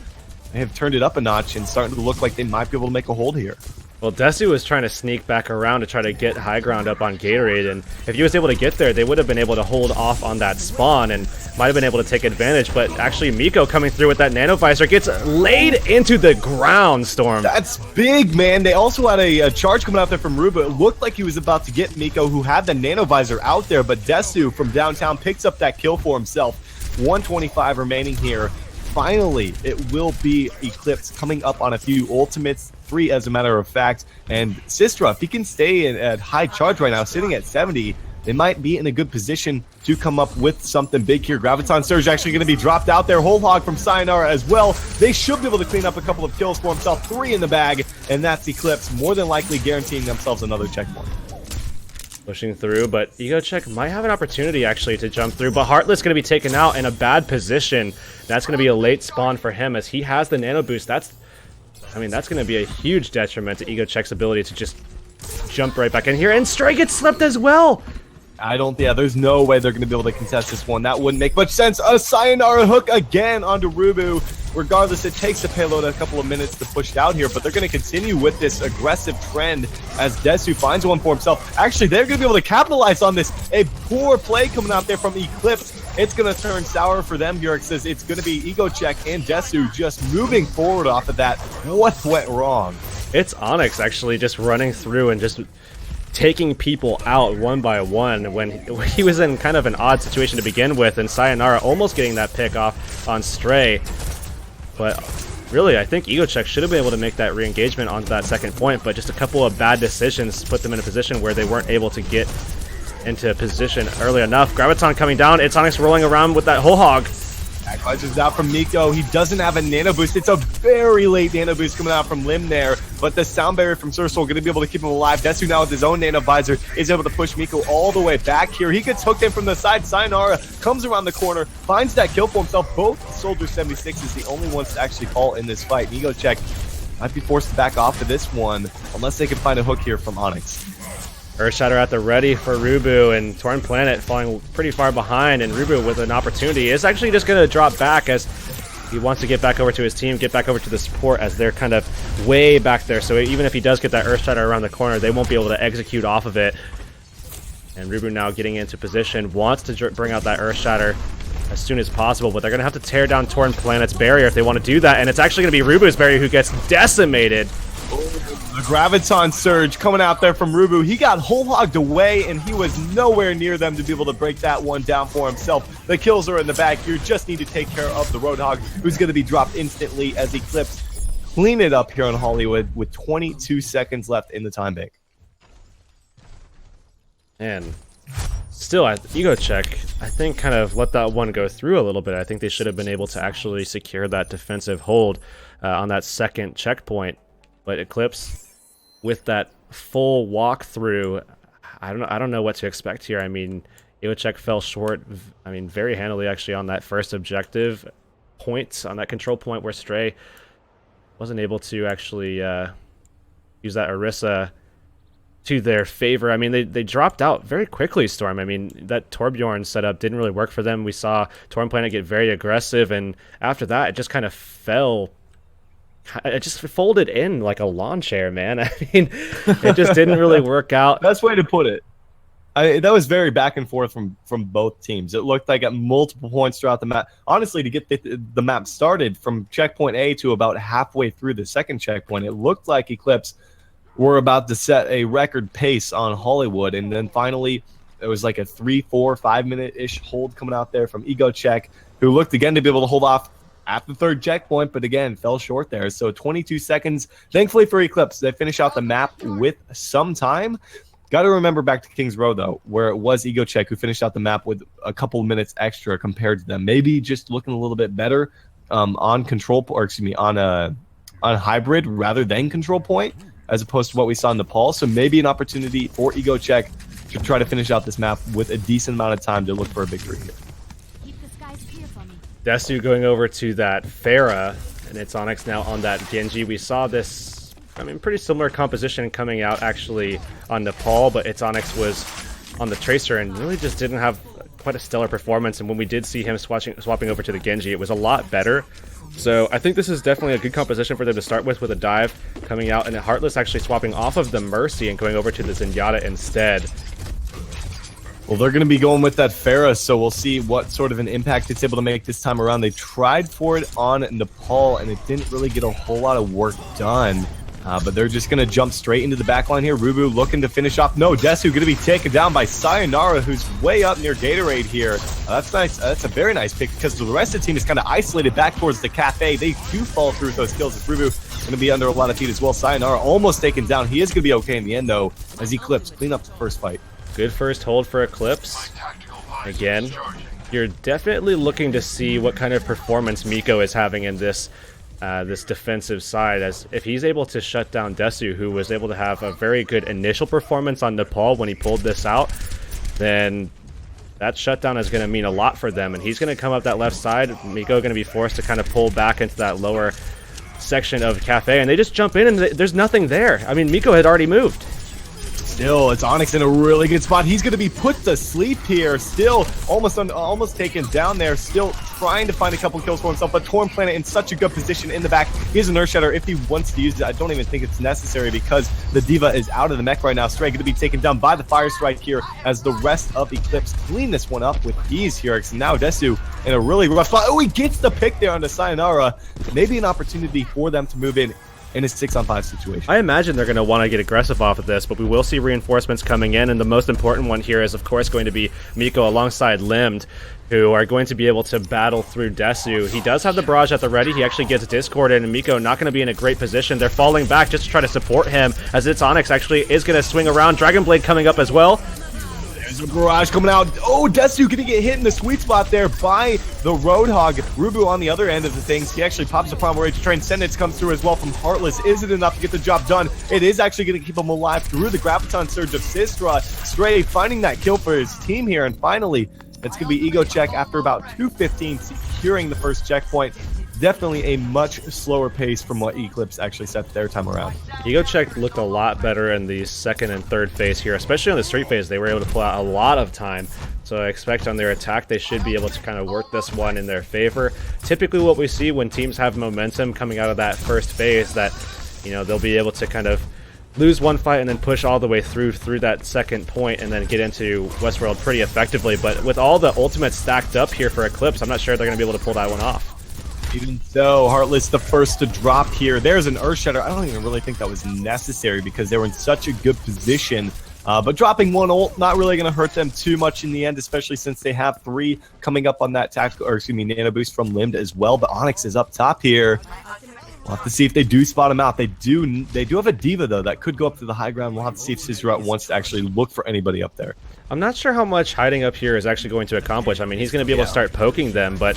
they have turned it up a notch and starting to look like they might be able to make a hold here. Well, Desu was trying to sneak back around to try to get high ground up on Gatorade, and if he was able to get there, they would have been able to hold off on that spawn and might have been able to take advantage, but actually Miko coming through with that nano visor gets laid into the ground, Storm. That's big, man. They also had a charge coming out there from Ruba. It looked like he was about to get Miko, who had the nano visor out there, but Desu from downtown picks up that kill for himself. 125 remaining here. Finally, it will be Eclipse coming up on a few ultimates, 3 as a matter of fact. And Sistra, if he can stay at high charge right now, sitting at 70, they might be in a good position to come up with something big here. Graviton Surge actually going to be dropped out there. Whole hog from Sayonara as well. They should be able to clean up a couple of kills for himself. 3 in the bag, and that's Eclipse, more than likely guaranteeing themselves another checkpoint. Pushing through, but EgoCheck might have an opportunity actually to jump through, but Heartless going to be taken out in a bad position. That's going to be a late spawn for him as he has the nano boost. That's going to be a huge detriment to EgoCheck's ability to just jump right back in here, and Stray gets slipped as well. There's no way they're going to be able to contest this one. That wouldn't make much sense. A Sayonara hook again onto Rubu. Regardless, it takes the payload a couple of minutes to push it out here, but they're going to continue with this aggressive trend as Desu finds one for himself. Actually, they're going to be able to capitalize on this. A poor play coming out there from Eclipse. It's going to turn sour for them. Bjork says it's going to be EgoCheck and Desu just moving forward off of that. What went wrong? It's Onyx actually just running through and just taking people out one by one when he was in kind of an odd situation to begin with, and Sayonara almost getting that pick off on Stray. But really, I think EgoCheck should have been able to make that re-engagement on that second point, but just a couple of bad decisions put them in a position where they weren't able to get into position early enough. Graviton coming down, it's Onyx rolling around with that whole hog. Backflash is out from Miko. He doesn't have a nano boost. It's a very late nano boost coming out from Lim there, but the sound barrier from Sursoul going to be able to keep him alive. Desu now with his own nano visor is able to push Miko all the way back here. He gets hooked in from the side. Sayonara comes around the corner, finds that kill for himself. Both Soldier 76 is the only ones to actually fall in this fight. EgoCheck might be forced to back off of this one unless they can find a hook here from Onyx. Earthshatter at the ready for Rubu, and Torn Planet falling pretty far behind, and Rubu with an opportunity is actually just going to drop back as he wants to get back over to his team, get back over to the support as they're kind of way back there. So even if he does get that Earthshatter around the corner, they won't be able to execute off of it. And Rubu now getting into position, wants to bring out that Earthshatter as soon as possible, but they're going to have to tear down Torn Planet's barrier if they want to do that, and it's actually going to be Rubu's barrier who gets decimated. The Graviton Surge coming out there from Rubu. He got whole hogged away, and he was nowhere near them to be able to break that one down for himself. The kills are in the bag. You just need to take care of the Roadhog, who's going to be dropped instantly as Eclipse clean it up here on Hollywood with 22 seconds left in the time bank. And still, EgoCheck, I think, kind of let that one go through a little bit. I think they should have been able to actually secure that defensive hold on that second checkpoint. But Eclipse, with that full walkthrough, I don't know what to expect here. I mean, EgoCheck fell short, very handily actually on that first objective point, on that control point where Stray wasn't able to actually use that Orisa to their favor. I mean, they dropped out very quickly, Storm. I mean, that Torbjorn setup didn't really work for them. We saw Torn Planet get very aggressive, and after that, it just kind of fell. It just folded in like a lawn chair, man. I mean, it just didn't really work out. Best way to put it. That was very back and forth from both teams. It looked like at multiple points throughout the map. Honestly, to get the map started from checkpoint A to about halfway through the second checkpoint, it looked like Eclipse were about to set a record pace on Hollywood. And then finally, it was like a 3, 4, 5 minute-ish hold coming out there from EgoCheck, who looked again to be able to hold off at the third checkpoint, but again, fell short there. So 22 seconds. Thankfully for Eclipse, they finish out the map with some time. Got to remember back to Kings Row, though, where it was EgoCheck who finished out the map with a couple minutes extra compared to them. Maybe just looking a little bit better on control, or excuse me, on hybrid rather than control point. as opposed to what we saw in Nepal. So maybe an opportunity for Ego Check to try to finish out this map with a decent amount of time to look for a victory here. Keep the skies clear for me. Desu going over to that Pharah, and it's Onyx now on that Genji. We saw this, I mean, pretty similar composition coming out actually on Nepal, but it's Onyx was on the Tracer and really just didn't have quite a stellar performance. And when we did see him swapping over to the Genji, it was a lot better. So I think this is definitely a good composition for them to start with a dive coming out, and Heartless actually swapping off of the Mercy and going over to the Zenyatta instead. Well, they're going to be going with that Pharah, so we'll see what sort of an impact it's able to make this time around. They tried for it on Nepal, and it didn't really get a whole lot of work done. But they're just going to jump straight into the backline here. Rubu looking to finish off. No, Desu going to be taken down by Sayonara, who's way up near Gatorade here. That's nice. That's a very nice pick because the rest of the team is kind of isolated back towards the cafe. They do fall through with those kills. As Rubu going to be under a lot of heat as well. Sayonara almost taken down. He is going to be okay in the end, though, as Eclipse clean up the first fight. Good first hold for Eclipse. Again, you're definitely looking to see what kind of performance Miko is having in this this defensive side, as if he's able to shut down Desu, who was able to have a very good initial performance on Nepal when he pulled this out, then that shutdown is going to mean a lot for them, and he's going to come up that left side. Miko going to be forced to kind of pull back into that lower section of Cafe, and they just jump in and there's nothing there. I mean, Miko had already moved. Still, it's Onyx in a really good spot. He's going to be put to sleep here. Still, almost taken down there. Still trying to find a couple kills for himself, but Torn Planet in such a good position in the back. He has an Earth Shatter if he wants to use it. I don't even think it's necessary because the D.Va is out of the mech right now. Stray going to be taken down by the Fire Strike here as the rest of Eclipse clean this one up with ease here. And now Desu in a really rough spot. Oh, he gets the pick there onto Sayonara. Maybe an opportunity for them to move in a 6-on-5 situation. I imagine they're going to want to get aggressive off of this, but we will see reinforcements coming in, and the most important one here is, of course, going to be Miko alongside Limbed, who are going to be able to battle through Desu. He does have the barrage at the ready. He actually gets discorded, and Miko not going to be in a great position. They're falling back just to try to support him, as it's Onyx actually is going to swing around. Dragon Blade coming up as well. There's a barrage coming out. Oh, Desu gonna get hit in the sweet spot there by the Roadhog. Rubu on the other end of the things. He actually pops the Primal Rage. Transcendence comes through as well from Heartless. Is it enough to get the job done? It is actually gonna keep him alive through the Graviton Surge of Sistra. Stray finding that kill for his team here, and finally, it's gonna be Ego Check after about 2:15, securing the first checkpoint. Definitely a much slower pace from what Eclipse actually set their time around. Ego Check looked a lot better in the second and third phase here, especially on the street phase. They were able to pull out a lot of time, so I expect on their attack they should be able to kind of work this one in their favor. Typically what we see when teams have momentum coming out of that first phase, that, you know, they'll be able to kind of lose one fight and then push all the way through that second point and then get into Westworld pretty effectively. But with all the ultimates stacked up here for Eclipse, I'm not sure they're going to be able to pull that one off. Even so, Heartless the first to drop here. There's an Earth Shatter. I don't even really think that was necessary because they were in such a good position. But dropping one ult, not really going to hurt them too much in the end, especially since they have 3 coming up on that tactical, or excuse me, nano boost from Limbed as well. But Onyx is up top here. We'll have to see if they do spot him out. They do have a D.Va, though, that could go up to the high ground. We'll have to see if Sizrat wants to actually look for anybody up there. I'm not sure how much hiding up here is actually going to accomplish. I mean, he's going to be able to start poking them, but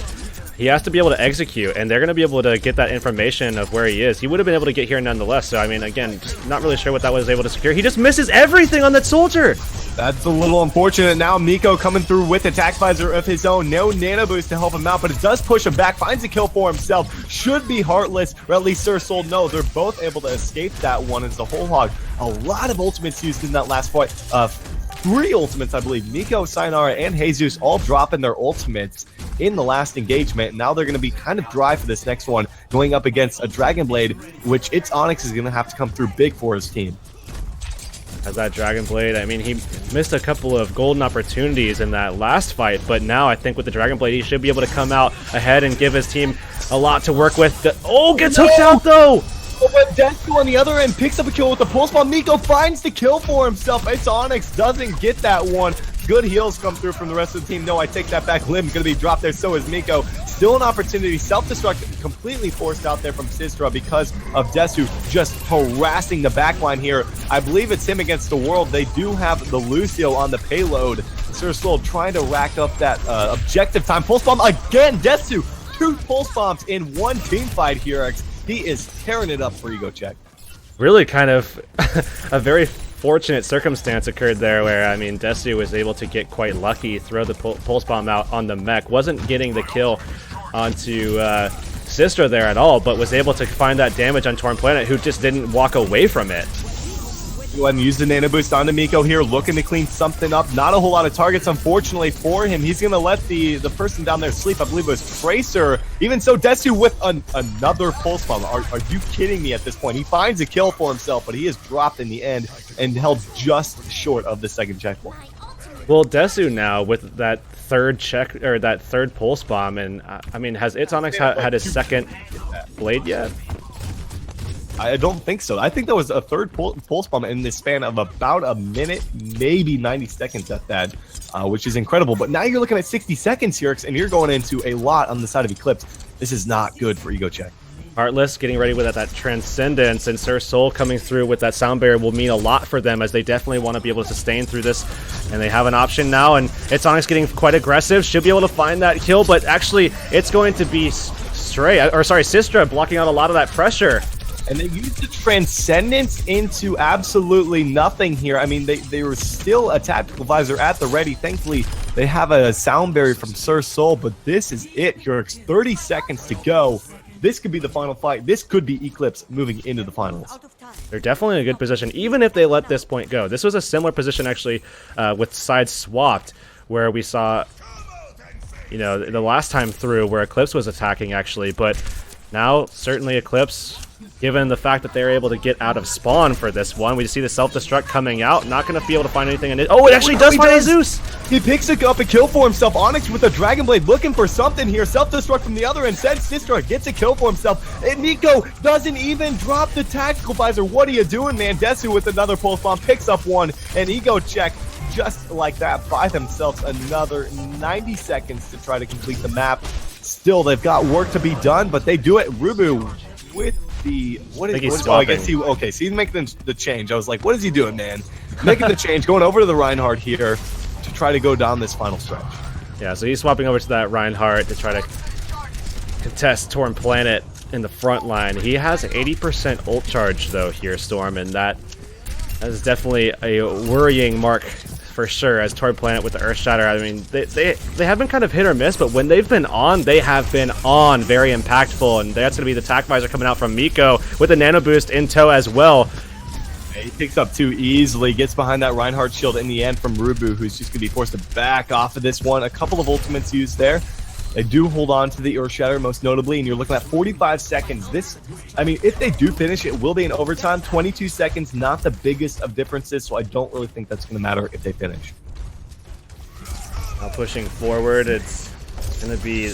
he has to be able to execute, and they're going to be able to get that information of where he is. He would have been able to get here nonetheless, so I mean, again, just not really sure what that was able to secure. He just misses everything on that soldier! That's a little unfortunate. Now Miko coming through with attack visor of his own. No nano boost to help him out, but it does push him back. Finds a kill for himself. Should be Heartless, or at least Sir Soul. No, they're both able to escape that one as the whole hog. A lot of ultimates used in that last fight. 3 ultimates, I believe. Miko, Sayonara, and Jesus all dropping their ultimates in the last engagement. Now they're going to be kind of dry for this next one, going up against a Dragon Blade, which it's Onyx is going to have to come through big for his team. As that Dragon Blade, I mean, he missed a couple of golden opportunities in that last fight, but now I think with the Dragon Blade, he should be able to come out ahead and give his team a lot to work with. Gets hooked out, though! But Desu on the other end picks up a kill with the pulse bomb. Miko finds the kill for himself. It's Onyx, doesn't get that one. Good heals come through from the rest of the team. No, I take that back. Lim's going to be dropped there. So is Miko. Still an opportunity. Self-destruct completely forced out there from Sistra because of Desu just harassing the backline here. I believe it's him against the world. They do have the Lucio on the payload. Sir Soul trying to rack up that objective time. Pulse bomb again. Desu, 2 pulse bombs in one team fight here. He is tearing it up for Ego Check. really kind of a very fortunate circumstance occurred there where, I mean, Desu was able to get quite lucky, throw the pulse bomb out on the mech, wasn't getting the kill onto Sistra there at all, but was able to find that damage on Torn Planet, who just didn't walk away from it. Go ahead and use the nano boost onto Miko here, looking to clean something up. Not a whole lot of targets, unfortunately, for him. He's going to let the person down there sleep. I believe it was Tracer. Even so, Desu with another pulse bomb. Are you kidding me at this point? He finds a kill for himself, but he is dropped in the end and held just short of the second checkpoint. Well, Desu now with that third that third pulse bomb, and I mean, has Onyx had his second blade yet? I don't think so. I think that was a third pulse bomb in the span of about a minute, maybe 90 seconds at that, which is incredible. But now you're looking at 60 seconds here, and you're going into a lot on the side of Eclipse. This is not good for EgoCheck. Heartless getting ready with that Transcendence, and Sir Soul coming through with that Sound Barrier will mean a lot for them, as they definitely want to be able to sustain through this, and they have an option now, and Onyx getting quite aggressive, should be able to find that kill, but actually it's going to be Sistra blocking out a lot of that pressure. And they used the Transcendence into absolutely nothing here. I mean, they were still a tactical visor at the ready. Thankfully, they have a sound barrier from Sir Soul, but this is it. Here, 30 seconds to go. This could be the final fight. This could be Eclipse moving into the finals. They're definitely in a good position, even if they let this point go. This was a similar position, actually, with sides swapped, where we saw, you know, the last time through where Eclipse was attacking, actually. But now, certainly Eclipse, given the fact that they're able to get out of spawn for this one. We see the self-destruct coming out. Not going to be able to find anything in it. Oh, it actually does find Zeus! He picks it up a kill for himself. Onyx with a Dragon Blade looking for something here. Self-destruct from the other end. Said Sistra gets a kill for himself. And Miko doesn't even drop the tactical visor. What are you doing, man? Desu with another pulse bomb picks up one. And EgoCheck, just like that, buy themselves another 90 seconds to try to complete the map. Still, they've got work to be done, but they do it. Rubu with the I guess so he's making the change. I was like, what is he doing, man? Making the change, going over to the Reinhardt here to try to go down this final stretch. Yeah, so he's swapping over to that Reinhardt to try to contest Torn Planet in the front line. He has 80% ult charge though here, Storm, and that is definitely a worrying mark for sure, as Torn Planet with the Earth Shatter. I mean, they have been kind of hit or miss, but when they've been on, they have been on, very impactful, and that's going to be the Tac Visor coming out from Miko with a Nano Boost in tow as well. He picks up too easily, gets behind that Reinhardt shield in the end from Rubu, who's just going to be forced to back off of this one. A couple of ultimates used there. They do hold on to the Earth Shatter most notably, and you're looking at 45 seconds. This, I mean, if they do finish, it will be in overtime. 22 seconds, not the biggest of differences, so I don't really think that's going to matter if they finish. Now pushing forward, it's going to be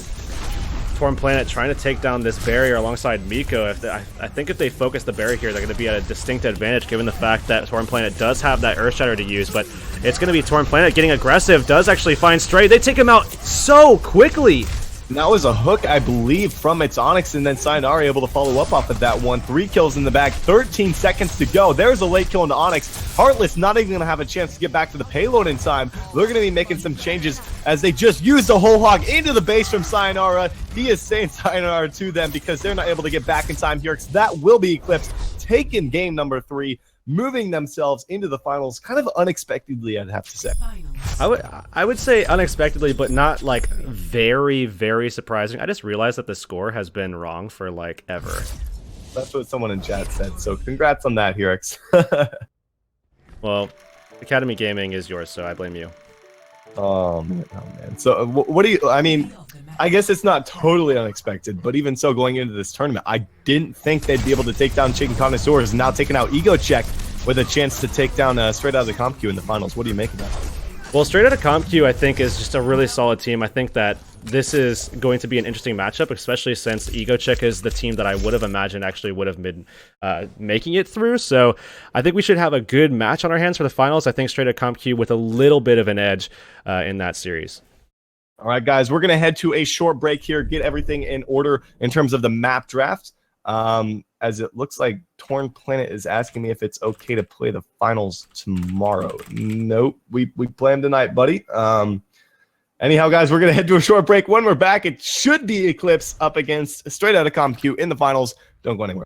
Torn Planet trying to take down this barrier alongside Miko. I think if they focus the barrier here, they're going to be at a distinct advantage, given the fact that Torn Planet does have that Earth Shatter to use, but it's going to be Torn Planet getting aggressive, does actually find Stray. They take him out so quickly. And that was a hook, I believe, from Onyx, and then Sayonara able to follow up off of that one. 3 kills in the bag, 13 seconds to go. There's a late kill into Onyx. Heartless not even going to have a chance to get back to the payload in time. They're going to be making some changes as they just use the whole hog into the base from Sayonara. He is saying Sayonara to them because they're not able to get back in time here. That will be Eclipse taking game number 3. Moving themselves into the finals kind of unexpectedly, I'd have to say. I would say unexpectedly, but not like very, very surprising. I just realized that the score has been wrong for like ever. That's what someone in chat said, so congrats on that, Hirix. Well, Academy Gaming is yours, so I blame you. Oh man. So what do you, I mean, I guess it's not totally unexpected, but even so, going into this tournament, I didn't think they'd be able to take down Chicken Connoisseurs, now taking out EgoCheck with a chance to take down Straight Outta CompQ in the finals. What do you make of that? Well, Straight Outta CompQ, I think, is just a really solid team. I think that this is going to be an interesting matchup, especially since EgoCheck is the team that I would have imagined actually would have been making it through. So I think we should have a good match on our hands for the finals. I think Straight Outta CompQ with a little bit of an edge in that series. All right, guys, we're going to head to a short break here, get everything in order in terms of the map draft. As it looks like Torn Planet is asking me if it's okay to play the finals tomorrow. Nope, we play them tonight, buddy. Anyhow, guys, we're going to head to a short break. When we're back, it should be Eclipse up against Straight Outta CompQ in the finals. Don't go anywhere.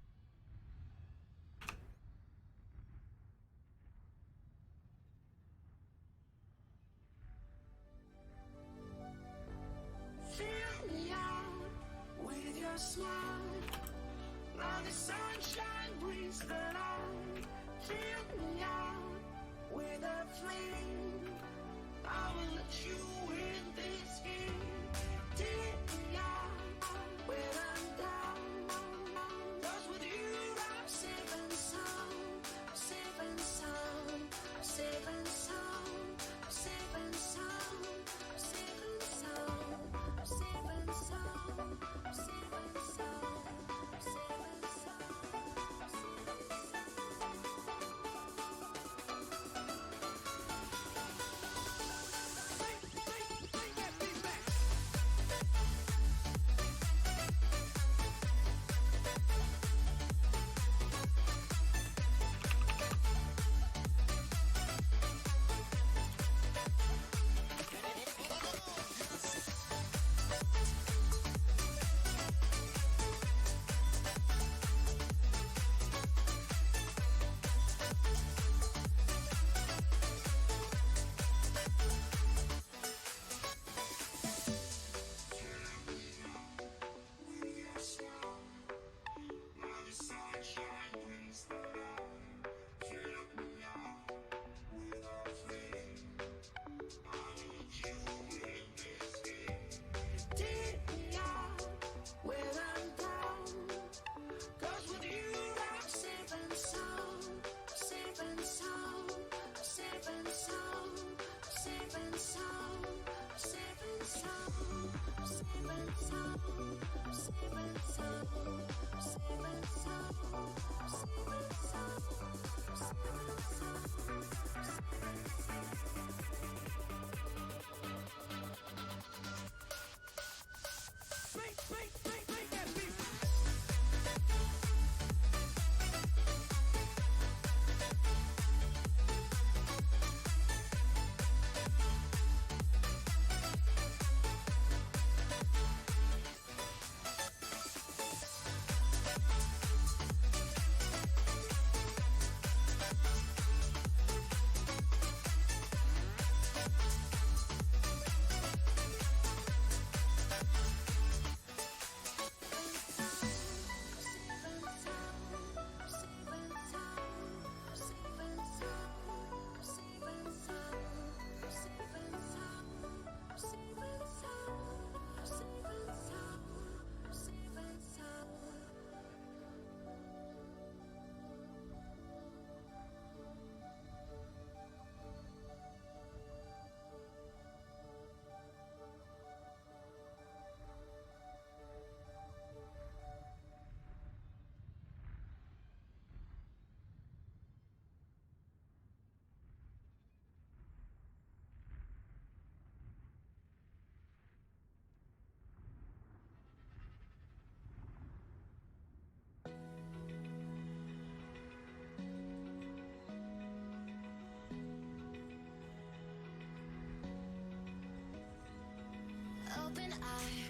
Open eye,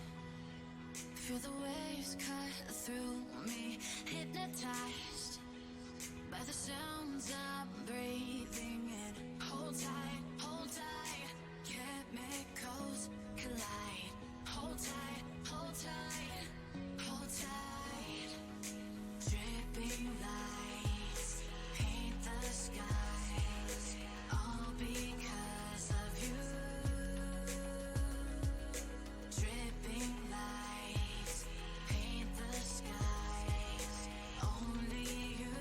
feel the waves cut through me, hypnotized by the sounds I'm breathing in. Hold tight, chemicals collide. Hold tight, hold tight. Dripping lights paint the skies, all because of you. Dripping lights paint the skies, only you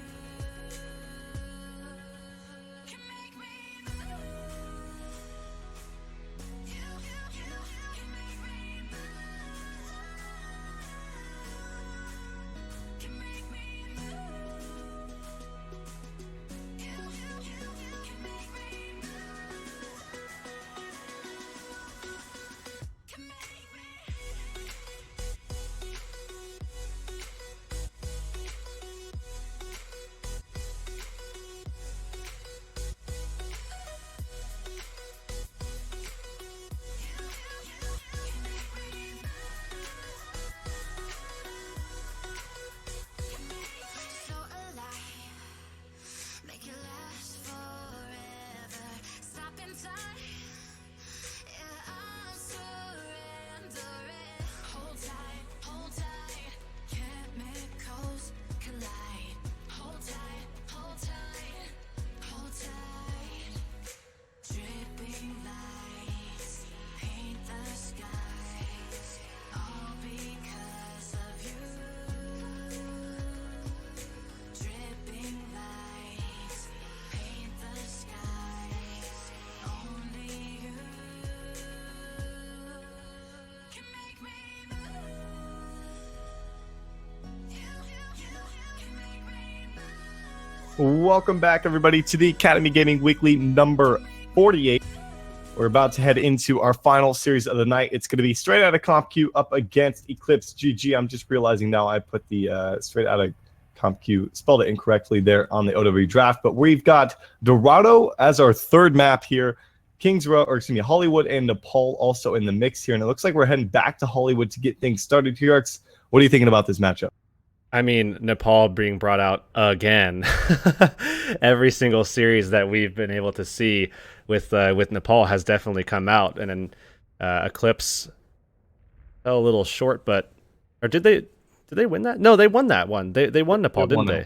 can make me move. Welcome back, everybody, to the Academy Gaming Weekly number 48. We're about to head into our final series of the night. It's going to be Straight Outta CompQ up against Eclipse GG. I'm just realizing now I put the Straight Outta CompQ, spelled it incorrectly there on the OW draft. But we've got Dorado as our third map here. Kings Row, or excuse me, Hollywood and Nepal also in the mix here. And it looks like we're heading back to Hollywood to get things started here. Arx, what are you thinking about this matchup? I mean, Nepal being brought out again. Every single series that we've been able to see with Nepal has definitely come out, and then Eclipse fell a little short. But or did they win that? No, they won that one. They won Nepal, didn't they?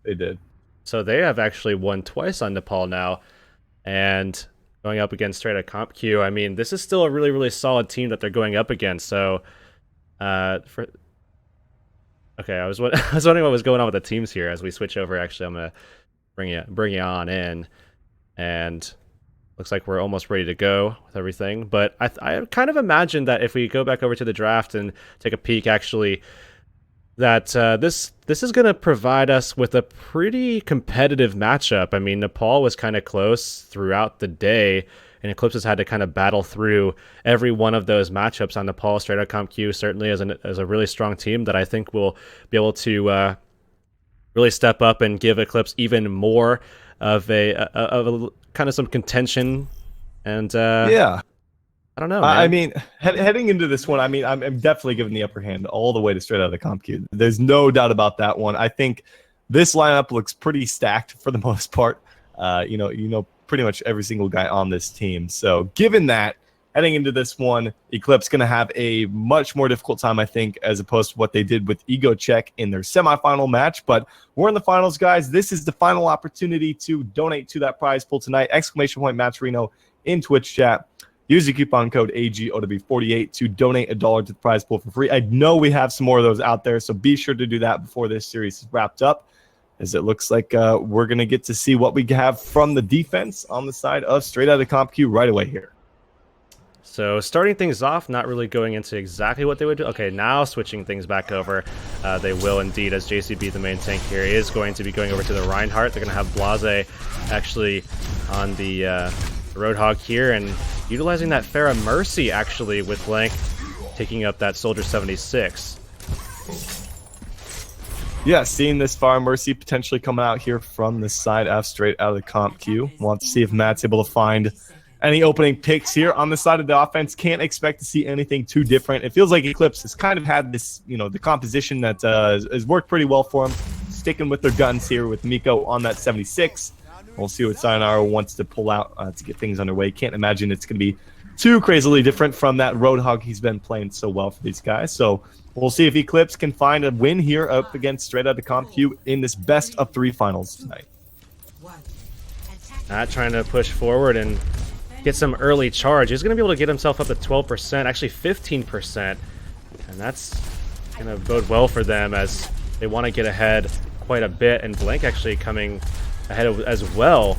They did. So they have actually won twice on Nepal now, and going up against Straight Outta CompQ. I mean, this is still a really, really solid team that they're going up against. So okay, I was wondering what was going on with the teams here as we switch over. Actually, I'm gonna bring you on in, and looks like we're almost ready to go with everything. But I kind of imagine that if we go back over to the draft and take a peek, actually, that this is gonna provide us with a pretty competitive matchup. I mean, Nepal was kind of close throughout the day, and Eclipse has had to kind of battle through every one of those matchups on Nepal. Straight Outta CompQ certainly as a really strong team that I think will be able to really step up and give Eclipse even more of a kind of some contention. And yeah, I don't know, man. I mean, heading into this one, I mean, I'm definitely giving the upper hand all the way to Straight Outta CompQ. There's no doubt about that one. I think this lineup looks pretty stacked for the most part. You know, pretty much every single guy on this team. So given that, heading into this one, Eclipse going to have a much more difficult time, I think, as opposed to what they did with Ego Check in their semifinal match. But we're in the finals, guys. This is the final opportunity to donate to that prize pool tonight. ! Matcherino in Twitch chat. Use the coupon code AGOW48 to donate $1 to the prize pool for free. I know we have some more of those out there, so be sure to do that before this series is wrapped up, as it looks like we're going to get to see what we have from the defense on the side of Straight Outta CompQ right away here. So starting things off, not really going into exactly what they would do. Okay, now switching things back over. They will indeed, as JCB, the main tank here, is going to be going over to the Reinhardt. They're going to have Blase actually on the Roadhog here, and utilizing that Pharah Mercy actually with Blank taking up that Soldier 76. Yeah, seeing this Pharah Mercy potentially coming out here from the side of Straight Outta CompQ. We'll have to see if Matt's able to find any opening picks here on the side of the offense. Can't expect to see anything too different. It feels like Eclipse has kind of had this, the composition that has worked pretty well for them. Sticking with their guns here with Miko on that 76. We'll see what Sayonara wants to pull out to get things underway. Can't imagine it's going to be too crazily different from that Roadhog he's been playing so well for these guys. So we'll see if Eclipse can find a win here up against Straight Outta CompQ in this best of 3 finals tonight. Not trying to push forward and get some early charge. He's going to be able to get himself up to 12%, actually 15%. And that's going to bode well for them as they want to get ahead quite a bit. And Blank actually coming ahead as well.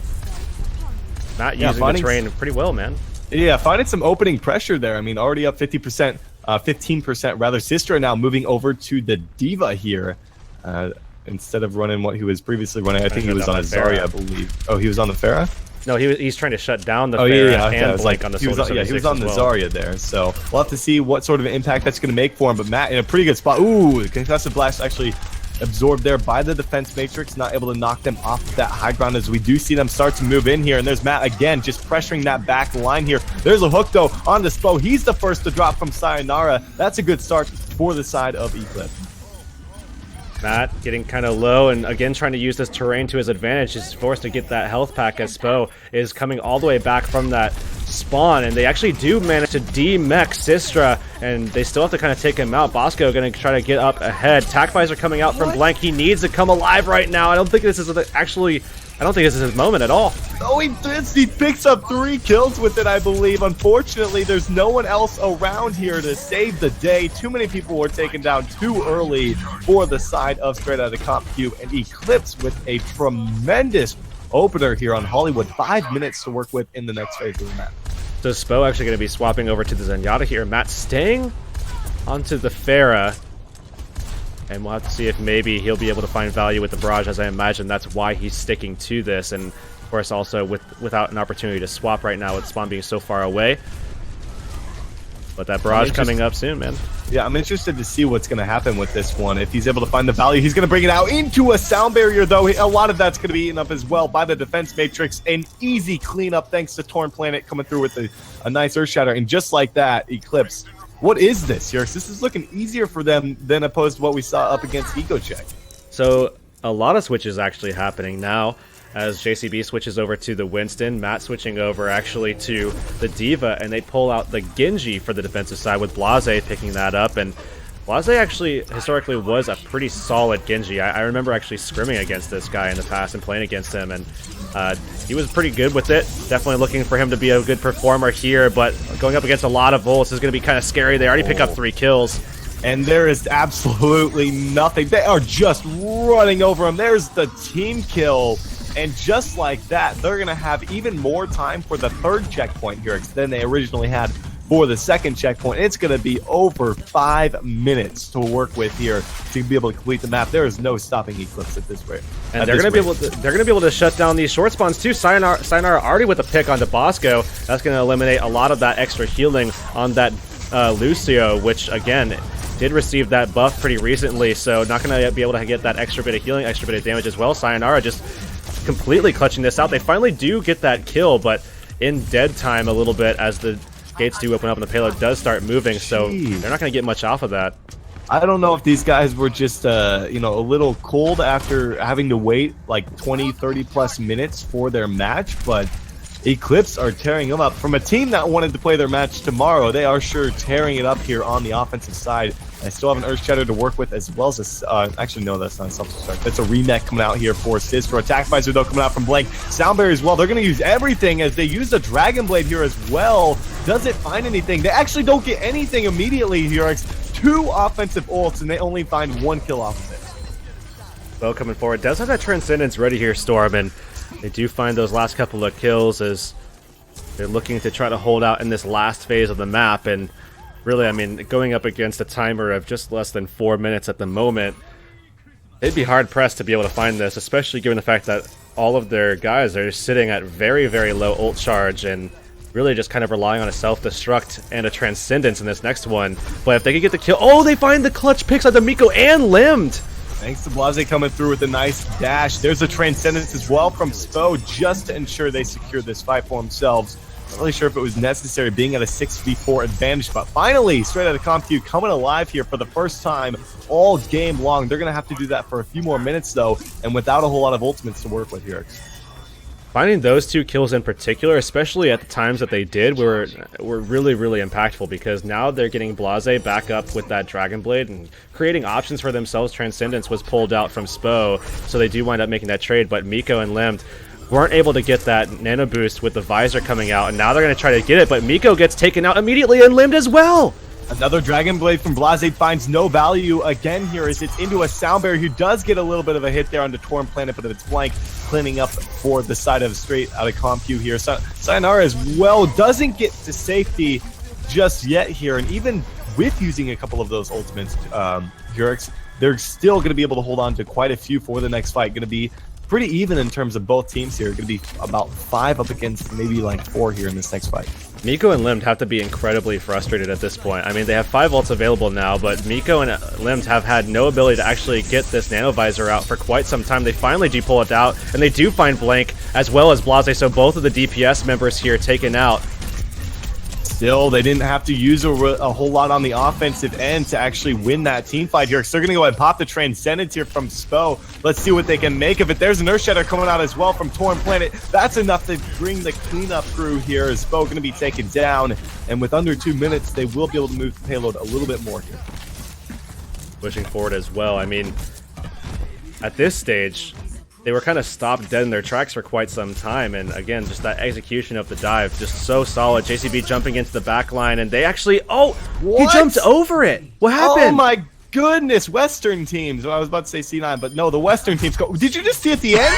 Not using the terrain pretty well, man. Yeah, finding some opening pressure there. I mean, already up 50%, 15% rather. Sistra now moving over to the D.Va here. Instead of running what he was previously running. I think he was on a Zarya, I believe. Oh, he was on the Pharah? No, he's trying to shut down the Pharah and Blank on the Soldier 76 he was on the well. Zarya there. So we'll have to see what sort of impact that's going to make for him. But Matt in a pretty good spot. Ooh, the concussive blast actually absorbed there by the defense matrix. Not able to knock them off of that high ground as we do see them start to move in here. And there's Matt again just pressuring that back line here. There's a hook though on the Spo. He's the first to drop from Sayonara. That's a good start for the side of Eclipse. Matt getting kind of low and again trying to use this terrain to his advantage. He's forced to get that health pack as Spo is coming all the way back from that spawn, and they actually do manage to de-mech Sistra, and they still have to kind of take him out. Bosco going to try to get up ahead. Tac Visor coming out from Blank. He needs to come alive right now. I don't think this is his moment at all. Oh, he picks up 3 kills with it, I believe. Unfortunately, there's no one else around here to save the day. Too many people were taken down too early for the side of Straight Outta CompQ, and Eclipse with a tremendous opener here on Hollywood. 5 minutes to work with in the next phase of the map. So Spo actually going to be swapping over to the Zenyatta here. Matt staying onto the Pharah. And we'll have to see if maybe he'll be able to find value with the barrage, as I imagine that's why he's sticking to this. And of course also without an opportunity to swap right now with Spawn being so far away. But that barrage coming up soon, man. Yeah, I'm interested to see what's going to happen with this one. If he's able to find the value, he's going to bring it out into a sound barrier, though. A lot of that's going to be eaten up as well by the defense matrix. An easy cleanup thanks to Torn Planet coming through with a nice Earth Shatter. And just like that, Eclipse. What is this, Yerkes? This is looking easier for them than opposed to what we saw up against EcoCheck. So a lot of switches actually happening now. As JCB switches over to the Winston, Matt switching over actually to the D.Va, and they pull out the Genji for the defensive side with Blase picking that up. And Blase actually historically was a pretty solid Genji. I remember actually scrimming against this guy in the past and playing against him, and he was pretty good with it. Definitely looking for him to be a good performer here, but going up against a lot of ults is going to be kind of scary. They already pick up 3 kills. And there is absolutely nothing. They are just running over him. There's the team kill. And just like that, they're going to have even more time for the 3rd checkpoint here than they originally had for the 2nd checkpoint. It's going to be over 5 minutes to work with here to be able to complete the map. There is no stopping Eclipse at this rate. And they're going to be able to shut down these short spawns too. Sayonara already with a pick onto Bosco. That's going to eliminate a lot of that extra healing on that Lucio, which again did receive that buff pretty recently, so not going to be able to get that extra bit of healing, extra bit of damage as well. Sayonara just completely clutching this out. They finally do get that kill, but in dead time a little bit as the gates do open up and the payload does start moving, so they're not going to get much off of that. I don't know if these guys were just, you know, a little cold after having to wait like 20, 30 plus minutes for their match, but Eclipse are tearing them up. From a team that wanted to play their match tomorrow, they are sure tearing it up here on the offensive side. I still have an Earth Shatter to work with, as well as a, actually no, that's not a self-destruct. That's a remech coming out here for Sistro. Attack Visor though coming out from Blank. Soundberry as well. They're going to use everything as they use the Dragon Blade here as well. Does it find anything? They actually don't get anything immediately here. 2 offensive ults and they only find 1 kill off of it. Well, coming forward, does have that Transcendence ready here, Storm, and they do find those last couple of kills as they're looking to try to hold out in this last phase of the map. And really, I mean, going up against a timer of just less than 4 minutes at the moment, they'd be hard-pressed to be able to find this, especially given the fact that all of their guys are sitting at very, very low ult charge and really just kind of relying on a self-destruct and a Transcendence in this next one. But if they could get the kill... Oh, they find the clutch picks on the Miko and Limbed! Thanks to Blase coming through with a nice dash. There's a Transcendence as well from Spo just to ensure they secure this fight for themselves. Not really sure if it was necessary being at a 6v4 advantage, but finally, straight out of CompQ, coming alive here for the first time all game long. They're going to have to do that for a few more minutes, though, and without a whole lot of ultimates to work with here. Finding those 2 kills in particular, especially at the times that they did, were really, really impactful, because now they're getting Blase back up with that Dragon Blade and creating options for themselves. Transcendence was pulled out from Spo, so they do wind up making that trade, but Miko and Limbed weren't able to get that nano boost with the visor coming out, and now they're going to try to get it, but Miko gets taken out immediately and Limbed as well! Another Dragon Blade from Blase finds no value again here as it's into a Soundberry who does get a little bit of a hit there on the Torn Planet, but it's Blank cleaning up for the side of straight out of CompQ here. Sayonara as well doesn't get to safety just yet here, and even with using a couple of those ultimates, Yerkes, they're still going to be able to hold on to quite a few for the next fight. Going to be pretty even in terms of both teams here. Going to be about 5 up against maybe like 4 here in this next fight. Miko and Limbed have to be incredibly frustrated at this point. I mean, they have 5 ults available now, but Miko and Limbed have had no ability to actually get this nano visor out for quite some time. They finally do pull it out, and they do find Blank as well as Blase, so both of the DPS members here taken out. Still, they didn't have to use a whole lot on the offensive end to actually win that team fight here. So they're going to go ahead and pop the Transcendence here from Spo. Let's see what they can make of it. There's an Earth Shatter coming out as well from Torn Planet. That's enough to bring the cleanup crew here. Spo going to be taken down. And with under 2 minutes, they will be able to move the payload a little bit more here. Pushing forward as well. I mean, at this stage, they were kind of stopped dead in their tracks for quite some time, and again, just that execution of the dive, just so solid. JCB jumping into the back line, and they actually, he jumped over it. What happened? Oh my goodness, Western teams. Well, I was about to say C9, but no, the Western teams go. Did you just see at the end?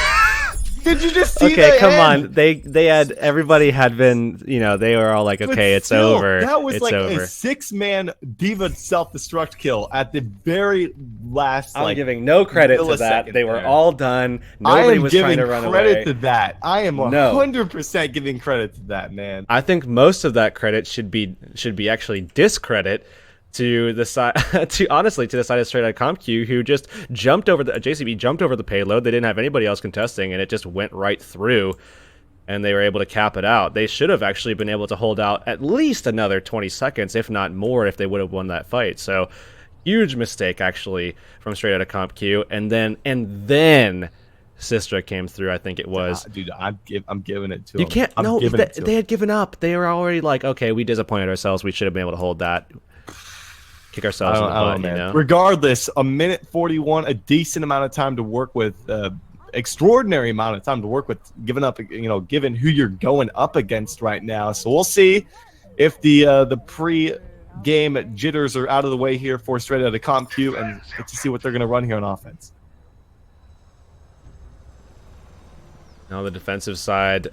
Did you just see Okay, the come end? on. Everybody had been, they were all like, But okay, it's still, over. That was it's like over. a 6-man diva self-destruct kill at the very last. I'm like, giving no credit to that. millisecond They were there. all done. I Nobody am was giving trying to run credit away. to that. I am No. 100% giving credit to that, man. I think most of that credit should be actually discredit to the side to the side of Straight Outta Compute, who just jumped over the JCB jumped over the payload. They didn't have anybody else contesting, and it just went right through, and they were able to cap it out. They should have actually been able to hold out at least another 20 seconds, if not more, if they would have won that fight. So huge mistake actually from Straight Outta Compute, and then Sistra came through. I think it was. Dude, I'm giving it to You him. can't. I'm No, giving it to they him. had given up. They were already like, okay, we disappointed ourselves. We should have been able to hold that. Kick ourselves in the butt, man. you know. Regardless, a minute 41, a decent amount of time to work with. Extraordinary amount of time to work with. Given who you're going up against right now. So we'll see if the pre-game jitters are out of the way here for Straight Outta Compute, and get to see what they're going to run here on offense. On the defensive side,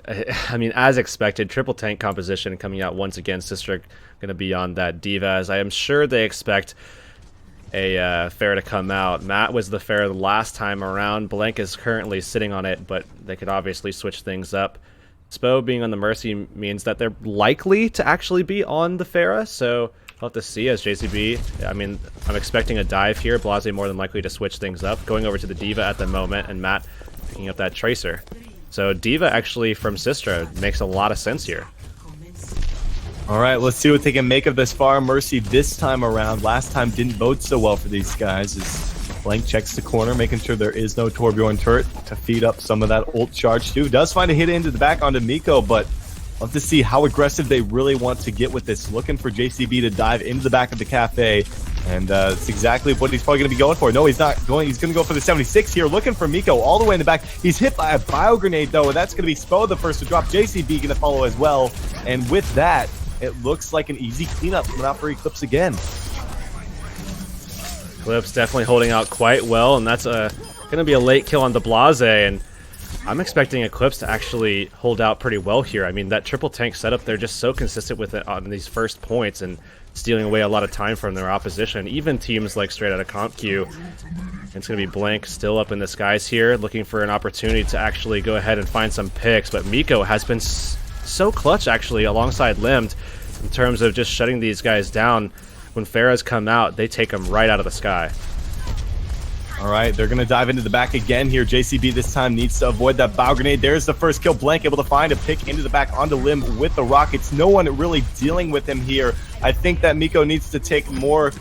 I mean, as expected, triple tank composition coming out once again. Sistra going to be on that diva, as I am sure they expect a Pharah to come out. Matt was the Pharah the last time around. Blank is currently sitting on it, but they could obviously switch things up. Spo being on the Mercy means that they're likely to actually be on the Pharah, so we'll have to see as JCB. I mean, I'm expecting a dive here. Blase more than likely to switch things up. Going over to the diva at the moment, and Matt picking up that Tracer. So diva actually from Sistra makes a lot of sense here. All right, let's see what they can make of this Pharah Mercy this time around. Last time didn't bode so well for these guys as Blank checks the corner, making sure there is no Torbjorn turret to feed up some of that ult charge too. Does find a hit into the back onto Miko, but love to see how aggressive they really want to get with this. Looking for JCB to dive into the back of the cafe, and it's exactly what he's probably going to be going for. No, he's not going. He's going to go for the 76 here, looking for Miko all the way in the back. He's hit by a bio grenade though, and that's going to be Spo the first to drop. JCB going to follow as well, and with that, it looks like an easy cleanup coming out for Eclipse again. Eclipse definitely holding out quite well, and that's going to be a late kill on the Blase, and I'm expecting Eclipse to actually hold out pretty well here. I mean, that triple tank setup, they're just so consistent with it on these first points and stealing away a lot of time from their opposition. Even teams like Straight Outta Compute. It's going to be Blank still up in the skies here, looking for an opportunity to actually go ahead and find some picks, but Miko has been so clutch actually alongside Limbed in terms of just shutting these guys down. When Pharah's come out, they take them right out of the sky. All right, they're going to dive into the back again here. JCB this time needs to avoid that bow grenade. There's the first kill. Blank able to find a pick into the back onto Limb with the rockets. No one really dealing with him here. I think that Miko needs to take more,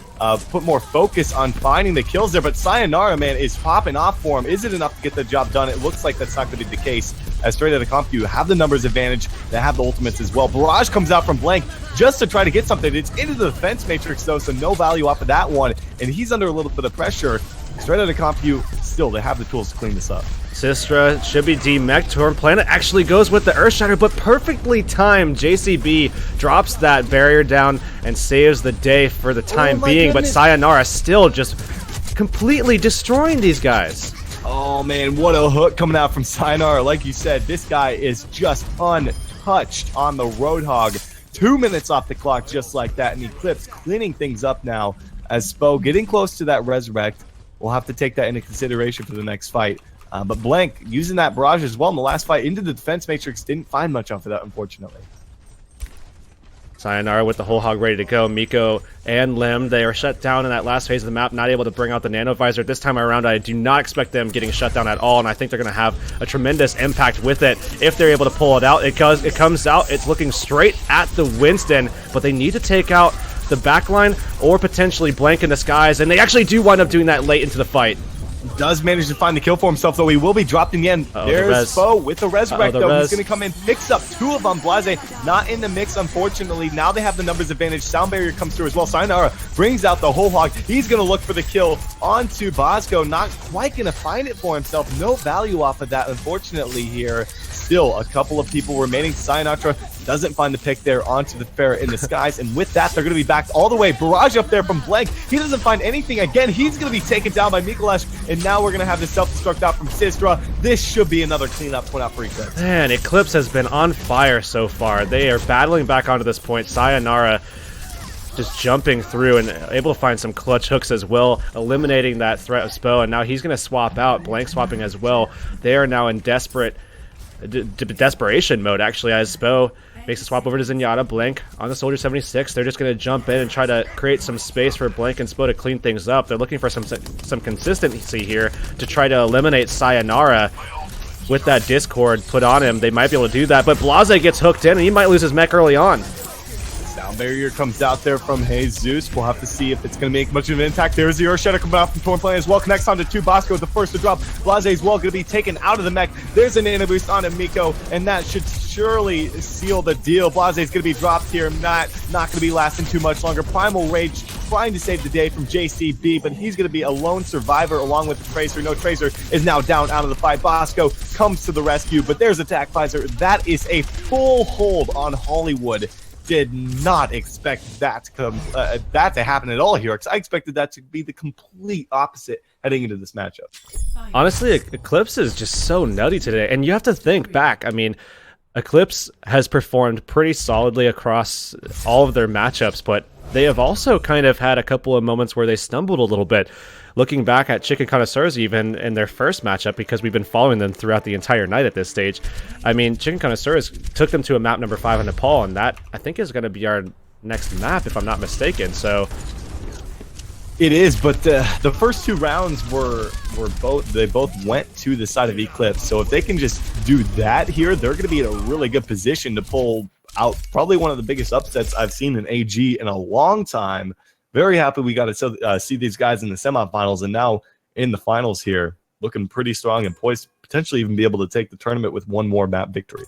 put more focus on finding the kills there. But Sayonara, man, is popping off for him. Is it enough to get the job done? It looks like that's not going to be the case. As Straight Outta Compute have the numbers advantage. They have the ultimates as well. Barrage comes out from Blank just to try to get something. It's into the defense matrix though, so no value off of that one. And he's under a little bit of pressure. Straight Outta Compute, still, they have the tools to clean this up. Sistra should be demech. Torn Planet actually goes with the Earthshatter, but perfectly timed. JCB drops that barrier down and saves the day for the time being, but Sayonara still just completely destroying these guys. Oh man, what a hook coming out from Sayonara. Like you said, this guy is just untouched on the Roadhog. 2 minutes off the clock just like that, and Eclipse cleaning things up now as Spo getting close to that Resurrect. We'll have to take that into consideration for the next fight. But Blank using that barrage as well in the last fight into the defense matrix. Didn't find much off of that, unfortunately. Sayonara with the whole hog ready to go. Miko and Lim, they are shut down in that last phase of the map, not able to bring out the Nano Visor. This time around, I do not expect them getting shut down at all, and I think they're going to have a tremendous impact with it if they're able to pull it out. It comes out, it's looking straight at the Winston, but they need to take out the backline or potentially Blank in the skies, and they actually do wind up doing that late into the fight. Does manage to find the kill for himself, though. He will be dropped in the end. There's Spo with the Resurrect, though. He's going to come in, picks up 2 of them. Blase not in the mix, unfortunately. Now they have the numbers advantage. Sound Barrier comes through as well. Sayonara brings out the whole hog. He's going to look for the kill onto Bosco. Not quite going to find it for himself. No value off of that, unfortunately, here. still a couple of people remaining. Cyanatra doesn't find the pick there onto the Ferret in the skies, and with that, they're going to be backed all the way. Barrage up there from Blank. He doesn't find anything. Again, he's going to be taken down by Mikolash, and now we're going to have the self-destruct out from Sistra. This should be another cleanup point out for Eclipse. Man, Eclipse has been on fire so far. They are battling back onto this point. Sayonara just jumping through and able to find some clutch hooks as well, eliminating that threat of Spo, and now he's going to swap out, Blank swapping as well. They are now in desperation mode, actually, as Spo makes a swap over to Zenyatta. Blank on the Soldier 76. They're just going to jump in and try to create some space for Blank and Spo to clean things up. They're looking for some consistency here to try to eliminate Sayonara. With that Discord put on him, they might be able to do that, but Blase gets hooked in, and he might lose his mech early on. Sound barrier comes out there from Jesus. We'll have to see if it's going to make much of an impact. There's Zero Shadow coming out from Torn Plane as well. Connects onto 2. Bosco with the first to drop. Blase as well going to be taken out of the mech. There's a nano boost on Miko, and that should surely seal the deal. Blase is going to be dropped here. Not going to be lasting too much longer. Primal Rage trying to save the day from JCB, but he's going to be a lone survivor along with the Tracer. No, Tracer is now down out of the fight. Bosco comes to the rescue, but there's Attack Visor. That is a full hold on Hollywood. Did not expect that to come, that to happen at all here, because I expected that to be the complete opposite heading into this matchup. Honestly, Eclipse is just so nutty today, and you have to think back. I mean, Eclipse has performed pretty solidly across all of their matchups, but they have also kind of had a couple of moments where they stumbled a little bit. Looking back at Chicken Connoisseurs even in their first matchup, because we've been following them throughout the entire night at this stage. I mean, Chicken Connoisseurs took them to a map number 5 on Nepal, and that, I think, is going to be our next map, if I'm not mistaken. So it is, but the first 2 rounds they both went to the side of Eclipse. So if they can just do that here, they're going to be in a really good position to pull out probably one of the biggest upsets I've seen in AG in a long time. Very happy we got to see these guys in the semifinals, and now in the finals here, looking pretty strong and poised to potentially even be able to take the tournament with one more map victory.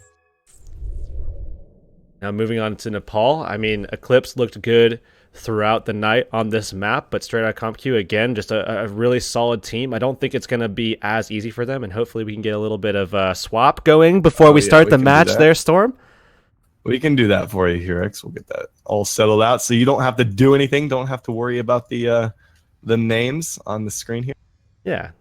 Now moving on to Nepal, I mean, Eclipse looked good throughout the night on this map, but Straight Outta CompQ, again, just a really solid team. I don't think it's going to be as easy for them, and hopefully we can get a little bit of swap going before we start the match there, Storm. We can do that for you here, X. We'll get that all settled out, so you don't have to do anything. Don't have to worry about the names on the screen here. Yeah,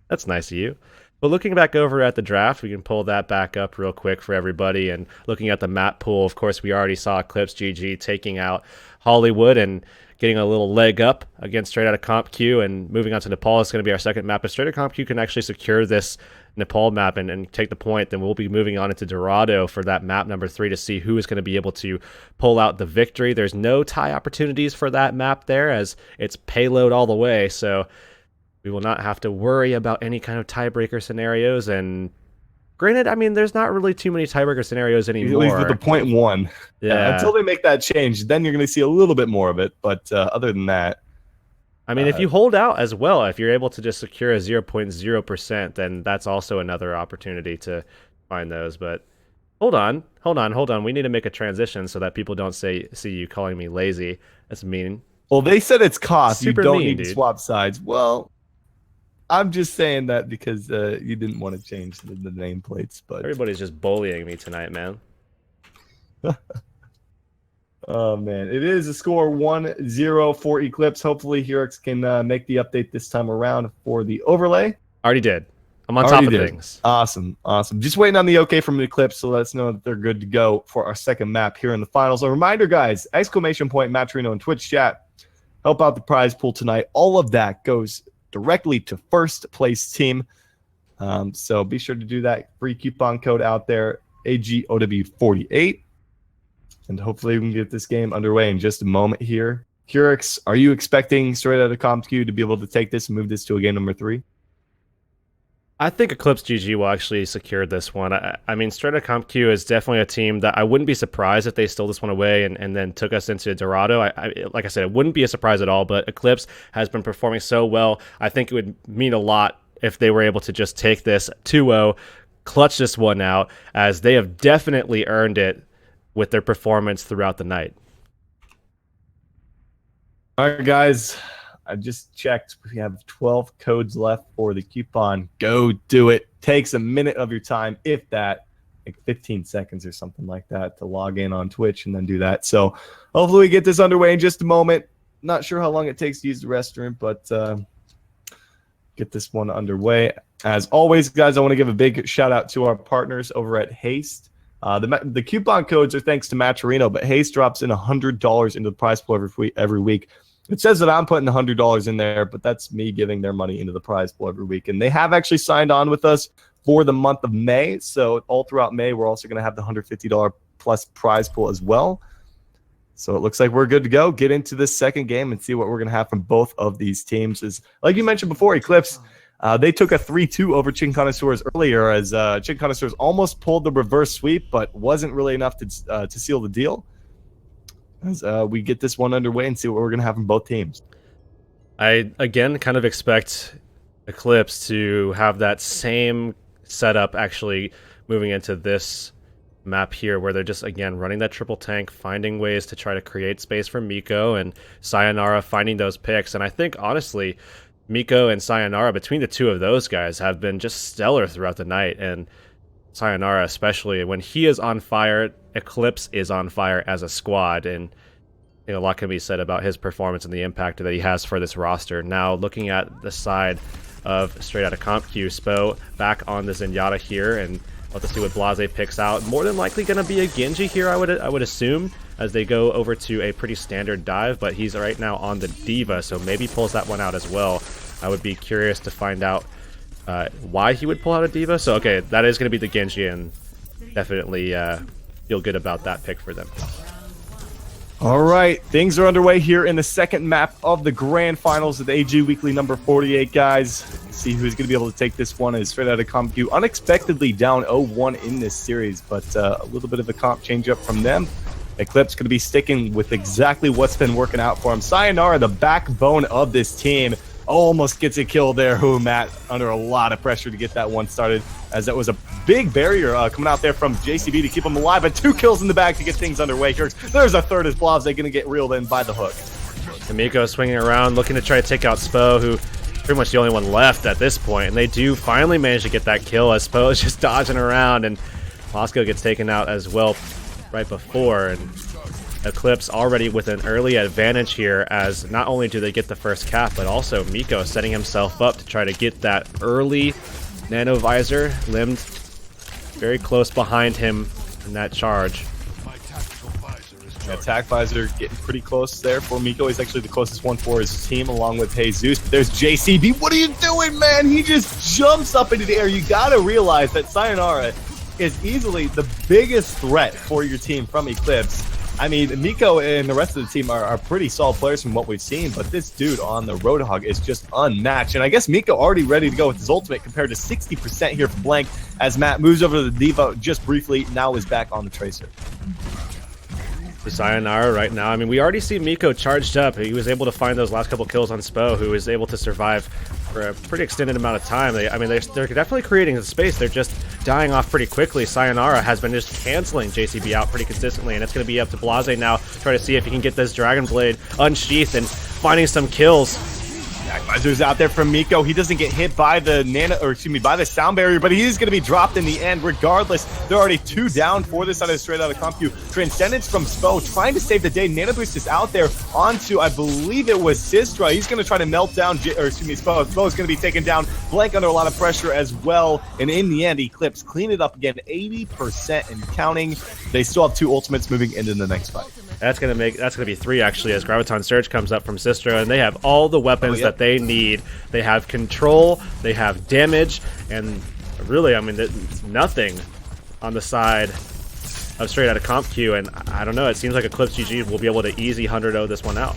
that's nice of you. But looking back over at the draft, we can pull that back up real quick for everybody. And looking at the map pool, of course, we already saw Eclipse GG taking out Hollywood and getting a little leg up against Straight Outta CompQ. And moving on to Nepal is going to be our second map. If Straight Outta CompQ can actually secure this Nepal map and take the point, then we'll be moving on into Dorado for that map number 3 to see who is going to be able to pull out the victory. There's no tie opportunities for that map there, as it's payload all the way, so we will not have to worry about any kind of tiebreaker scenarios. And granted, I mean, there's not really too many tiebreaker scenarios anymore. At least with the point 1. Yeah. Until they make that change, then you're going to see a little bit more of it, but other than that, I mean, if you hold out as well, if you're able to just secure a 0.0%, then that's also another opportunity to find those. But hold on. We need to make a transition so that people don't see you calling me lazy. That's mean. Well, they said it's cost. Super you don't mean, need dude. to swap sides. Well, I'm just saying that because you didn't want to change the nameplates. But Everybody's just bullying me tonight, man. Oh, man. It is a score 1-0 for Eclipse. Hopefully, Hurix can make the update this time around for the overlay. Already did. I'm on top of things. Awesome. Just waiting on the okay from Eclipse to let us know that they're good to go for our second map here in the finals. A reminder, guys, ! Matrino in Twitch chat. Help out the prize pool tonight. All of that goes directly to first place team. So be sure to do that. Free coupon code out there, AGOW48. And hopefully we can get this game underway in just a moment here. Hurix, are you expecting Straight Outta CompQ to be able to take this and move this to a game number 3? I think Eclipse GG will actually secure this one. I mean, Straight Outta CompQ is definitely a team that I wouldn't be surprised if they stole this one away and then took us into Dorado. Like I said, it wouldn't be a surprise at all, but Eclipse has been performing so well. I think it would mean a lot if they were able to just take this 2-0, clutch this one out, as they have definitely earned it with their performance throughout the night. All right, guys. I just checked. We have 12 codes left for the coupon. Go do it. Takes a minute of your time, if that, like 15 seconds or something like that to log in on Twitch and then do that. So hopefully we get this underway in just a moment. Not sure how long it takes to use the restroom, but get this one underway. As always, guys, I want to give a big shout out to our partners over at Haste. The coupon codes are thanks to Matcherino, but Haste drops in $100 into the prize pool every week. It says that I'm putting $100 in there, but that's me giving their money into the prize pool every week. And they have actually signed on with us for the month of May. So all throughout May, we're also going to have the $150 plus prize pool as well. So it looks like we're good to go. Get into this second game and see what we're going to have from both of these teams. Is like you mentioned before, Eclipse, they took a 3-2 over Chicken Connoisseurs earlier as Chicken Connoisseurs almost pulled the reverse sweep, but wasn't really enough to seal the deal. As we get this one underway and see what we're going to have from both teams. I, again, kind of expect Eclipse to have that same setup actually moving into this map here, where they're just, again, running that triple tank, finding ways to try to create space for Miko, and Sayonara finding those picks. And I think, honestly, Miko and Sayonara, between the two of those guys, have been just stellar throughout the night. And Sayonara, especially, when he is on fire, Eclipse is on fire as a squad. And I think a lot can be said about his performance and the impact that he has for this roster. Now, looking at the side of Straight Outta CompQ, Spo back on the Zenyatta here, and we'll have to see what Blase picks out. More than likely going to be a Genji here, I would assume, as they go over to a pretty standard dive, but he's right now on the D.Va, so maybe pulls that one out as well. I would be curious to find out why he would pull out a D.Va. So, okay, that is going to be the Genji, and definitely feel good about that pick for them. All right, things are underway here in the second map of the grand finals of the AG Weekly number 48, guys. See who's going to be able to take this one as Straight Outta CompQ. Unexpectedly down 0-1 in this series, but a little bit of a comp change up from them. Eclipse going to be sticking with exactly what's been working out for him. Sayonara, the backbone of this team, almost gets a kill there. Who, Matt, under a lot of pressure to get that one started, as that was a big barrier coming out there from JCB to keep him alive, but 2 kills in the back to get things underway. There's a third as Blase going to get reeled in by the hook. Miko swinging around, looking to try to take out Spo, who pretty much the only one left at this point, and they do finally manage to get that kill as Spo is just dodging around, and Moscow gets taken out as well right before, and Eclipse already with an early advantage here, as not only do they get the first cap, but also Miko setting himself up to try to get that early nano visor, limbed very close behind him in that charge. Attack visor getting pretty close there for Miko. He's actually the closest one for his team, along with Jesus. But there's JCB. What are you doing, man? He just jumps up into the air. You gotta realize that Sayonara is easily the biggest threat for your team from Eclipse. I mean, Miko and the rest of the team are pretty solid players from what we've seen, but this dude on the Roadhog is just unmatched. And I guess Miko already ready to go with his ultimate, compared to 60% here for Blank, as Matt moves over to the D.Va just briefly, now is back on the Tracer. For Sayonara right now, I mean, we already see Miko charged up. He was able to find those last couple kills on Spo, who was able to survive for a pretty extended amount of time. They're definitely creating the space. They're just dying off pretty quickly. Sayonara has been just canceling JCB out pretty consistently, and it's going to be up to Blase now, try to see if he can get this Dragon Blade unsheathed and finding some kills. Visor's out there from Miko. He doesn't get hit by the by the sound barrier, but he is going to be dropped in the end regardless. They're already 2 down for this side of Straight Outta CompQ. Transcendence from Spo trying to save the day. Nano Boost is out there onto, I believe it was Sistra. He's going to try to melt down, Spo. Spo is going to be taken down. Blank under a lot of pressure as well. And in the end, Eclipse clean it up again, 80% and counting. They still have 2 ultimates moving into the next fight. That's gonna be 3 actually, as Graviton Surge comes up from Sistra, and they have all the weapons that they need. They have control, they have damage, and really, I mean, nothing on the side of Straight Outta CompQ. And I don't know, it seems like Eclipse GG will be able to easy 100-0 this one out.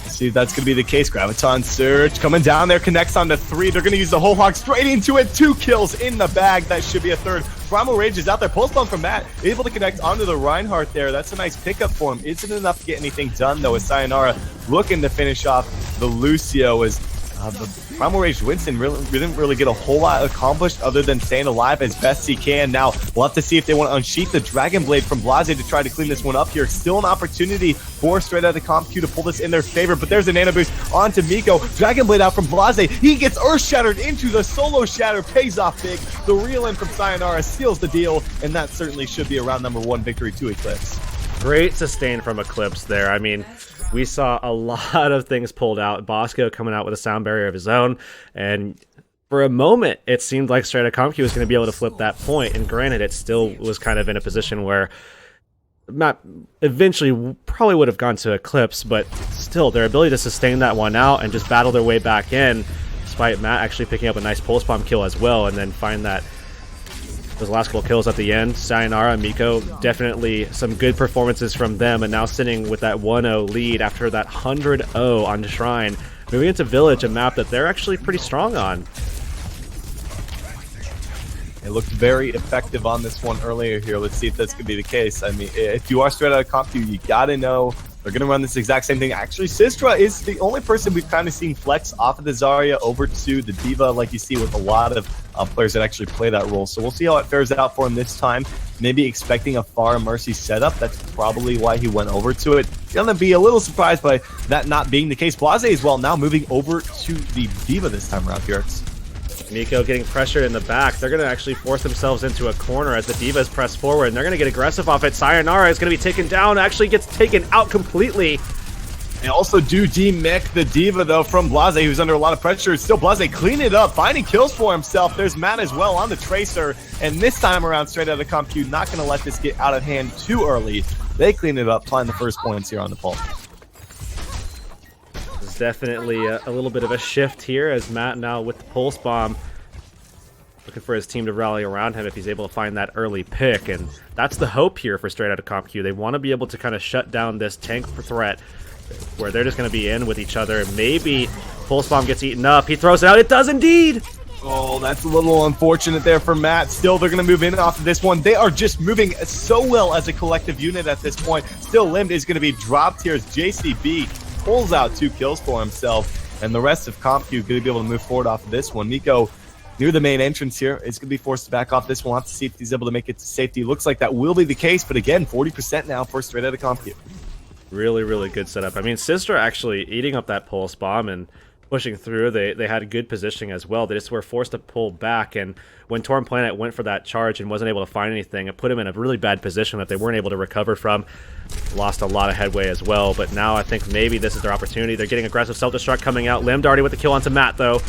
See if that's going to be the case. Graviton Surge coming down there, connects on to 3. They're going to use the whole hog straight into it. 2 kills in the bag. That should be a third. Primal Rage is out there. Pulse bomb from Matt. Able to connect onto the Reinhardt there. That's a nice pickup for him. Isn't enough to get anything done, though, with Sayonara looking to finish off the Lucio. As The Primal Rage Winston didn't really get a whole lot accomplished other than staying alive as best he can. Now, we'll have to see if they want to unsheath the Dragon Blade from Blase to try to clean this one up here. Still an opportunity for Straight Outta Compute to pull this in their favor, but there's a Nano Boost onto Miko. Dragon Blade out from Blase. He gets Earth Shattered into the Solo Shatter. Pays off big. The real in from Sayonara seals the deal, and that certainly should be a round number 1 victory to Eclipse. Great sustain from Eclipse there. I mean, we saw a lot of things pulled out. Bosco coming out with a sound barrier of his own, and for a moment, it seemed like Straight Outta Compute was going to be able to flip that point. And granted, it still was kind of in a position where Matt eventually probably would have gone to Eclipse, but still, their ability to sustain that one out and just battle their way back in, despite Matt actually picking up a nice pulse bomb kill as well, and then find that those last couple kills at the end. Sayonara and Miko, definitely some good performances from them, and now sitting with that 1-0 lead after that 100-0 on Shrine. Moving into Village, a map that they're actually pretty strong on. It looked very effective on this one earlier here. Let's see if that's going to be the case. I mean, if you are Straight Outta Compute, you got to know they're going to run this exact same thing. Actually, Sistra is the only person we've kind of seen flex off of the Zarya over to the D.Va, like you see with a lot of players that actually play that role. So we'll see how it fares out for him this time. Maybe expecting a Pharah Mercy setup. That's probably why he went over to it. Gonna be a little surprised by that not being the case. Blase as well, now moving over to the D.Va this time around here. Miko getting pressured in the back. They're going to actually force themselves into a corner as the D.Vas press forward, and they're going to get aggressive off it. Sayonara is going to be taken down, actually gets taken out completely. They also do demech the D.Va, though, from Blase, who's under a lot of pressure. Still, Blase clean it up, finding kills for himself. There's Matt as well on the Tracer, and this time around, Straight Outta Compute, not going to let this get out of hand too early. They clean it up, find the first points here on the pulse. Definitely a little bit of a shift here as Matt now with the pulse bomb looking for his team to rally around him if he's able to find that early pick, and that's the hope here for Straight Outta Compute. They want to be able to kind of shut down this tank threat where they're just going to be in with each other. Maybe pulse bomb gets eaten up. He throws it out. It does indeed. Oh, that's a little unfortunate there for Matt. Still, they're going to move in off of this one. They are just moving so well as a collective unit at this point. Still, Limb is going to be dropped here as JCB pulls out 2 kills for himself, and the rest of Compute going to be able to move forward off of this one. Miko near the main entrance here is going to be forced to back off this one. We'll have to see if he's able to make it to safety. Looks like that will be the case, but again, 40% now for Straight Outta Compute. Really, really good setup. I mean, Sistra actually eating up that pulse bomb and pushing through. They had good positioning as well. They just were forced to pull back, and when Torn Planet went for that charge and wasn't able to find anything, it put him in a really bad position that they weren't able to recover from. Lost a lot of headway as well, but now I think maybe this is their opportunity. They're getting aggressive self-destruct coming out. Limb already with the kill onto Matt, though.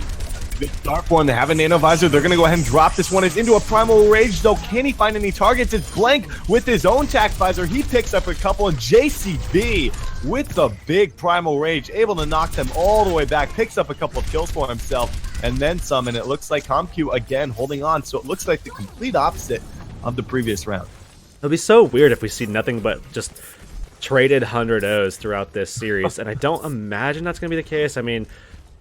Good start for him. They have a Nano Visor. They're going to go ahead and drop this one. It's into a Primal Rage, though. Can he find any targets? It's Blank with his own Tac Visor. He picks up a couple, and JCB with the big Primal Rage, able to knock them all the way back. Picks up a couple of kills for himself, and then some, and it looks like Compute again holding on. So it looks like the complete opposite of the previous round. It'll be so weird if we see nothing but just traded 100-0s throughout this series, and I don't imagine that's going to be the case. I mean,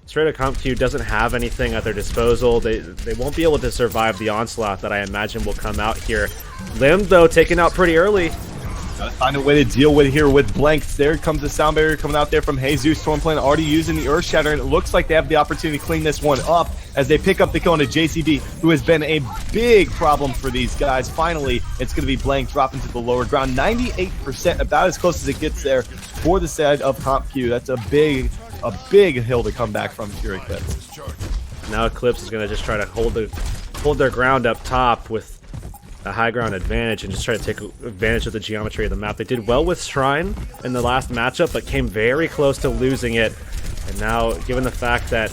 Straight Outta Compute doesn't have anything at their disposal. They won't be able to survive the onslaught that I imagine will come out here. Limb, though, taken out pretty early. Gotta find a way to deal with it here with Blank. There comes the sound barrier coming out there from Jesus. Torn Planet already using the Earth Shatter, and it looks like they have the opportunity to clean this one up as they pick up the kill into JCB, who has been a big problem for these guys. Finally, it's going to be Blank dropping to the lower ground. 98%, about as close as it gets there for the side of Compute. That's a big hill to come back from here, Eclipse. Now Eclipse is going to just try to hold their ground up top with a high ground advantage and just try to take advantage of the geometry of the map. They did well with Shrine in the last matchup, but came very close to losing it. And now, given the fact that...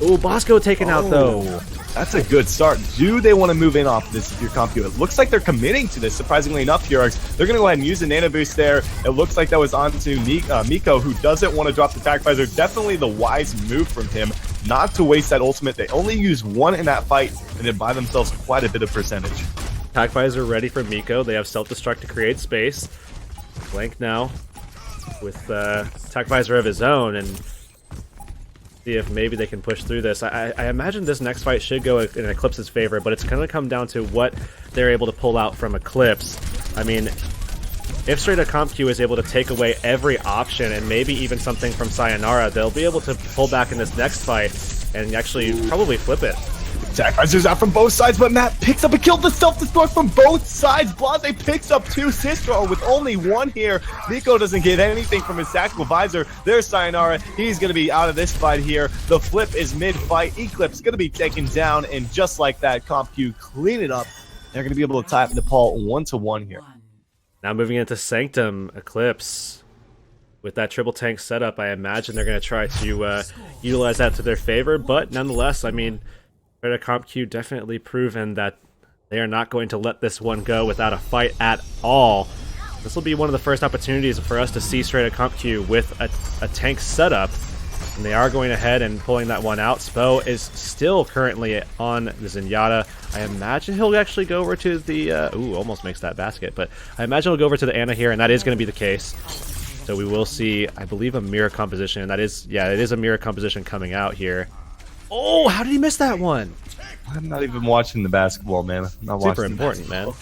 Ooh, Bosco taken out, though. That's a good start. Do they want to move in off this if you're Compute? It looks like they're committing to this, surprisingly enough, Yurix. They're going to go ahead and use the Nano Boost there. It looks like that was onto Miko, who doesn't want to drop the Tac Visor. Definitely the wise move from him, not to waste that ultimate. They only use one in that fight, and they buy themselves quite a bit of percentage. Tac Visor ready for Miko. They have self-destruct to create space. Blank now with Tac Visor of his own, and see if maybe they can push through this. I imagine this next fight should go in Eclipse's favor, but it's going to come down to what they're able to pull out from Eclipse. I mean, if Straight Up Comp Q is able to take away every option and maybe even something from Sayonara, they'll be able to pull back in this next fight and actually probably flip it. Sacrificers out from both sides, but Matt picks up a kill. The self-destruct from both sides. Blase picks up 2. Sistra with only 1 here. Miko doesn't get anything from his tactical visor. There's Sayonara. He's going to be out of this fight here. The flip is mid-fight. Eclipse going to be taken down, and just like that, CompQ clean it up. They're going to be able to tie up Nepal 1-1 here. Now moving into Sanctum, Eclipse. With that triple tank setup, I imagine they're going to try to utilize that to their favor, but nonetheless, I mean, CompQ definitely proven that they are not going to let this one go without a fight at all. This will be one of the first opportunities for us to see Straight CompQ with a tank setup, and they are going ahead and pulling that one out. Spo is still currently on the Zenyatta. I imagine he'll actually go over to the almost makes that basket, but I imagine he'll go over to the Ana here, and that is going to be the case. So we will see, I believe, a mirror composition, and that is, yeah, it is a mirror composition coming out here. Oh, how did he miss that one? I'm not even watching the basketball, man. I'm not Super watching important, man.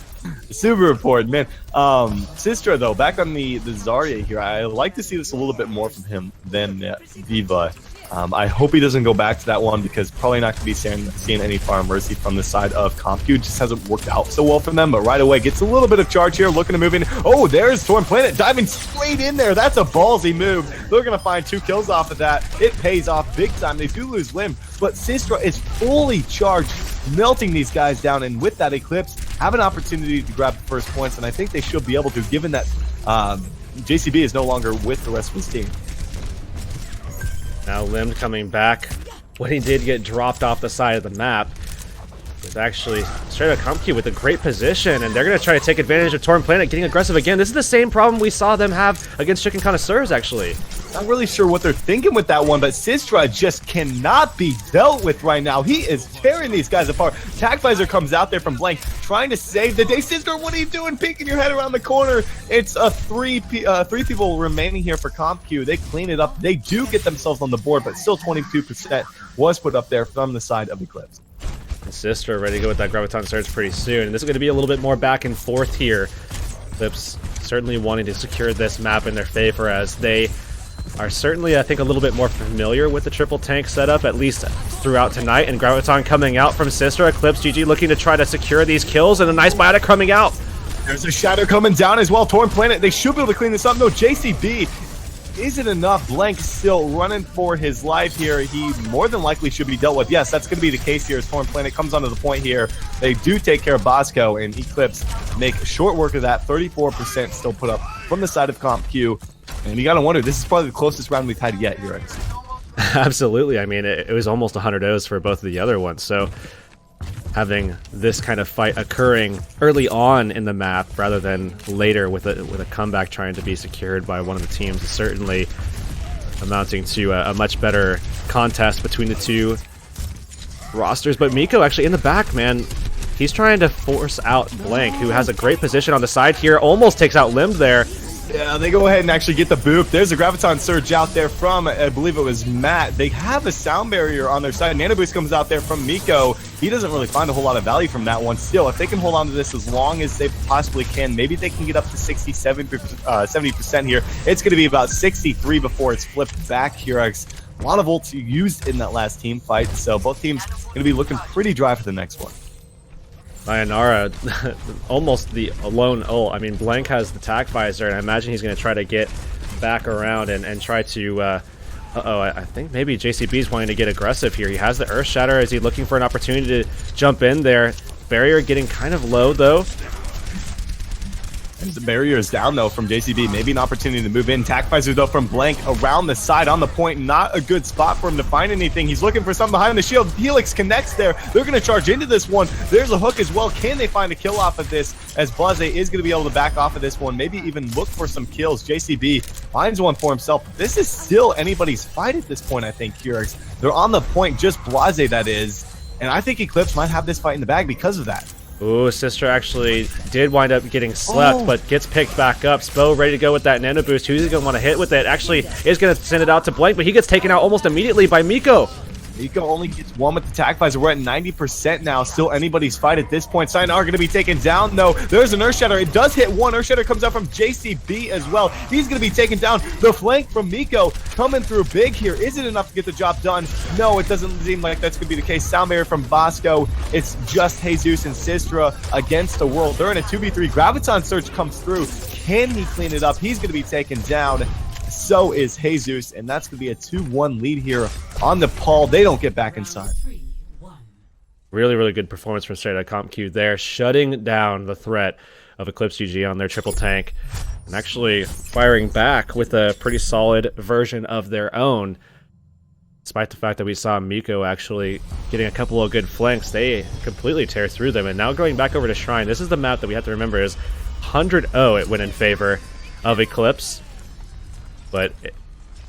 Super important, man. Sistra, though, back on the Zarya here, I like to see this a little bit more from him than Viva. I hope he doesn't go back to that one, because probably not going to be seeing any Farm Mercy from the side of CompQ. Just hasn't worked out so well for them, but right away gets a little bit of charge here, looking to move in. Oh, there's Torn Planet diving straight in there. That's a ballsy move. They're going to find 2 kills off of that. It pays off big time. They do lose Limb, but Sistra is fully charged, melting these guys down, and with that Eclipse, have an opportunity to grab the first points, and I think they should be able to, given that JCB is no longer with the rest of his team. Now Limb coming back. When he did get dropped off the side of the map, was actually Straight Up CompQ with a great position, and they're going to try to take advantage of Torn Planet getting aggressive again. This is the same problem we saw them have against Chicken Connoisseurs, actually. Not really sure what they're thinking with that one, but Sistra just cannot be dealt with right now. He is tearing these guys apart. TacVisor comes out there from Blank, trying to save the day. Sistra, what are you doing? Peeking your head around the corner. It's a three people remaining here for CompQ. They clean it up. They do get themselves on the board, but still 22% was put up there from the side of Eclipse. Sistra ready to go with that Graviton Surge pretty soon. And this is going to be a little bit more back and forth here. Eclipse certainly wanting to secure this map in their favor, as they are certainly, I think, a little bit more familiar with the triple tank setup, at least throughout tonight. And Graviton coming out from Sistra. Eclipse GG looking to try to secure these kills, and a nice biotic coming out. There's a Shadow coming down as well. Torn Planet, they should be able to clean this up. No, JCB isn't enough. Blank still running for his life here. He more than likely should be dealt with. Yes, that's going to be the case here as Torn Planet comes onto the point here. They do take care of Bosco, and Eclipse make short work of that. 34% still put up from the side of CompQ. And you got to wonder, this is probably the closest round we've had yet here. Absolutely. I mean, it was almost 100 O's for both of the other ones. So having this kind of fight occurring early on in the map rather than later with a comeback trying to be secured by one of the teams is certainly amounting to a much better contest between the two rosters. But Miko actually in the back, man, he's trying to force out Blank, who has a great position on the side here, almost takes out Limb there. Yeah, they go ahead and actually get the boop. There's a Graviton Surge out there from, I believe it was Matt. They have a sound barrier on their side. Nano Boost comes out there from Miko. He doesn't really find a whole lot of value from that one. Still, if they can hold on to this as long as they possibly can, maybe they can get up to 70% here. It's going to be about 63 before it's flipped back here. A lot of ults used in that last team fight, so both teams going to be looking pretty dry for the next one. Sayonara, almost the lone ult. I mean, Blank has the tac visor, and I imagine he's going to try to get back around and try to... I think maybe JCB's wanting to get aggressive here. He has the Earth Shatter. Is he looking for an opportunity to jump in there? Barrier getting kind of low, though. The barrier is down, though, from JCB. Maybe an opportunity to move in. TacVisor, though, from Blank around the side on the point. Not a good spot for him to find anything. He's looking for something behind the shield. Helix connects there. They're going to charge into this one. There's a hook as well. Can they find a kill off of this? As Blase is going to be able to back off of this one. Maybe even look for some kills. JCB finds one for himself. This is still anybody's fight at this point, I think, Keurig. They're on the point, just Blase, that is. And I think Eclipse might have this fight in the bag because of that. Ooh, Sistra actually did wind up getting slept, but gets picked back up. Spo ready to go with that Nano Boost. Who's he going to want to hit with it? Actually is going to send it out to Blank, but he gets taken out almost immediately by Miko. Miko only gets one with the Tac Visor. We're at 90% now. Still anybody's fight at this point. Sayonara going to be taken down, though. There's an Earth Shatter. It does hit one. Earth Shatter comes out from JCB as well. He's going to be taken down. The flank from Miko coming through big here. Is it enough to get the job done? No, it doesn't seem like that's going to be the case. Sound Barrier from Bosco. It's just Jesus and Sistra against the world. They're in a 2v3. Graviton Surge comes through. Can he clean it up? He's going to be taken down. So is Jesus, and that's going to be a 2-1 lead here on Nepal. They don't get back inside. Really, really good performance from Straight Outta CompQ there, shutting down the threat of Eclipse GG on their triple tank, and actually firing back with a pretty solid version of their own. Despite the fact that we saw Miko actually getting a couple of good flanks, they completely tear through them. And now going back over to Shrine, this is the map that we have to remember is 100-0 it went in favor of Eclipse. But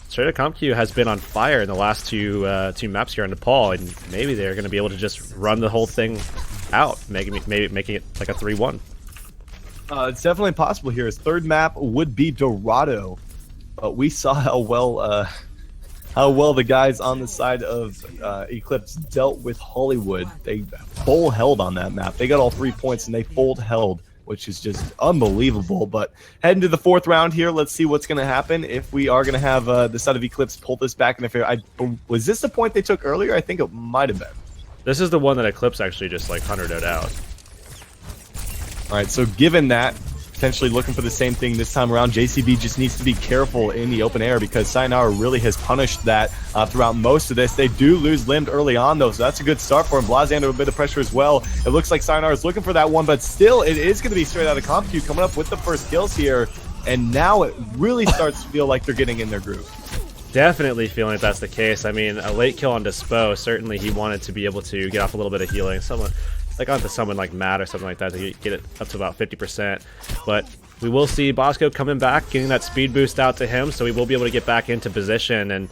Straight Outta CompQ has been on fire in the last two maps here in Nepal, and maybe they're going to be able to just run the whole thing out, making it like a 3-1. It's definitely possible here. His third map would be Dorado, but we saw how well the guys on the side of Eclipse dealt with Hollywood. They full held on that map. They got all 3 points and they full held, which is just unbelievable. But heading to the fourth round here, let's see what's going to happen. If we are going to have the side of Eclipse pull this back in the favor. Was this the point they took earlier? I think it might have been. This is the one that Eclipse actually just like 100'd out. All right, so given that, potentially looking for the same thing this time around, JCB just needs to be careful in the open air because Sayonara really has punished that throughout most of this. They do lose Limbed early on, though, so that's a good start for him. Blase under a bit of pressure as well. It looks like Sayonara is looking for that one, but still, it is going to be Straight Outta CompQ coming up with the first kills here, and now it really starts to feel like they're getting in their groove. Definitely feeling like that's the case. I mean, a late kill on Dispo, certainly he wanted to be able to get off a little bit of healing. Like onto someone like Matt or something like that to get it up to about 50%. But we will see Bosco coming back, getting that speed boost out to him, so he will be able to get back into position, and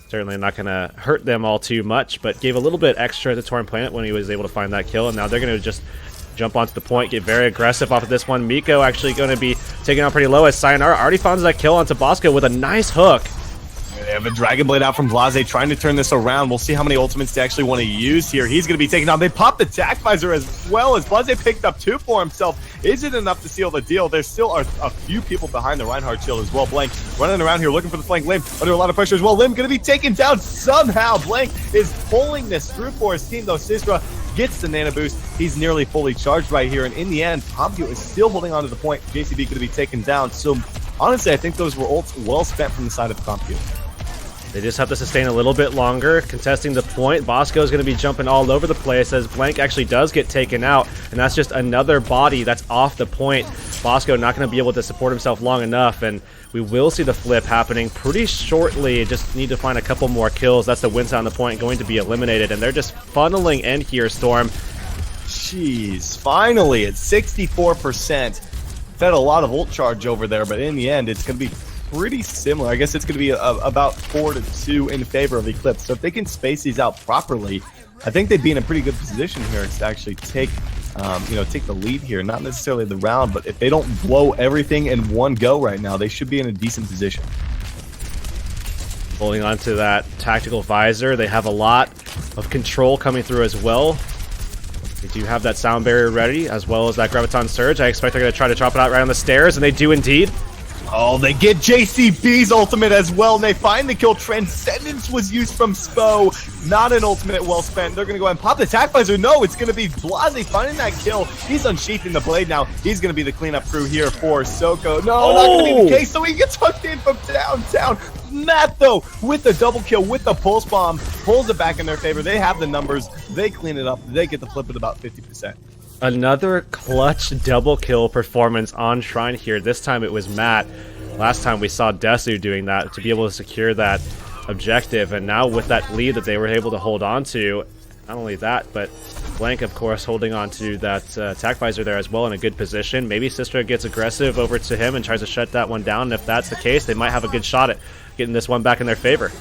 certainly not going to hurt them all too much, but gave a little bit extra to Torn Planet when he was able to find that kill, and now they're going to just jump onto the point, get very aggressive off of this one. Miko actually going to be taken out pretty low as Sayonara already finds that kill onto Bosco with a nice hook. They have a Dragon Blade out from Blase trying to turn this around. We'll see how many ultimates they actually want to use here. He's going to be taken down. They pop the Tac Visor as well as Blase picked up 2 for himself. Is it enough to seal the deal? There still are a few people behind the Reinhardt shield as well. Blank running around here looking for the flank. Lim under a lot of pressure as well. Lim going to be taken down somehow. Blank is pulling this through for his team, though. Sistra gets the nano boost. He's nearly fully charged right here. And in the end, CompQ is still holding on to the point. JCB going to be taken down. So honestly, I think those were ults well spent from the side of CompQ. They just have to sustain a little bit longer, contesting the point. Bosco is going to be jumping all over the place as Blank actually does get taken out, and that's just another body that's off the point. Bosco not going to be able to support himself long enough, and we will see the flip happening pretty shortly. Just need to find a couple more kills. That's the Winston on the point going to be eliminated, and they're just funneling in here, Storm. Jeez, finally at 64%. Fed a lot of ult charge over there, but in the end, it's going to be pretty similar. I guess it's going to be about 4-2 in favor of Eclipse. So if they can space these out properly, I think they'd be in a pretty good position here to actually take the lead here. Not necessarily the round, but if they don't blow everything in one go right now, they should be in a decent position. Holding on to that tactical visor, they have a lot of control coming through as well. They do have that sound barrier ready, as well as that Graviton Surge. I expect they're going to try to chop it out right on the stairs, and they do indeed. Oh, they get JCB's ultimate as well, and they find the kill. Transcendence was used from Spo. Not an ultimate well spent. They're going to go ahead and pop the Tac Visor. No, it's going to be Blase finding that kill. He's unsheathing the blade now. He's going to be the cleanup crew here for Soko. No, not going to be the case, so he gets hooked in from downtown. Matt, though, with the double kill, with the pulse bomb, pulls it back in their favor. They have the numbers. They clean it up. They get the flip at about 50%. Another clutch double kill performance on Shrine here. This time it was Matt. Last time we saw Desu doing that to be able to secure that objective. And now with that lead that they were able to hold on to, not only that, but Blank, of course, holding on to that Tac Visor there as well in a good position. Maybe Sistra gets aggressive over to him and tries to shut that one down. And if that's the case, they might have a good shot at getting this one back in their favor.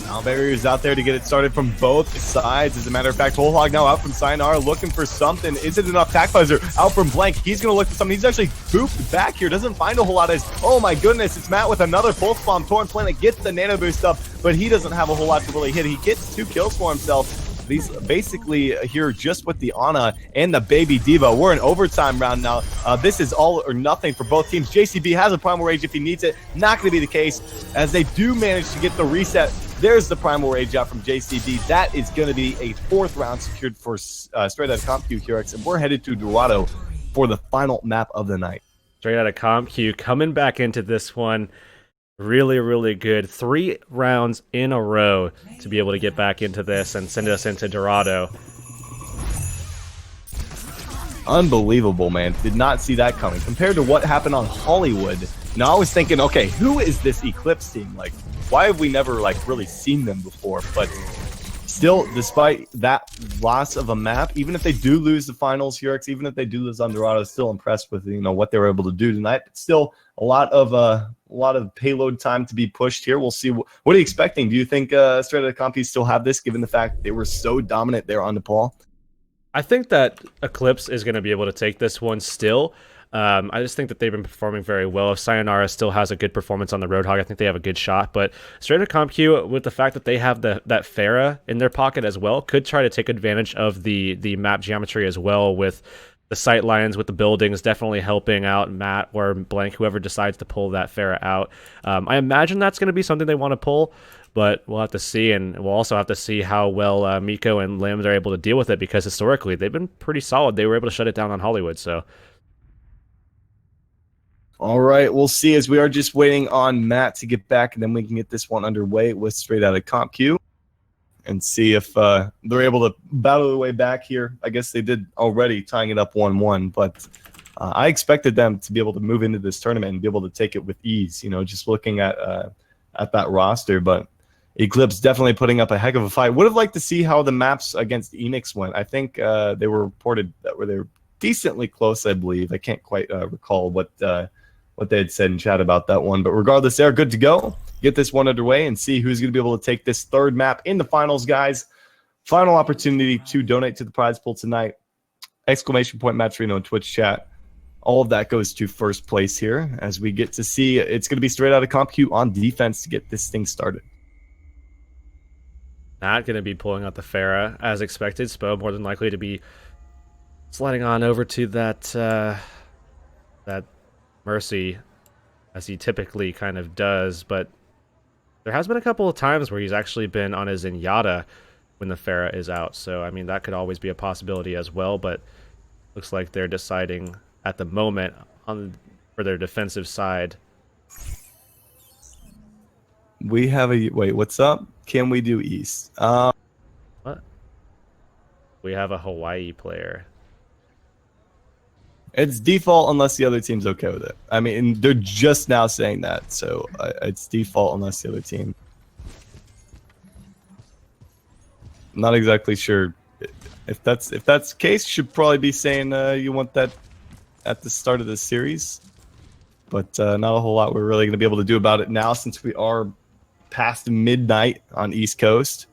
Now barriers out there to get it started from both sides. As a matter of fact, Whole Hog now out from Sayonara looking for something. Is it enough? Tac Buzzer out from Blank. He's going to look for something. He's actually booped back here. Doesn't find a whole lot of. Oh my goodness, it's Matt with another Pulse Bomb. Torn Planet gets the Nano Boost up, but he doesn't have a whole lot to really hit. He gets 2 kills for himself. He's basically here just with the Ana and the Baby Diva. We're in overtime round now. This is all or nothing for both teams. JCB has a Primal Rage if he needs it. Not going to be the case as they do manage to get the reset. There's the Primal Rage out from JCB. That is going to be a 4th round secured for Straight Outta CompQ HuRX. And we're headed to Dorado for the final map of the night. Straight Outta CompQ coming back into this one. Really, really good. 3 rounds in a row to be able to get back into this and send us into Dorado. Unbelievable, man. Did not see that coming. Compared to what happened on Hollywood, now I was thinking, okay, who is this Eclipse team? Like, why have we never, like, really seen them before? But still, despite that loss of a map, even if they do lose the finals, HuRX, even if they do lose on Dorado, still impressed with, you know, what they were able to do tonight. But still, a lot of payload time to be pushed here. We'll see. What are you expecting? Do you think Straight Outta CompQ still have this, given the fact they were so dominant there on Nepal? I think that Eclipse is going to be able to take this one still. I just think that they've been performing very well. If Sayonara still has a good performance on the Roadhog, I think they have a good shot. But Straight Outta CompQ, with the fact that they have that Pharah in their pocket as well, could try to take advantage of the map geometry as well, with the sight lines, with the buildings, definitely helping out Matt or Blank, whoever decides to pull that Pharah out. I imagine that's going to be something they want to pull, but we'll have to see, and we'll also have to see how well Miko and Limbs are able to deal with it, because historically they've been pretty solid. They were able to shut it down on Hollywood, so... All right, we'll see, as we are just waiting on Matt to get back, and then we can get this one underway with Straight Outta CompQ and see if they're able to battle their way back here. I guess they did already, tying it up 1-1, but I expected them to be able to move into this tournament and be able to take it with ease, you know, just looking at that roster. But Eclipse definitely putting up a heck of a fight. Would have liked to see how the maps against Enix went. I think they were reported that they were decently close, I believe. I can't quite recall what they had said in chat about that one. But regardless, they're good to go. Get this one underway and see who's going to be able to take this 3rd map in the finals, guys. Final opportunity to donate to the prize pool tonight. Exclamation point Matrino in Twitch chat. All of that goes to 1st place here as we get to see it's going to be Straight Outta CompQ on defense to get this thing started. Not going to be pulling out the Pharah as expected. Spo more than likely to be sliding on over to that Mercy, as he typically kind of does, but there has been a couple of times where he's actually been on his Zenyatta when the Pharah is out, so I mean that could always be a possibility as well, but looks like they're deciding at the moment for their defensive side. We have a... Wait, what's up? Can we do East? What? We have a Hawaii player. It's default unless the other team's okay with it. I mean, they're just now saying that, so it's default unless the other team. I'm not exactly sure if that's the case. Should probably be saying you want that at the start of the series, but not a whole lot we're really going to be able to do about it now, since we are past midnight on East Coast,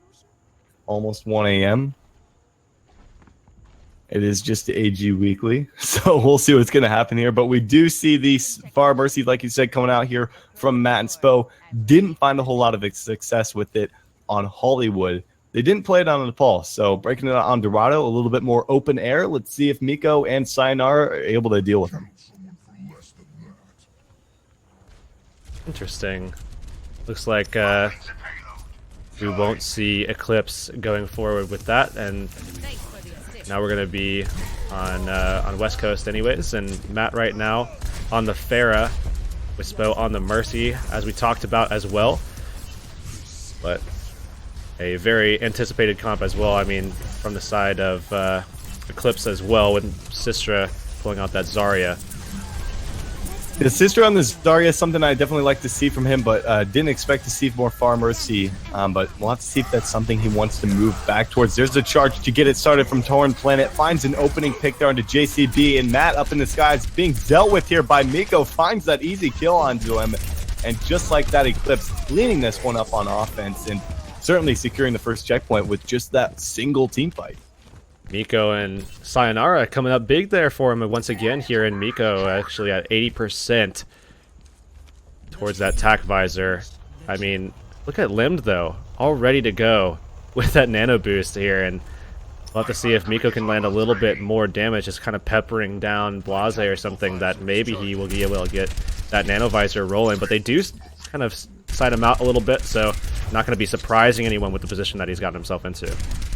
almost 1 a.m. It is just the AG Weekly, so we'll see what's going to happen here. But we do see these Far Mercy, like you said, coming out here from Matt and Spo. Didn't find a whole lot of success with it on Hollywood. They didn't play it on Nepal, so breaking it out on Dorado, a little bit more open air. Let's see if Miko and Sayonara are able to deal with them. Interesting. Looks like we won't see Eclipse going forward with that, and now we're going to be on West Coast anyways, and Matt right now on the Pharah with Spo on the Mercy, as we talked about as well. But a very anticipated comp as well. I mean, from the side of Eclipse as well, with Sistra pulling out that Zarya. The Sister on the Zarya is something I definitely like to see from him, but didn't expect to see more Far Mercy. But we'll have to see if that's something he wants to move back towards. There's the charge to get it started from Torn Planet. Finds an opening pick there onto JCB, and Matt up in the skies being dealt with here by Miko. Finds that easy kill onto him. And just like that, Eclipse cleaning this one up on offense. And certainly securing the first checkpoint with just that single team fight. Miko and Sayonara coming up big there for him once again here, and Miko actually at 80% towards that tack visor. I mean, look at Limbed though, all ready to go with that nano boost here, and we'll have to see if Miko can land a little bit more damage, just kind of peppering down Blase or something, that maybe he will be able to get that nano visor rolling. But they do kind of side him out a little bit, so not going to be surprising anyone with the position that he's gotten himself into.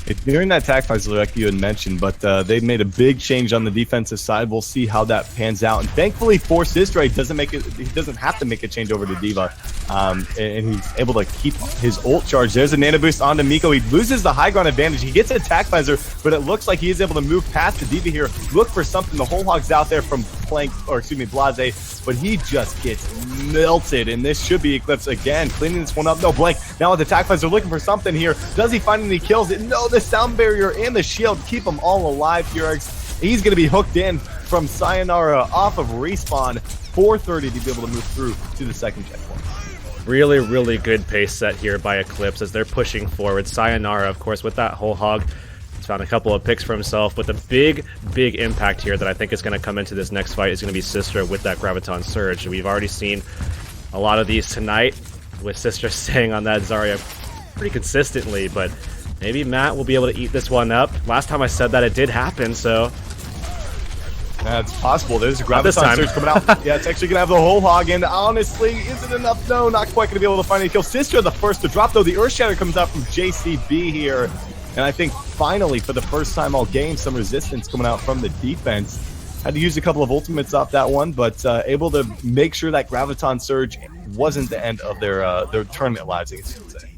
It's during that attack visor like you had mentioned, but they've made a big change on the defensive side. We'll see how that pans out. And thankfully for Sistra, he doesn't have to make a change over to D.Va. And he's able to keep his ult charge. There's a nano boost onto Miko. He loses the high ground advantage. He gets an attack visor, but it looks like he is able to move past the D.Va here. Look for something. The whole hog's out there from Blase, but he just gets melted. And this should be Eclipse again, cleaning this one up. No, Blank now with the attack visor looking for something here. Does he find any kills? No, the sound barrier and the shield keep them all alive here. He's going to be hooked in from Sayonara off of respawn. 4:30 to be able to move through to the second checkpoint. Really, really good pace set here by Eclipse as they're pushing forward. Sayonara, of course, with that whole hog, he's found a couple of picks for himself, but the big impact here that I think is going to come into this next fight is going to be Sistra with that Graviton Surge. We've already seen a lot of these tonight, with Sistra staying on that Zarya pretty consistently, but maybe Matt will be able to eat this one up. Last time I said that, it did happen, so that's possible. There's a Graviton Surge coming out. Yeah, it's actually going to have the whole hog, and honestly, is it enough? No, not quite going to be able to find any kills. Sistra the first to drop, though. The Earth Shatter comes out from JCB here, and I think finally, for the first time all game, some resistance coming out from the defense. Had to use a couple of ultimates off that one, but able to make sure that Graviton Surge wasn't the end of their tournament lives, I guess you could say.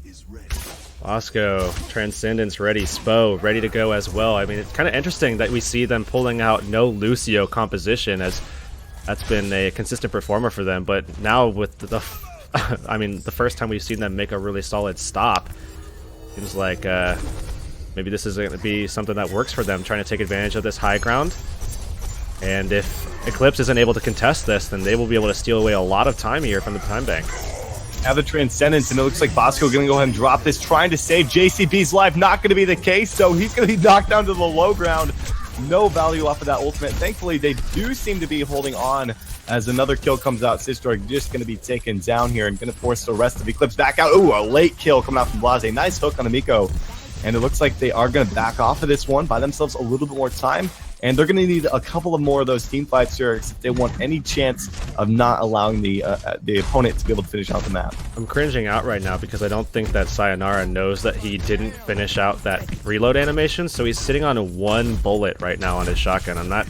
Bosco, Transcendence ready, Spo ready to go as well. I mean, it's kind of interesting that we see them pulling out no Lucio composition, as that's been a consistent performer for them, but now with the I mean, the first time we've seen them make a really solid stop, seems like maybe this is going to be something that works for them, trying to take advantage of this high ground. And if Eclipse isn't able to contest this, then they will be able to steal away a lot of time here from the time bank. Have the Transcendence, and it looks like Bosco going to go ahead and drop this, trying to save JCB's life. Not going to be the case, so he's going to be knocked down to the low ground. No value off of that ultimate. Thankfully, they do seem to be holding on as another kill comes out. Sistra just going to be taken down here and going to force the rest of Eclipse back out. Ooh, a late kill coming out from Blase. Nice hook on Amiko. And it looks like they are going to back off of this one, buy themselves a little bit more time. And they're going to need a couple of more of those team fights here if they want any chance of not allowing the opponent to be able to finish out the map. I'm cringing out right now because I don't think that Sayonara knows that he didn't finish out that reload animation, so he's sitting on one bullet right now on his shotgun. I'm not...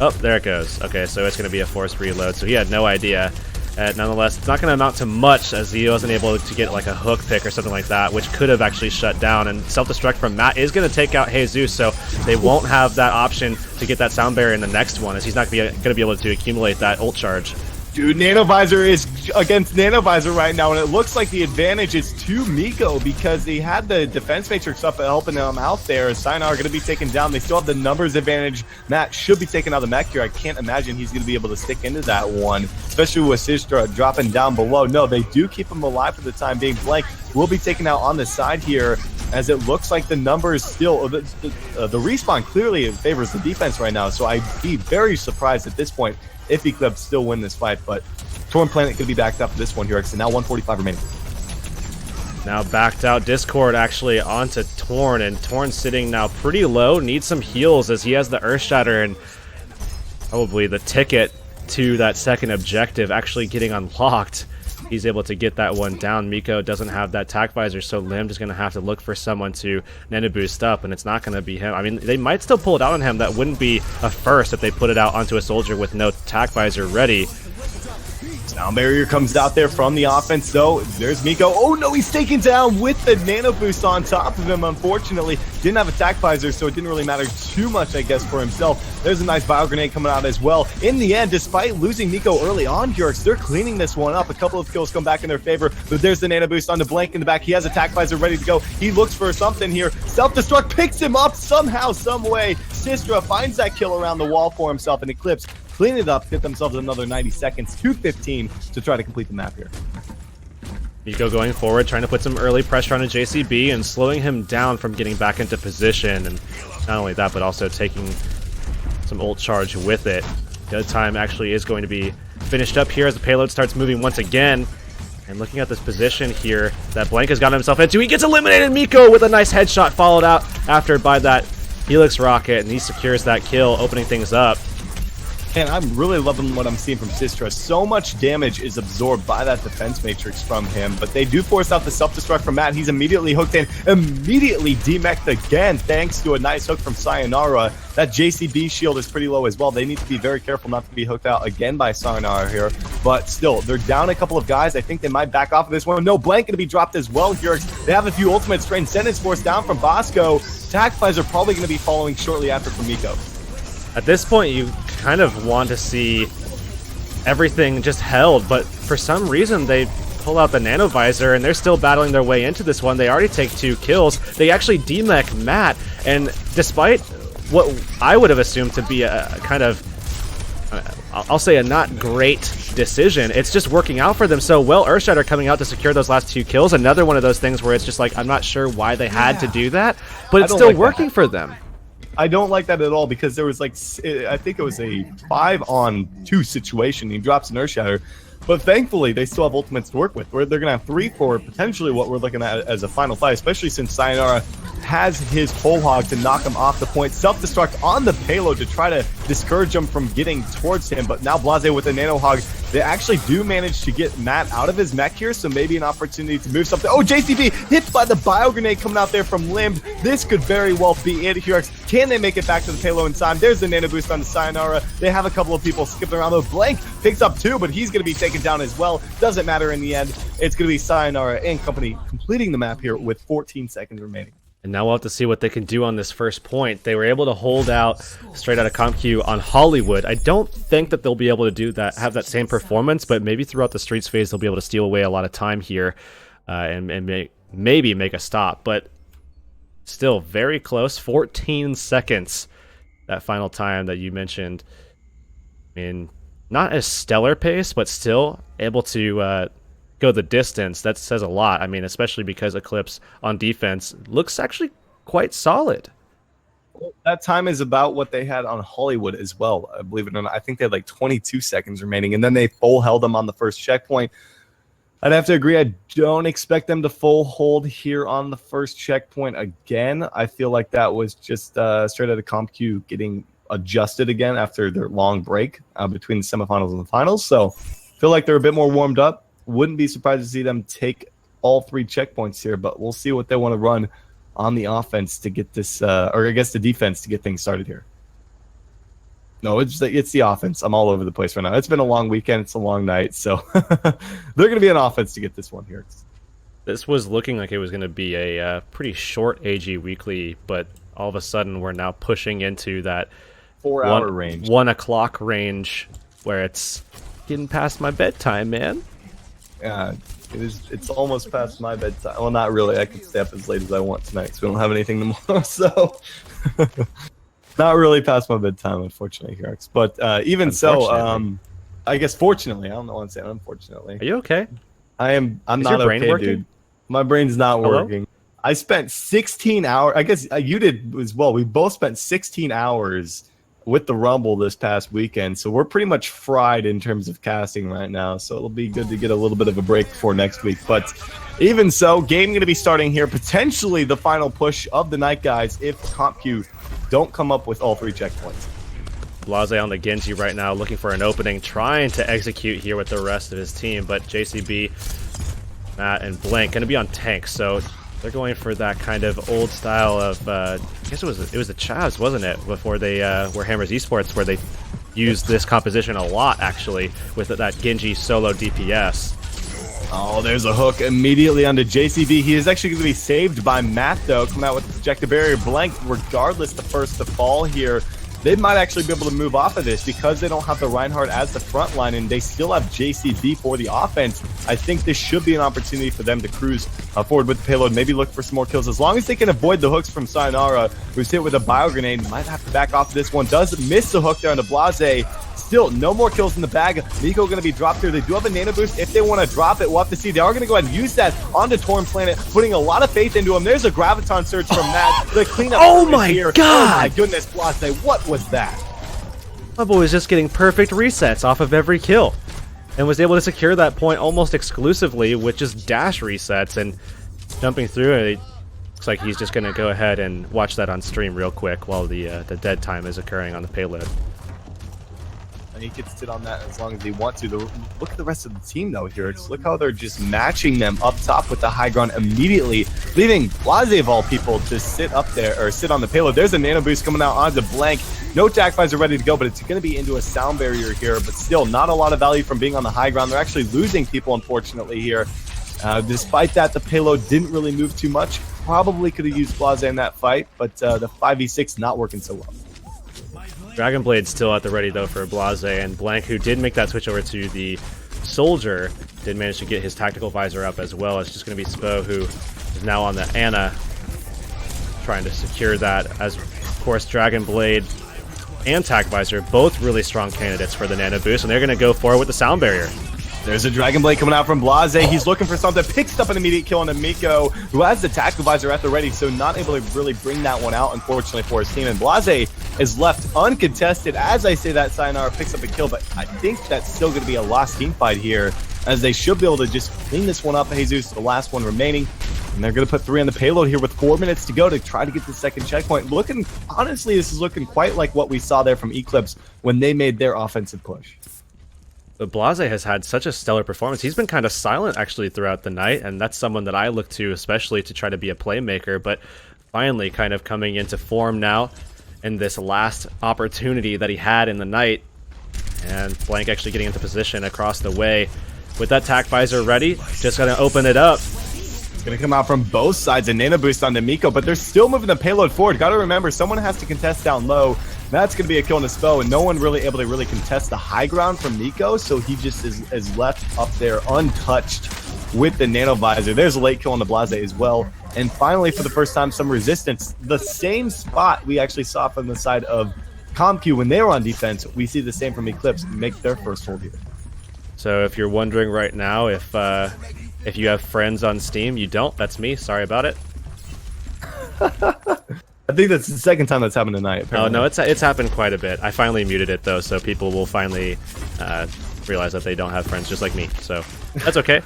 Oh, there it goes. Okay, so it's going to be a forced reload, so he had no idea. Nonetheless, it's not going to amount to much, as he wasn't able to get like a hook pick or something like that, which could have actually shut down. And self-destruct from Matt is going to take out Jesus, so they won't have that option to get that sound barrier in the next one, as he's not going to be able to accumulate that ult charge. Dude, Nanovisor is against Nanovisor right now, and it looks like the advantage is to Miko because he had the defense matrix up helping him out there. Sayonara are going to be taken down. They still have the numbers advantage. Matt should be taking out the mech here. I can't imagine he's going to be able to stick into that one, especially with Sistra dropping down below. No, they do keep him alive for the time being. Blank will be taken out on the side here, as it looks like the numbers still, the respawn clearly favors the defense right now, so I'd be very surprised at this point if Eclipse still win this fight, but Torn Planet could be backed up for this one here, so now 145 remaining. Now backed out Discord actually onto Torn, and Torn sitting now pretty low, needs some heals as he has the Earth Shatter and probably the ticket to that second objective actually getting unlocked. He's able to get that one down. Miko doesn't have that tack visor, so Limbed is going to have to look for someone to nano boost up, and it's not going to be him. I mean, they might still pull it out on him. That wouldn't be a first if they put it out onto a soldier with no tack visor ready. Sound barrier comes out there from the offense, though. There's Miko. Oh no, he's taken down with the nano boost on top of him. Unfortunately, didn't have a tack visor, so it didn't really matter too much, I guess, for himself. There's a nice bio grenade coming out as well. In the end, despite losing Miko early on, Gjorx, they're cleaning this one up. A couple of kills come back in their favor, but there's the nano boost on the Blank in the back. He has a tack visor ready to go. He looks for something here. Self-destruct picks him up somehow, some way. Sistra finds that kill around the wall for himself, and Eclipse clean it up, get themselves another 90 seconds, 2:15 to try to complete the map here. Miko going forward, trying to put some early pressure on a JCB and slowing him down from getting back into position. And not only that, but also taking some ult charge with it. The time actually is going to be finished up here as the payload starts moving once again. And looking at this position here that Blank has gotten himself into, he gets eliminated. Miko with a nice headshot followed out after by that Helix rocket, and he secures that kill, opening things up. And I'm really loving what I'm seeing from Sistra. So much damage is absorbed by that defense matrix from him, but they do force out the self-destruct from Matt. He's immediately hooked in, immediately demeched again, thanks to a nice hook from Sayonara. That JCB shield is pretty low as well. They need to be very careful not to be hooked out again by Sayonara here, but still, they're down a couple of guys. I think they might back off of this one. No, Blank going to be dropped as well here. They have a few ultimates. Transcendence Force down from Bosco. Attack Flies are probably going to be following shortly after from Miko. At this point, you kind of want to see everything just held, but for some reason they pull out the Nano Visor and they're still battling their way into this one. They already take 2 kills. They actually demech Matt, and despite what I would have assumed to be a kind of, I'll say a not great decision, it's just working out for them so well. Earthshatter coming out to secure those last 2 kills. Another one of those things where it's just like, I'm not sure why they had to do that, but it's still working for them. I don't like that at all because there was like, I think it was a 5-on-2 situation. He drops an Earthshatter, but thankfully they still have ultimates to work with. Where they're going to have 3 for potentially what we're looking at as a final fight, especially since Sayonara has his pole hog to knock him off the point. Self-destruct on the payload to try to discourage him from getting towards him, but now Blase with the Nano Hog, they actually do manage to get Matt out of his mech here, so maybe an opportunity to move something. Oh, JCB hit by the bio grenade coming out there from Limbed. This could very well be it here. Can they make it back to the payload in time? There's the Nano Boost on the Sayonara. They have a couple of people skipping around though. Blank picks up 2, but he's going to be taken down as well. Doesn't matter in the end. It's going to be Sayonara and company completing the map here with 14 seconds remaining. And now we'll have to see what they can do on this first point. They were able to hold out straight out of CompQ on Hollywood. I don't think that they'll be able to do that, have that same performance, but maybe throughout the Streets phase they'll be able to steal away a lot of time here and maybe make a stop. But still very close, 14 seconds, that final time that you mentioned. I mean, not a stellar pace, but still able to go the distance. That says a lot. I mean, especially because Eclipse on defense looks actually quite solid. Well, that time is about what they had on Hollywood as well, believe it or not. I think they had like 22 seconds remaining, and then they full held them on the first checkpoint. I'd have to agree. I don't expect them to full hold here on the first checkpoint again. I feel like that was just straight out of CompQ getting adjusted again after their long break between the semifinals and the finals. So I feel like they're a bit more warmed up. Wouldn't be surprised to see them take all 3 checkpoints here, but we'll see what they want to run on the offense to get this, or I guess the defense to get things started here. No, it's the offense. I'm all over the place right now. It's been a long weekend. It's a long night, so they're going to be an offense to get this one here. This was looking like it was going to be a pretty short AG weekly, but all of a sudden we're now pushing into that 4-hour range, 1 o'clock range, where it's getting past my bedtime, man. Yeah, it's almost past my bedtime. Well, not really. I can stay up as late as I want tonight, so we don't have anything tomorrow. So, not really past my bedtime, unfortunately, here. But even so, I guess fortunately, I don't know what I'm saying. Unfortunately, are you okay? I'm Is not your brain okay, working? dude. My brain's not Hello? working. I spent 16 hours. I guess you did as well. We both spent 16 hours with the Rumble this past weekend, so we're pretty much fried in terms of casting right now, so it'll be good to get a little bit of a break before next week. But even so, game going to be starting here, potentially the final push of the night, guys, if CompQ don't come up with all 3 checkpoints. Blase on the Genji right now, looking for an opening, trying to execute here with the rest of his team, but JCB, Matt, and Blank going to be on tank, so they're going for that kind of old style of, I guess it was the Chavs, wasn't it? Before they were Hammers Esports, where they used this composition a lot, actually, with that Genji solo DPS. Oh, there's a hook immediately onto JCB. He is actually going to be saved by Matt, though, coming out with the projector barrier. Blank, regardless, the first to fall here. They might actually be able to move off of this because they don't have the Reinhardt as the front line, and they still have JCB for the offense. I think this should be an opportunity for them to cruise forward with the payload, maybe look for some more kills. As long as they can avoid the hooks from Sayonara, who's hit with a bio grenade, might have to back off this one. Does miss the hook there on the Blase. Still, no more kills in the bag. Miko going to be dropped here. They do have a nano boost. If they want to drop it, we'll have to see. They are going to go ahead and use that onto Torn Planet, putting a lot of faith into him. There's a Graviton Surge from Matt. The cleanup. Oh my here. God. Oh my goodness, Blase, what was that? My boy was just getting perfect resets off of every kill and was able to secure that point almost exclusively with just dash resets and jumping through it. Looks like he's just going to go ahead and watch that on stream real quick while the dead time is occurring on the payload. And he can sit on that as long as he wants to. Look at the rest of the team, though, here. Just look how they're just matching them up top with the high ground immediately, leaving Blase, of all people, to sit up there, or sit on the payload. There's a nano boost coming out onto Blank. No tac visor ready to go, but it's going to be into a sound barrier here. But still, not a lot of value from being on the high ground. They're actually losing people, unfortunately, here. Despite that, the payload didn't really move too much. Probably could have used Blase in that fight, but the 5v6 not working so well. Dragon Blade still at the ready though for Blase, and Blank, who did make that switch over to the Soldier, did manage to get his tactical visor up as well. It's just going to be Spo, who is now on the Ana, trying to secure that, as of course Dragon Blade and Tac Visor, both really strong candidates for the nano boost, and they're going to go forward with the sound barrier. There's a Dragon Blade coming out from Blase. He's looking for something. Picks up an immediate kill on Miko, who has the tactical visor at the ready, so not able to really bring that one out, unfortunately, for his team. And Blase is left uncontested. As I say that, Sayonara picks up a kill, but I think that's still going to be a lost team fight here, as they should be able to just clean this one up. Jesus, the last one remaining. And they're going to put 3 on the payload here with 4 minutes to go to try to get the second checkpoint. Looking, honestly, this is looking quite like what we saw there from Eclipse when they made their offensive push. But Blase has had such a stellar performance. He's been kind of silent actually throughout the night, and that's someone that I look to especially to try to be a playmaker, but finally kind of coming into form now in this last opportunity that he had in the night. And Blank actually getting into position across the way with that tac visor ready, just gonna open it up. It's going to come out from both sides, a nano boost onto Miko, but they're still moving the payload forward. Got to remember, someone has to contest down low. That's going to be a kill on the Spo, and no one really able to really contest the high ground from Miko, so he just is left up there untouched with the nano visor. There's a late kill on the Blase as well. And finally, for the first time, some resistance. The same spot we actually saw from the side of ComQ when they were on defense, we see the same from Eclipse make their first hold here. So if you're wondering right now if you have friends on Steam, you don't. That's me. Sorry about it. I think that's the second time that's happened tonight. Apparently. Oh no, it's happened quite a bit. I finally muted it though, so people will finally realize that they don't have friends just like me. So that's okay.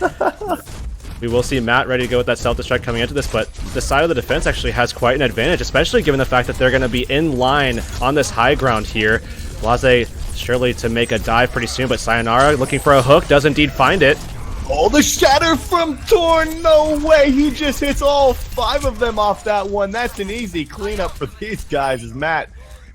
We will see Matt ready to go with that self-destruct coming into this, but the side of the defense actually has quite an advantage, especially given the fact that they're going to be in line on this high ground here. Blase surely to make a dive pretty soon, but Sayonara looking for a hook, does indeed find it. Oh, the shatter from Torn! No way! He just hits all 5 of them off that one. That's an easy cleanup for these guys as Matt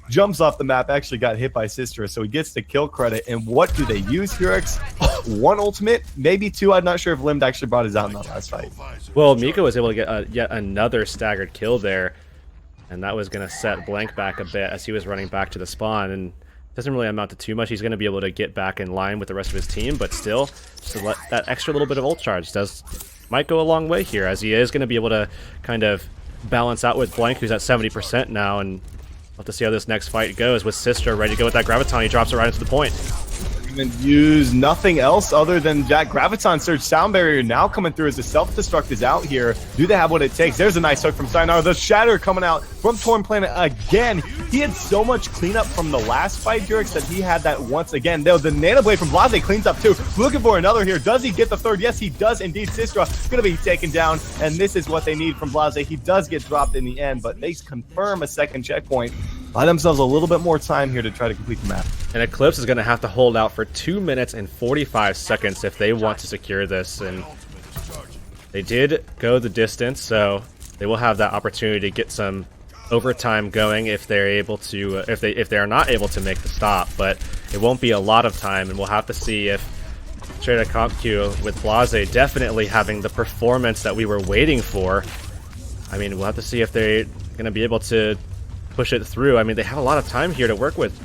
jumps off the map. Actually got hit by Sistra, so he gets the kill credit. And what do they use, Hurix? 1 ultimate? Maybe 2. I'm not sure if Limd actually brought his out in that last fight. Well, Miko was able to get yet another staggered kill there, and that was going to set Blank back a bit as he was running back to the spawn. And doesn't really amount to too much. He's going to be able to get back in line with the rest of his team, but still, just to let that extra little bit of ult charge might go a long way here, as he is going to be able to kind of balance out with Blank, who's at 70% now, and we'll have to see how this next fight goes with Sistra ready to go with that Graviton. He drops it right into the point. And use nothing else other than that Graviton Surge sound barrier now coming through as the self-destruct is out here. Do they have what it takes? There's a nice hook from Sayonara. The shatter coming out from Torn Planet again. He had so much cleanup from the last fight, Jurix, that he had that once again. Though the Nano Blade from Blase cleans up too. Looking for another here. Does he get the third? Yes, he does indeed. Sistra going to be taken down, and this is what they need from Blase. He does get dropped in the end, but they confirm a second checkpoint. Buy themselves a little bit more time here to try to complete the map. And Eclipse is going to have to hold out for 2 minutes and 45 seconds if they want to secure this. And they did go the distance, so they will have that opportunity to get some overtime going if they're able to, if they are not able to make the stop. But it won't be a lot of time, and we'll have to see if Straight at ComQ with Blase definitely having the performance that we were waiting for. I mean, we'll have to see if they're going to be able to push it through. I mean, they have a lot of time here to work with.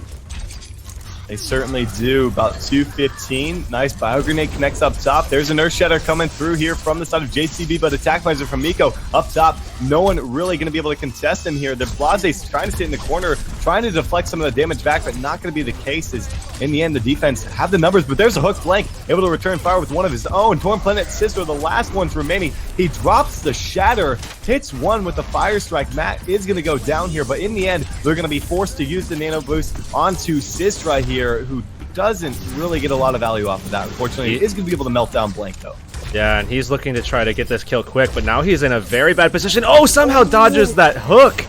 They certainly do. About 2:15. Nice bio grenade connects up top. There's an Earth Shatter coming through here from the side of JCB, but attack visor from Miko up top. No one really going to be able to contest him here. The Blase's trying to sit in the corner trying to deflect some of the damage back, but not going to be the case, as in the end the defense have the numbers. But there's a hook blank, able to return fire with one of his own. Torn Planet Sister, the last one's remaining. He drops the Shatter, hits one with the Fire Strike. Matt is going to go down here, but in the end, they're going to be forced to use the Nano Boost onto Sistra here, who doesn't really get a lot of value off of that. Unfortunately, he is going to be able to melt down Blank, though. Yeah, and he's looking to try to get this kill quick, but now he's in a very bad position. Oh, somehow dodges that hook.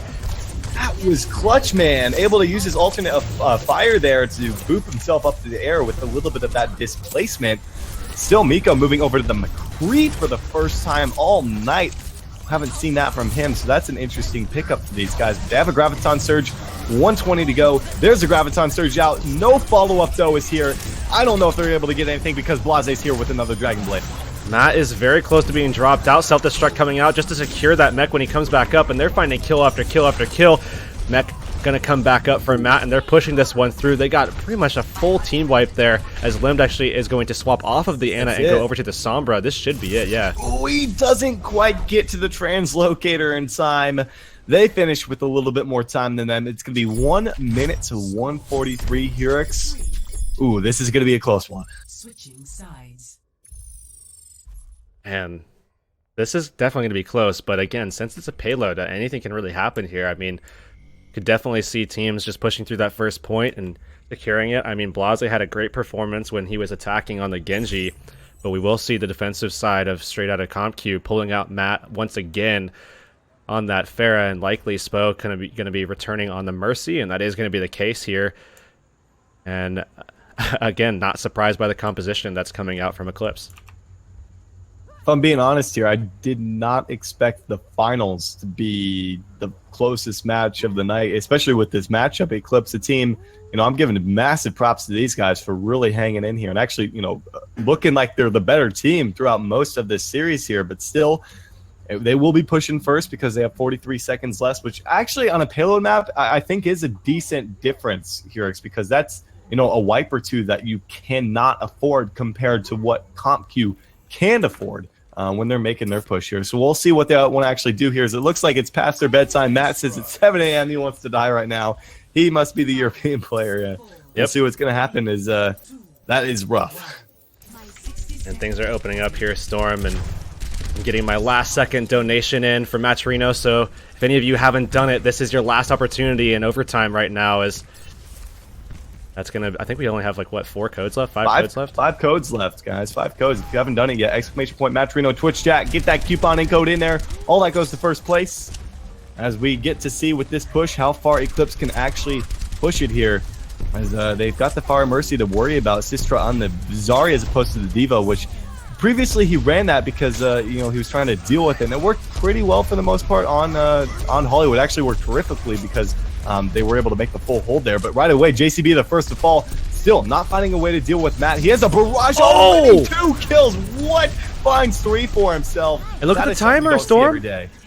That was clutch, man. Able to use his alternate fire there to boop himself up to the air with a little bit of that displacement. Still, Miko moving over to the McCree for the first time all night. Haven't seen that from him, so that's an interesting pickup for these guys. They have a Graviton Surge, 120 to go. There's a Graviton Surge out. No follow-up, though, is here. I don't know if they're able to get anything because Blaze's here with another Dragon Blade. Matt is very close to being dropped out. Self-destruct coming out just to secure that mech when he comes back up, and they're finding kill after kill after kill. Mech gonna come back up for Matt, and they're pushing this one through. They got pretty much a full team wipe there, as Limbed actually is going to swap off of the Ana and go over to the Sombra. This should be it, yeah. Oh, he doesn't quite get to the translocator in time. They finish with a little bit more time than them. It's gonna be 1 minute to 1:43. Hurix. Ooh, this is gonna be a close one. Switching sides. And this is definitely going to be close, but again, since it's a payload, anything can really happen here. I mean, could definitely see teams just pushing through that first point and securing it. I mean, Blase had a great performance when he was attacking on the Genji, but we will see the defensive side of Straight Outta CompQ pulling out Matt once again on that Pharah, and likely Spo going to be returning on the Mercy, and that is going to be the case here. And again, not surprised by the composition that's coming out from Eclipse. If I'm being honest here, I did not expect the finals to be the closest match of the night, especially with this matchup. Eclipse, a team, I'm giving massive props to these guys for really hanging in here and actually, looking like they're the better team throughout most of this series here. But still, they will be pushing first because they have 43 seconds less, which actually on a payload map, I think is a decent difference, Hurix, because that's, a wipe or two that you cannot afford compared to what CompQ can afford when they're making their push here. So we'll see what they want to actually do here. As it looks like it's past their bedtime. Matt says it's 7 a.m. He wants to die right now. He must be the European player. Yeah. We'll see what's going to happen. Is that is rough. And things are opening up here, Storm, and I'm getting my last second donation in for Matcherino. So if any of you haven't done it, this is your last opportunity in overtime right now. That's gonna. I think we only have 4 codes left. 5 codes left. 5 codes left, guys. 5 codes. If you haven't done it yet, ! Matcherino Twitch chat. Get that coupon and code in there. All that goes to first place. As we get to see with this push how far Eclipse can actually push it here, as they've got the Fire Mercy to worry about. Sistra on the Zarya as opposed to the Diva, which previously he ran that because he was trying to deal with it, and it worked pretty well for the most part on Hollywood. It actually worked terrifically because they were able to make the full hold there. But right away, JCB the first to fall, still not finding a way to deal with Matt. He has a barrage. Oh, 2 kills. What? Finds 3 for himself. And look at the timer, Storm.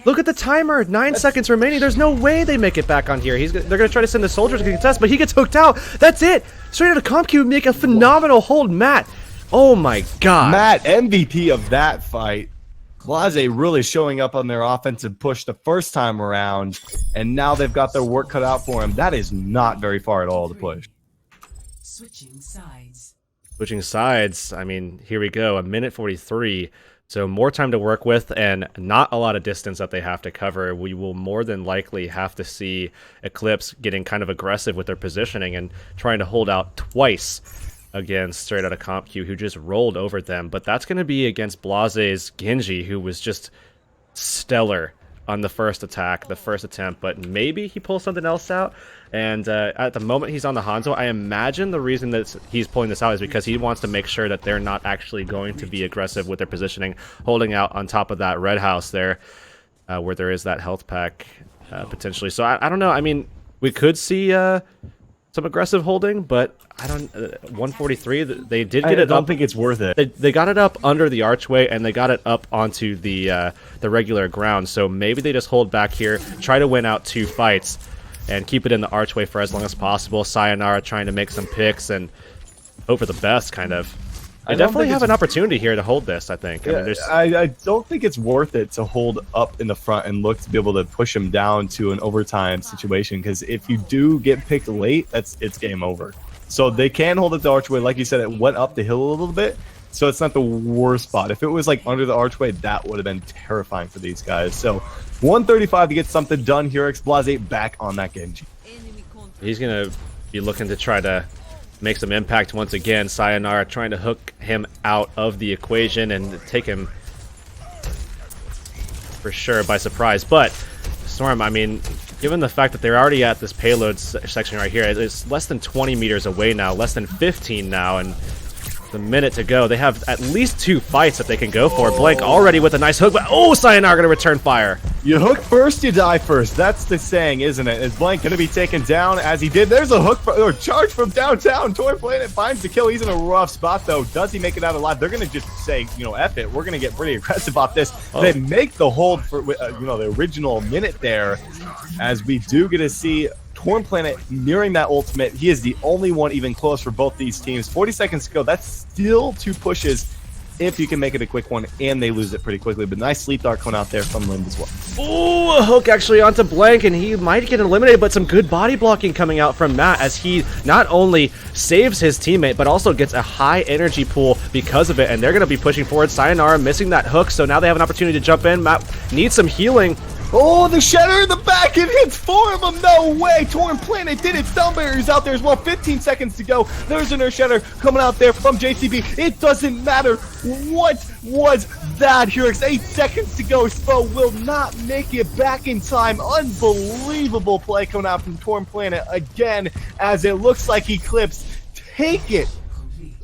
Look at the timer. 9 seconds remaining. There's no way they make it back on here. They're going to try to send the soldiers to contest, but he gets hooked out. That's it. Straight Outta CompQ make a phenomenal hold. Matt. Oh my god. Matt, MVP of that fight. Blase really showing up on their offensive push the first time around, and now they've got their work cut out for him. That is not very far at all to push. Switching sides. Switching sides. I mean, here we go. 1:43. So more time to work with and not a lot of distance that they have to cover. We will more than likely have to see Eclipse getting kind of aggressive with their positioning and trying to hold out twice against Straight Outta CompQ, who just rolled over them. But that's going to be against Blaze's Genji, who was just stellar on the first attack, the first attempt. But maybe he pulls something else out. And at the moment he's on the Hanzo, I imagine the reason that he's pulling this out is because he wants to make sure that they're not actually going to be aggressive with their positioning, holding out on top of that red house there, where there is that health pack potentially. So I don't know. I mean, we could see some aggressive holding, but I don't. 143. They did get it. I don't think it's worth it. They got it up under the archway and they got it up onto the regular ground. So maybe they just hold back here, try to win out 2 fights, and keep it in the archway for as long as possible. Sayonara trying to make some picks and hope for the best, kind of. They definitely have an opportunity here to hold this, I think. Yeah, I don't think it's worth it to hold up in the front and look to be able to push him down to an overtime situation, because if you do get picked late, it's game over. So they can hold it to archway. Like you said, it went up the hill a little bit, so it's not the worst spot. If it was like under the archway, that would have been terrifying for these guys. So 135 to get something done here. Blase back on that Genji. He's going to be looking to try to make some impact once again. Sayonara trying to hook him out of the equation and take him for sure by surprise. But Storm, I mean, given the fact that they're already at this payload section right here, it's less than 20 meters away now, less than 15 now, and the minute to go. They have at least 2 fights that they can go for. Blank already with a nice hook, but oh, Sayonara gonna return fire. You hook first, you die first. That's the saying, isn't it? Is Blank gonna be taken down as he did? There's a hook or charge from downtown. Torn Planet finds the kill. He's in a rough spot though. Does he make it out alive? They're gonna just say, you know, F it. We're gonna get pretty aggressive off this. Oh. They make the hold for you know, the original minute there, as we do get to see Torn Planet nearing that ultimate. He is the only one even close for both these teams. 40 seconds to go. That's still 2 pushes if you can make it a quick one, and they lose it pretty quickly. But nice sleep dart coming out there from Lind as well. Ooh, a hook actually onto Blank, and he might get eliminated, but some good body blocking coming out from Matt as he not only saves his teammate, but also gets a high energy pool because of it, and they're going to be pushing forward. Sayonara missing that hook, so now they have an opportunity to jump in. Matt needs some healing. Oh, the shatter in the back. It hits 4 of them. No way. Torn Planet did it. Stun barriers out there as well. 15 seconds to go. There's an Earth Shatter coming out there from JCB. It doesn't matter. What was that? Here, 8 seconds to go. Spo will not make it back in time. Unbelievable play coming out from Torn Planet again, as it looks like Eclipse take it.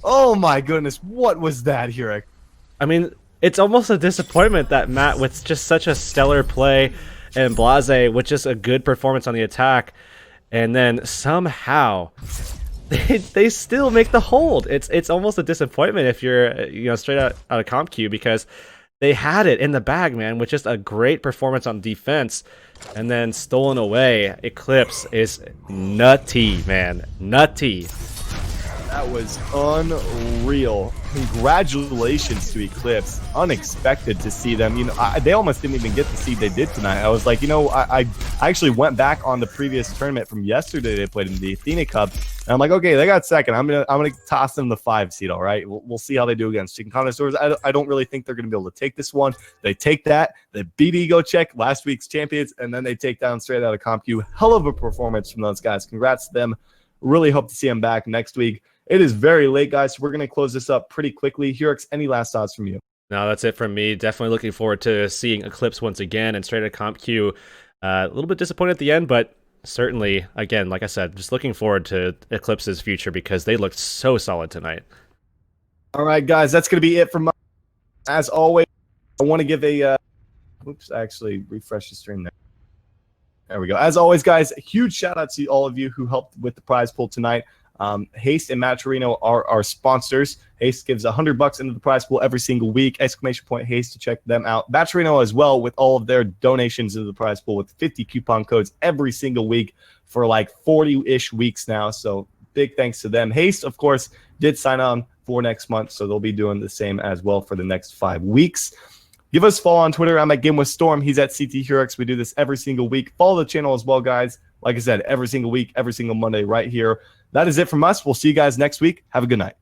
Oh my goodness. What was that, Hurek? I mean, it's almost a disappointment that Matt, with just such a stellar play, and Blase with just a good performance on the attack, and then somehow they still make the hold. It's almost a disappointment if you're, you know, straight out of CompQ, because they had it in the bag, man, with just a great performance on defense, and then stolen away. Eclipse is nutty, man, nutty. That was unreal. Congratulations to Eclipse. Unexpected to see them. You know, they almost didn't even get the seed they did tonight. I was like, you know, I actually went back on the previous tournament from yesterday. They played in the Athena Cup, and I'm like, okay, they got second. I'm gonna toss them the 5 seed. All right, we'll see how they do against Chicken Connoisseurs. I don't really think they're gonna be able to take this one. They take that. They beat Ego Check, last week's champions, and then they take down straight out of CompQ. Hell of a performance from those guys. Congrats to them. Really hope to see them back next week. It is very late, guys, so we're going to close this up pretty quickly. Hurix, any last thoughts from you? No, that's it from me. Definitely looking forward to seeing Eclipse once again and straight at CompQ. A little bit disappointed at the end, but certainly, again, like I said, just looking forward to Eclipse's future because they looked so solid tonight. All right, guys, that's going to be it from us. As always, I want to give a... oops, I actually refreshed the stream there. There we go. As always, guys, a huge shout-out to all of you who helped with the prize pool tonight. Haste and Matt Torino are our sponsors. Haste gives $100 into the prize pool every single week. ! Haste to check them out. Matt Torino as well with all of their donations into the prize pool with 50 coupon codes every single week for like 40-ish weeks now. So big thanks to them. Haste, of course, did sign on for next month, so they'll be doing the same as well for the next 5 weeks. Give us a follow on Twitter. I'm at Game with Storm. He's at CT Hurix. We do this every single week. Follow the channel as well, guys. Like I said, every single week, every single Monday right here. That is it from us. We'll see you guys next week. Have a good night.